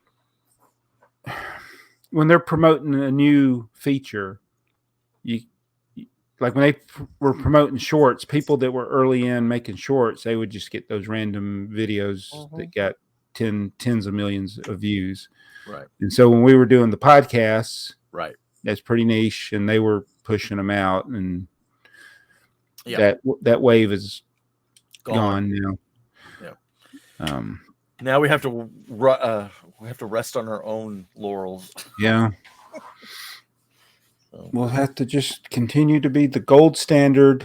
Speaker 2: when they're promoting a new feature, like when they were promoting shorts, people that were early in making shorts, they would just get those random videos that got tens of millions of views.
Speaker 1: Right.
Speaker 2: And so when we were doing the podcasts,
Speaker 1: right,
Speaker 2: that's pretty niche, and they were pushing them out, and that wave is gone now.
Speaker 1: Now we have to rest on our own laurels.
Speaker 2: Yeah. We'll have to just continue to be the gold standard.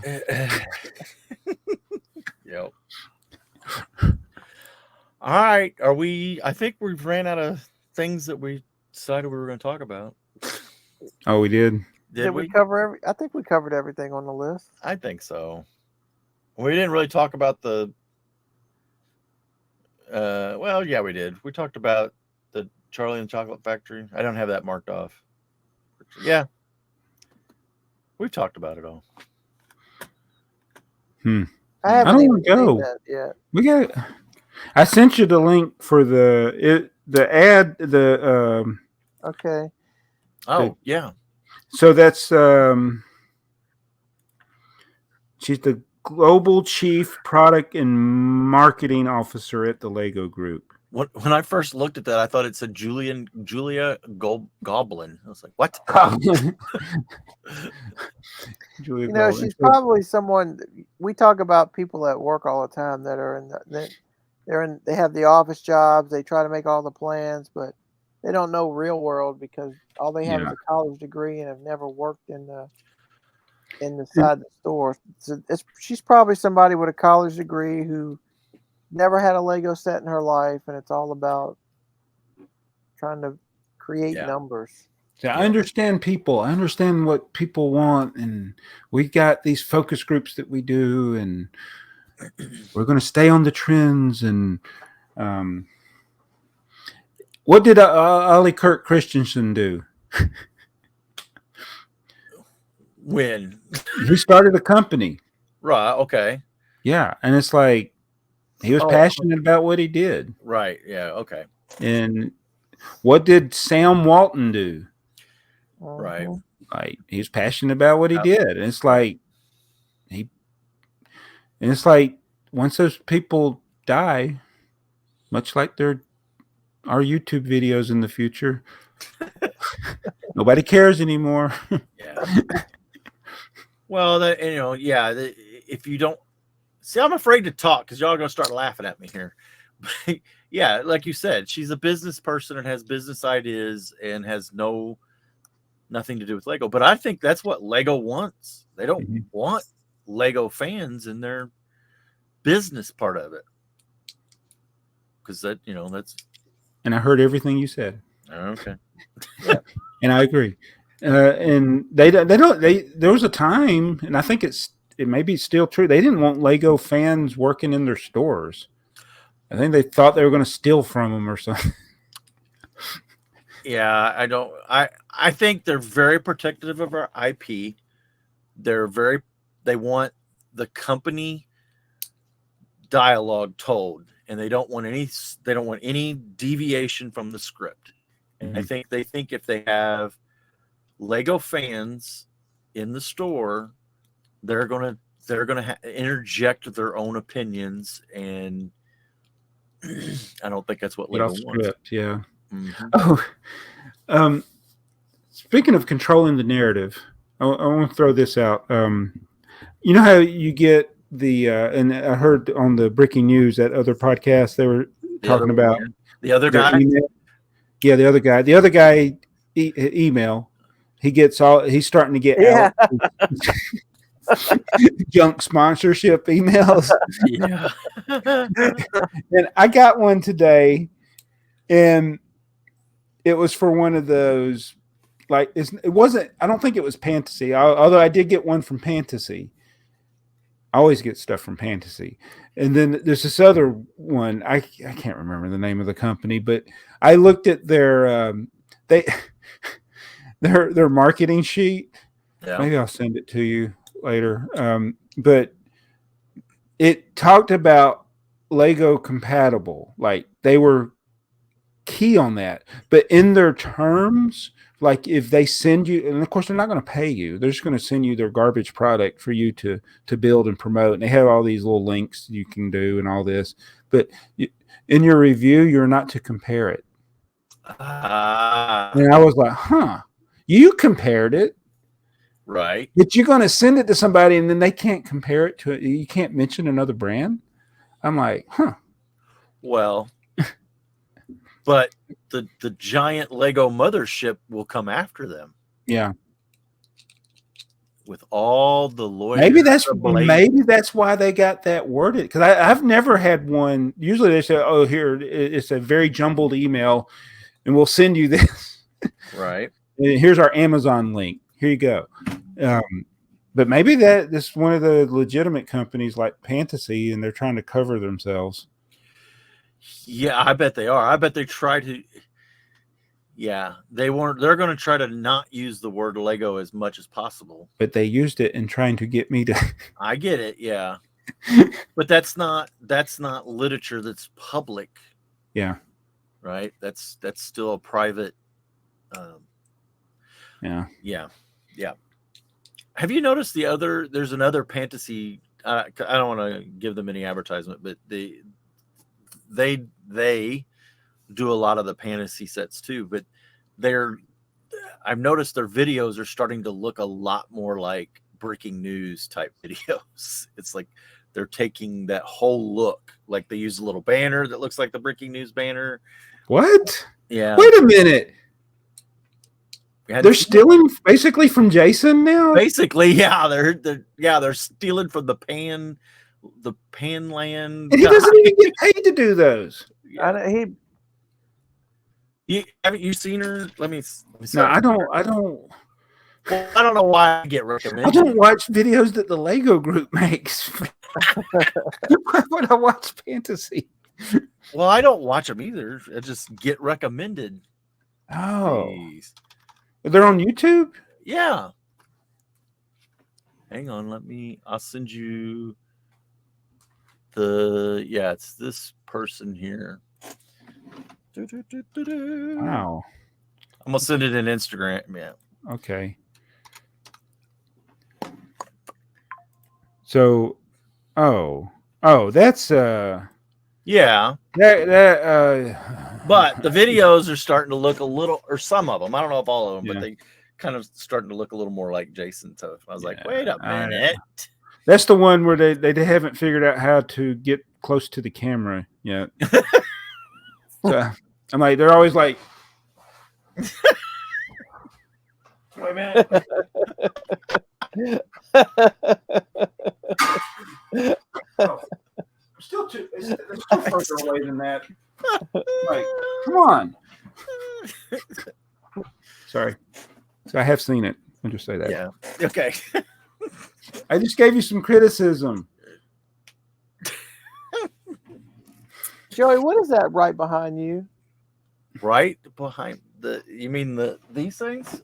Speaker 1: Yep. All right. I think we've ran out of things that we decided we were going to talk about.
Speaker 2: Oh, we did?
Speaker 3: Did we cover I think we covered everything on the list.
Speaker 1: I think so. We didn't really talk about the well, yeah, we did. We talked about the Charlie and the Chocolate Factory. I don't have that marked off. Yeah. We've talked about it all.
Speaker 3: I haven't even seen that yet.
Speaker 2: We got it. I sent you the link for the ad,
Speaker 3: okay.
Speaker 1: Oh, yeah.
Speaker 2: So that's she's the Global Chief Product and Marketing Officer at the Lego Group.
Speaker 1: When I first looked at that, I thought it said Julia Goblin. I was like, what?
Speaker 3: Julia Goblin. She's probably someone. We talk about people at work all the time that are they have the office jobs. They try to make all the plans, but they don't know real world because all they have is a college degree and have never worked in the side of the store. So she's probably somebody with a college degree who never had a Lego set in her life, and it's all about trying to create numbers.
Speaker 2: So I understand people. I understand what people want, and we got these focus groups that we do, and we're going to stay on the trends. And what did Ollie Kirk Christensen do?
Speaker 1: When
Speaker 2: he started a company,
Speaker 1: right? Okay,
Speaker 2: yeah, and it's like he was passionate about what he did,
Speaker 1: right? Yeah, okay.
Speaker 2: And what did Sam Walton do?
Speaker 1: Right,
Speaker 2: like he was passionate about what he did, and it's like once those people die, much like our YouTube videos in the future, nobody cares anymore.
Speaker 1: Yeah. Well, if you don't see, I'm afraid to talk because y'all are going to start laughing at me here. yeah, like you said, she's a business person and has business ideas and has nothing to do with Lego. But I think that's what Lego wants. They don't want Lego fans in their business part of it. Because that's.
Speaker 2: And I heard everything you said.
Speaker 1: Okay.
Speaker 3: Yeah.
Speaker 2: And I agree. And there was a time, and I think it may be still true. They didn't want Lego fans working in their stores. I think they thought they were going to steal from them or something.
Speaker 1: Yeah, I think they're very protective of our IP. They want the company dialogue told, and they don't want any deviation from the script. And I think they think if they have Lego fans in the store, they're gonna interject their own opinions, and I don't think that's what Lego wants.
Speaker 2: Script, yeah. Oh, speaking of controlling the narrative, I want to throw this out. You know how you get and I heard on the Breaking News, that other podcast, they were talking about
Speaker 1: the other guy.
Speaker 2: Email. Yeah, the other guy. The other guy email. He's starting to get out junk sponsorship emails.
Speaker 1: Yeah.
Speaker 2: And I got one today, and it was for one of those, like, it wasn't, I don't think it was Fantasy, although I did get one from Fantasy. I always get stuff from Fantasy. And then there's this other one. I can't remember the name of the company, but I looked at their their marketing sheet. Yeah. Maybe I'll send it to you later. But it talked about Lego compatible. Like, they were key on that. But in their terms, like, if they send you, and of course they're not going to pay you, they're just going to send you their garbage product for you to build and promote. And they have all these little links you can do and all this. But in your review, you're not to compare it. And I was like, you compared it.
Speaker 1: Right.
Speaker 2: But you're going to send it to somebody and then they can't compare it to it. You can't mention another brand. I'm like,
Speaker 1: Well, but the giant Lego mothership will come after them.
Speaker 2: Yeah.
Speaker 1: With all the lawyers.
Speaker 2: Maybe that's why they got that worded. Because I've never had one. Usually they say, oh, here, it's a very jumbled email and we'll send you this.
Speaker 1: Right.
Speaker 2: And here's our Amazon link. Here you go. But maybe this is one of the legitimate companies like Fantasy, and they're trying to cover themselves.
Speaker 1: Yeah, I bet they are. I bet they try to. Yeah, they weren't. They're going to try to not use the word Lego as much as possible.
Speaker 2: But they used it in trying to get me to.
Speaker 1: I get it. Yeah, but that's not literature that's public.
Speaker 2: Yeah.
Speaker 1: Right. That's still a private.
Speaker 2: Yeah.
Speaker 1: Yeah. Yeah. Have you noticed there's another Fantasy? I don't want to give them any advertisement, but they do a lot of the Fantasy sets too. But I've noticed their videos are starting to look a lot more like breaking news type videos. It's like they're taking that whole look. Like, they use a little banner that looks like the breaking news banner.
Speaker 2: What?
Speaker 1: Yeah.
Speaker 2: Wait a minute. They're stealing basically from Jason now.
Speaker 1: Basically, yeah, they're stealing from the Panland.
Speaker 2: And he doesn't even get paid to do those.
Speaker 1: Yeah. Haven't you seen her? Let me
Speaker 2: no, I don't.
Speaker 1: Well, I don't know why I get recommended.
Speaker 2: I don't watch videos that the Lego group makes. Why would I watch Fantasy?
Speaker 1: Well, I don't watch them either. I just get recommended.
Speaker 2: Oh.
Speaker 1: Jeez.
Speaker 2: They're on YouTube?
Speaker 1: Yeah. Hang on, I'll send you it's this person here.
Speaker 2: Wow.
Speaker 1: I'm gonna send it in Instagram. Yeah.
Speaker 2: Okay. So that's
Speaker 1: yeah. But the videos are starting to look a little, or some of them, I don't know if all of them, but they kind of starting to look a little more like Jason. So I was like, wait a minute.
Speaker 2: That's the one where they haven't figured out how to get close to the camera yet. So I'm like, they're always like, wait a minute. Oh, it's still further away than that. Like, come on. Sorry. So I have seen it. I'll just say that.
Speaker 1: Yeah. Okay.
Speaker 2: I just gave you some criticism.
Speaker 3: Joey, what is that right behind you?
Speaker 1: Right behind you mean these things?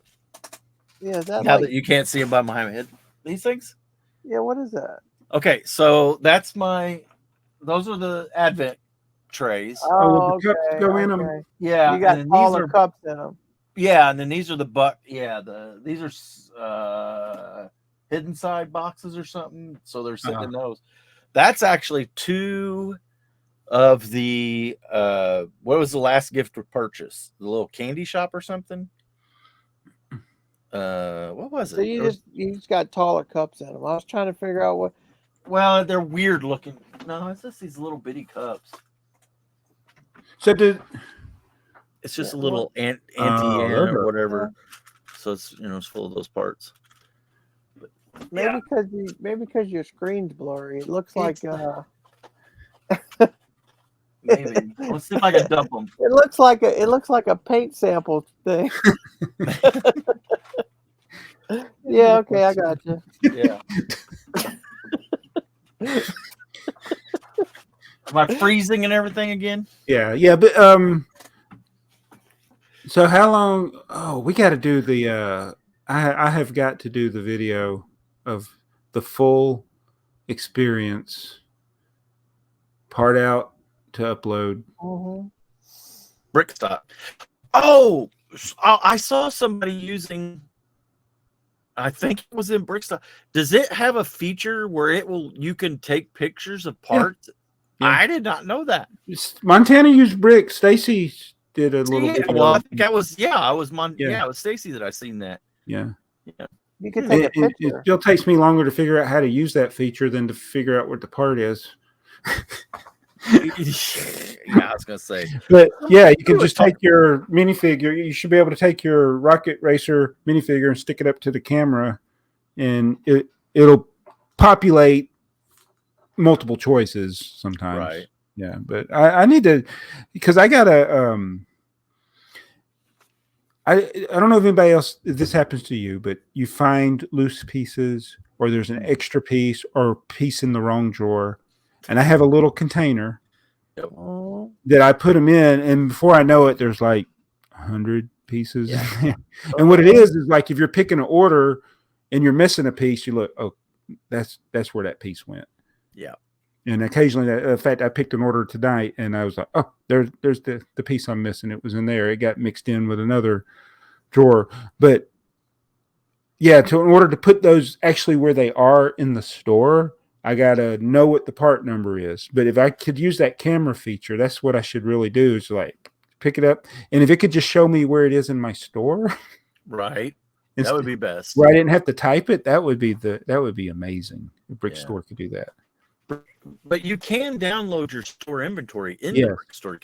Speaker 3: Yeah, that
Speaker 1: Now
Speaker 3: like,
Speaker 1: that you can't see them by my head. These things?
Speaker 3: yeah, what is that?
Speaker 1: Okay, so those are the Advent trays.
Speaker 3: Oh,
Speaker 2: the cups go in them.
Speaker 3: okay.
Speaker 1: Yeah.
Speaker 3: You got
Speaker 1: and then
Speaker 3: taller cups in them.
Speaker 1: Yeah, and then these are these are hidden side boxes or something. So they're sitting in those. That's actually 2 of the what was the last gift we purchased? The little candy shop or something? What was it?
Speaker 3: So you just got taller cups in them. I was trying to figure out what.
Speaker 1: Well, they're weird looking. No, it's just these little bitty cups.
Speaker 2: So
Speaker 1: It's just a little anti
Speaker 2: those
Speaker 1: or
Speaker 2: are-
Speaker 1: whatever. So it's it's full of those parts.
Speaker 3: Maybe because your screen's blurry. It looks like
Speaker 1: Maybe. Let's see if I can dump them.
Speaker 3: it looks like a paint sample thing. Yeah, okay, I got you.
Speaker 1: Yeah. Am I freezing and everything again?
Speaker 2: Yeah, but so how long? Oh, we got to do the. I have got to do the video of the full experience part out to upload.
Speaker 3: Mm-hmm.
Speaker 1: BrickTsar. Oh, I saw somebody using. I think it was in BrickTsar. Does it have a feature where you can take pictures of parts?
Speaker 2: Yeah.
Speaker 1: I did not know that.
Speaker 2: Montana used brick. Stacy did a little bit.
Speaker 1: Well, I think that was it was Stacy that I seen that.
Speaker 2: Yeah.
Speaker 3: You can take a
Speaker 2: It
Speaker 3: picture.
Speaker 2: still takes me longer to figure out how to use that feature than to figure out what the part is.
Speaker 1: Yeah, I was gonna say.
Speaker 2: But yeah, you can just take your minifigure. You should be able to take your Rocket Racer minifigure and stick it up to the camera, and it'll populate multiple choices sometimes.
Speaker 1: Right.
Speaker 2: Yeah, but I need to, because I gotta I don't know if anybody else, if this happens to you, but you find loose pieces or there's an extra piece or piece in the wrong drawer. And I have a little container that I put them in, and before I know it, there's like 100 pieces.
Speaker 1: Yeah.
Speaker 2: And what it is like if you're picking an order and you're missing a piece, you look, oh, that's where that piece went.
Speaker 1: Yeah.
Speaker 2: And occasionally, in fact, I picked an order tonight, and I was like, oh, there's the piece I'm missing. It was in there. It got mixed in with another drawer. But yeah, in order to put those actually where they are in the store, I got to know what the part number is. But if I could use that camera feature, that's what I should really do, is like pick it up. And if it could just show me where it is in my store.
Speaker 1: Right. That would be best.
Speaker 2: Where I didn't have to type it, that would be amazing. If Brick Store could do that.
Speaker 1: But you can download your store inventory in the Brick Store.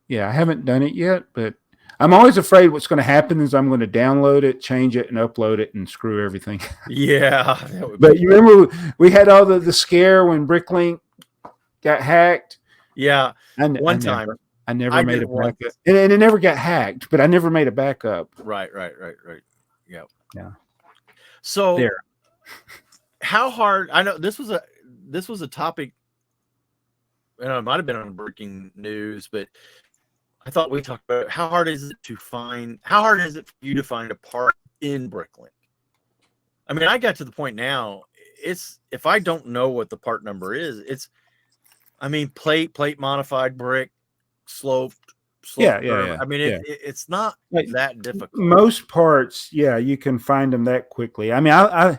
Speaker 2: Yeah, I haven't done it yet, but I'm always afraid what's going to happen is I'm going to download it, change it, and upload it and screw everything.
Speaker 1: Yeah.
Speaker 2: But you remember we had all the scare when Bricklink got hacked?
Speaker 1: Yeah.
Speaker 2: I never made a backup. And it never got hacked, but I never made a backup.
Speaker 1: Right. Yeah. Yeah. So
Speaker 2: there.
Speaker 1: How hard, I know this was a topic, it might have been on breaking news, but I thought we talked about it. How hard is it for you to find a part in Bricklink? I mean, I got to the point now, if I don't know what the part number is, plate modified brick, sloped.
Speaker 2: Yeah.
Speaker 1: I mean, it's not
Speaker 2: like,
Speaker 1: that difficult.
Speaker 2: Most parts, you can find them that quickly. I mean, I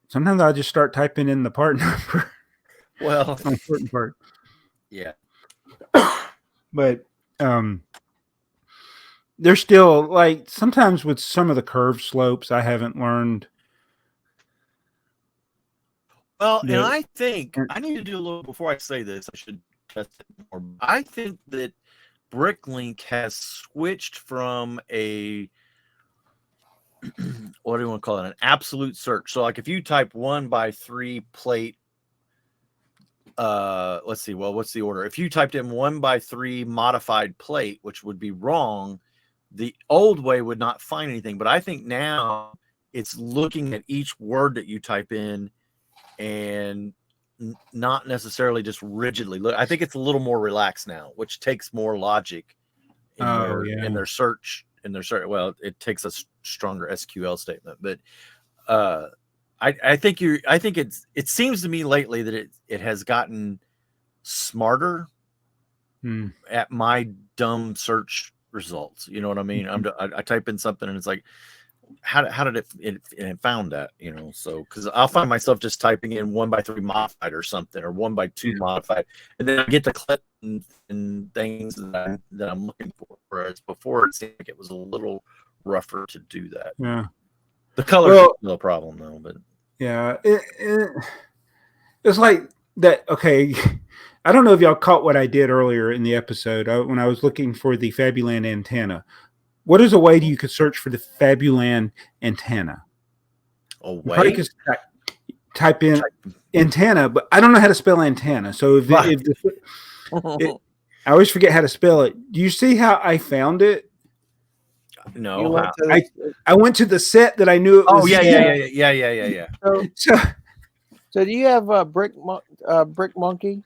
Speaker 2: sometimes I just start typing in the part number.
Speaker 1: Well,
Speaker 2: on a certain part.
Speaker 1: Yeah.
Speaker 2: But there's still, like, sometimes with some of the curved slopes, I haven't learned.
Speaker 1: Well, and I think I need to do a little, before I say this, I should test it more. I think that Bricklink has switched from a what do you want to call it? An absolute search. So like if you type 1x3 plate, let's see, well, what's the order? If you typed in 1x3 modified plate, which would be wrong, the old way would not find anything. But I think now it's looking at each word that you type in and not necessarily just rigidly look. I think it's a little more relaxed now, which takes more logic in their search. Well, it takes a stronger SQL statement, but I think it seems to me lately that it has gotten smarter at my dumb search results. You know what I mean? I type in something and it's like, how did it found that, so because I'll find myself just typing in 1x3 modified or something, or 1x2 modified, and then I get the clip and things that I'm looking for. Whereas before it seemed like it was a little rougher to do that.
Speaker 2: Yeah,
Speaker 1: the color is no problem though, but
Speaker 2: yeah, it's like that. Okay, I don't know if y'all caught what I did earlier in the episode when I was looking for the Fabuland antenna. What is a way you could search for the Fabuland antenna?
Speaker 1: A way?
Speaker 2: You could type in antenna, but I don't know how to spell antenna. So I always forget how to spell it. Do you see how I found it?
Speaker 1: No.
Speaker 2: I went to the set that I knew it was.
Speaker 1: Yeah.
Speaker 3: So do you have Brick Monkey?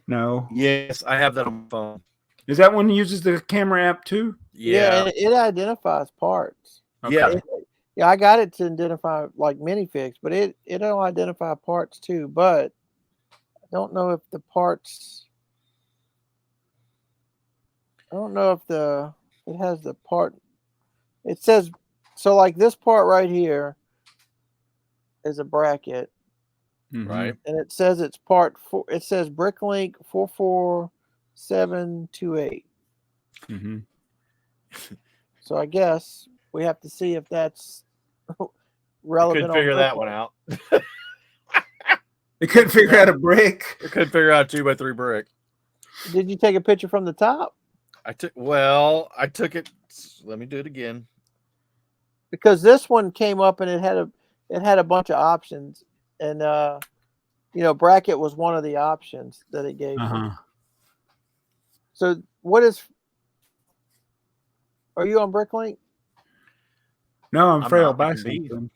Speaker 2: No.
Speaker 1: Yes, I have that on my phone.
Speaker 2: Is that one that uses the camera app too?
Speaker 3: Yeah, it identifies parts.
Speaker 1: Okay.
Speaker 3: Yeah, I got it to identify like minifigs, but it'll identify parts too. But I don't know if the parts. I don't know if it has the part. It says so. Like this part right here is a bracket,
Speaker 1: right?
Speaker 3: And it says it's part 4. It says Bricklink 44728.
Speaker 2: Mm-hmm.
Speaker 3: So I guess we have to see if that's relevant.
Speaker 1: Couldn't figure that one out.
Speaker 2: They couldn't figure out a brick.
Speaker 1: They couldn't figure out a 2x3 brick.
Speaker 3: Did you take a picture from the top?
Speaker 1: I took it. Let me do it again.
Speaker 3: Because this one came up and it had a bunch of options, and bracket was one of the options that it gave me. So what is? Are you on Bricklink?
Speaker 2: No, I'm afraid I'll buy something.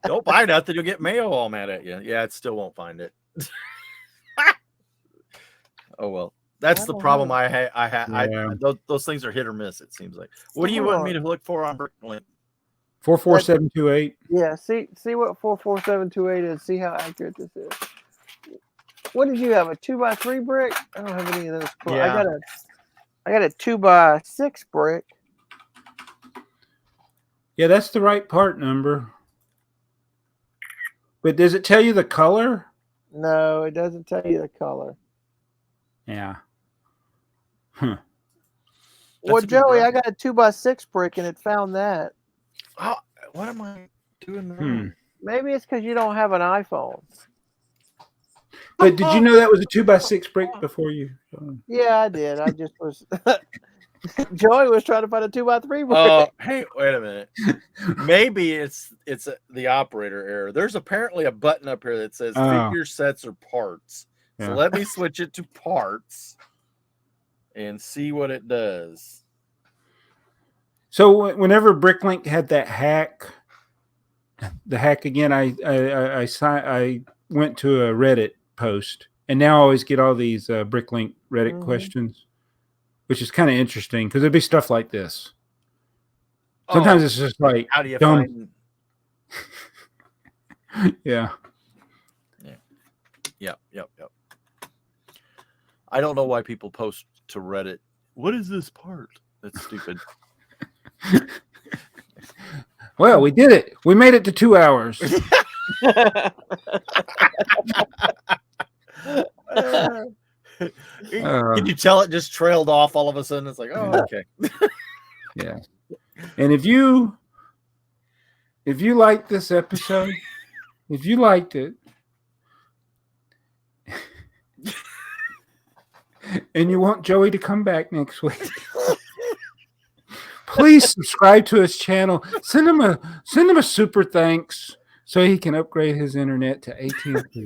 Speaker 1: Don't buy nothing; you'll get mail all mad at you. Yeah, it still won't find it. Oh well, that's the problem. Those things are hit or miss. It seems like. What do you want me to look for on Bricklink?
Speaker 2: 44728.
Speaker 3: Yeah, see what 44728 is. See how accurate this is. What did you have? A 2x3 brick? I don't have any of those.
Speaker 1: Yeah.
Speaker 3: I got a 2x6 brick.
Speaker 2: Yeah, that's the right part number. But does it tell you the color?
Speaker 3: No, it doesn't tell you the color.
Speaker 2: Yeah. Huh.
Speaker 3: Well, Joey, I got a 2x6 brick and it found that.
Speaker 1: Oh, what am I doing wrong?
Speaker 3: Maybe it's because you don't have an iPhone.
Speaker 2: But did you know that was a 2x6 brick before you?
Speaker 3: Yeah, I did. I just was. Joey was trying to find a 2x3 brick.
Speaker 1: Oh, hey, wait a minute. Maybe it's the operator error. There's apparently a button up here that says figure sets or parts. Yeah. So let me switch it to parts and see what it does.
Speaker 2: So whenever Bricklink had that hack, again, I went to a Reddit post, and now I always get all these Bricklink Reddit questions, which is kind of interesting because it'd be stuff like this. Sometimes it's just like,
Speaker 1: how do you find?
Speaker 2: Yeah.
Speaker 1: Yep. I don't know why people post to Reddit. What is this part? That's stupid.
Speaker 2: Well, we did it. We made it to 2 hours.
Speaker 1: Can you tell it just trailed off all of a sudden? It's like, oh, okay.
Speaker 2: Yeah. And if you liked this episode, if you liked it, and you want Joey to come back next week, please subscribe to his channel. Send him a super thanks so he can upgrade his internet to AT&T.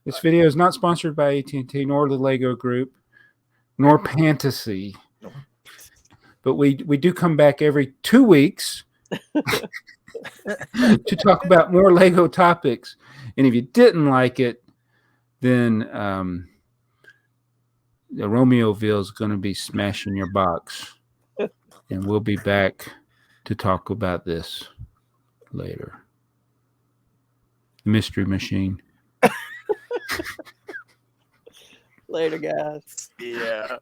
Speaker 2: This video is not sponsored by AT&T nor the Lego Group nor Fantasy, but we do come back every 2 weeks to talk about more Lego topics. And if you didn't like it, then the Romeoville is going to be smashing your box. And we'll be back to talk about this later. Mystery Machine.
Speaker 3: Later, guys.
Speaker 1: Yeah.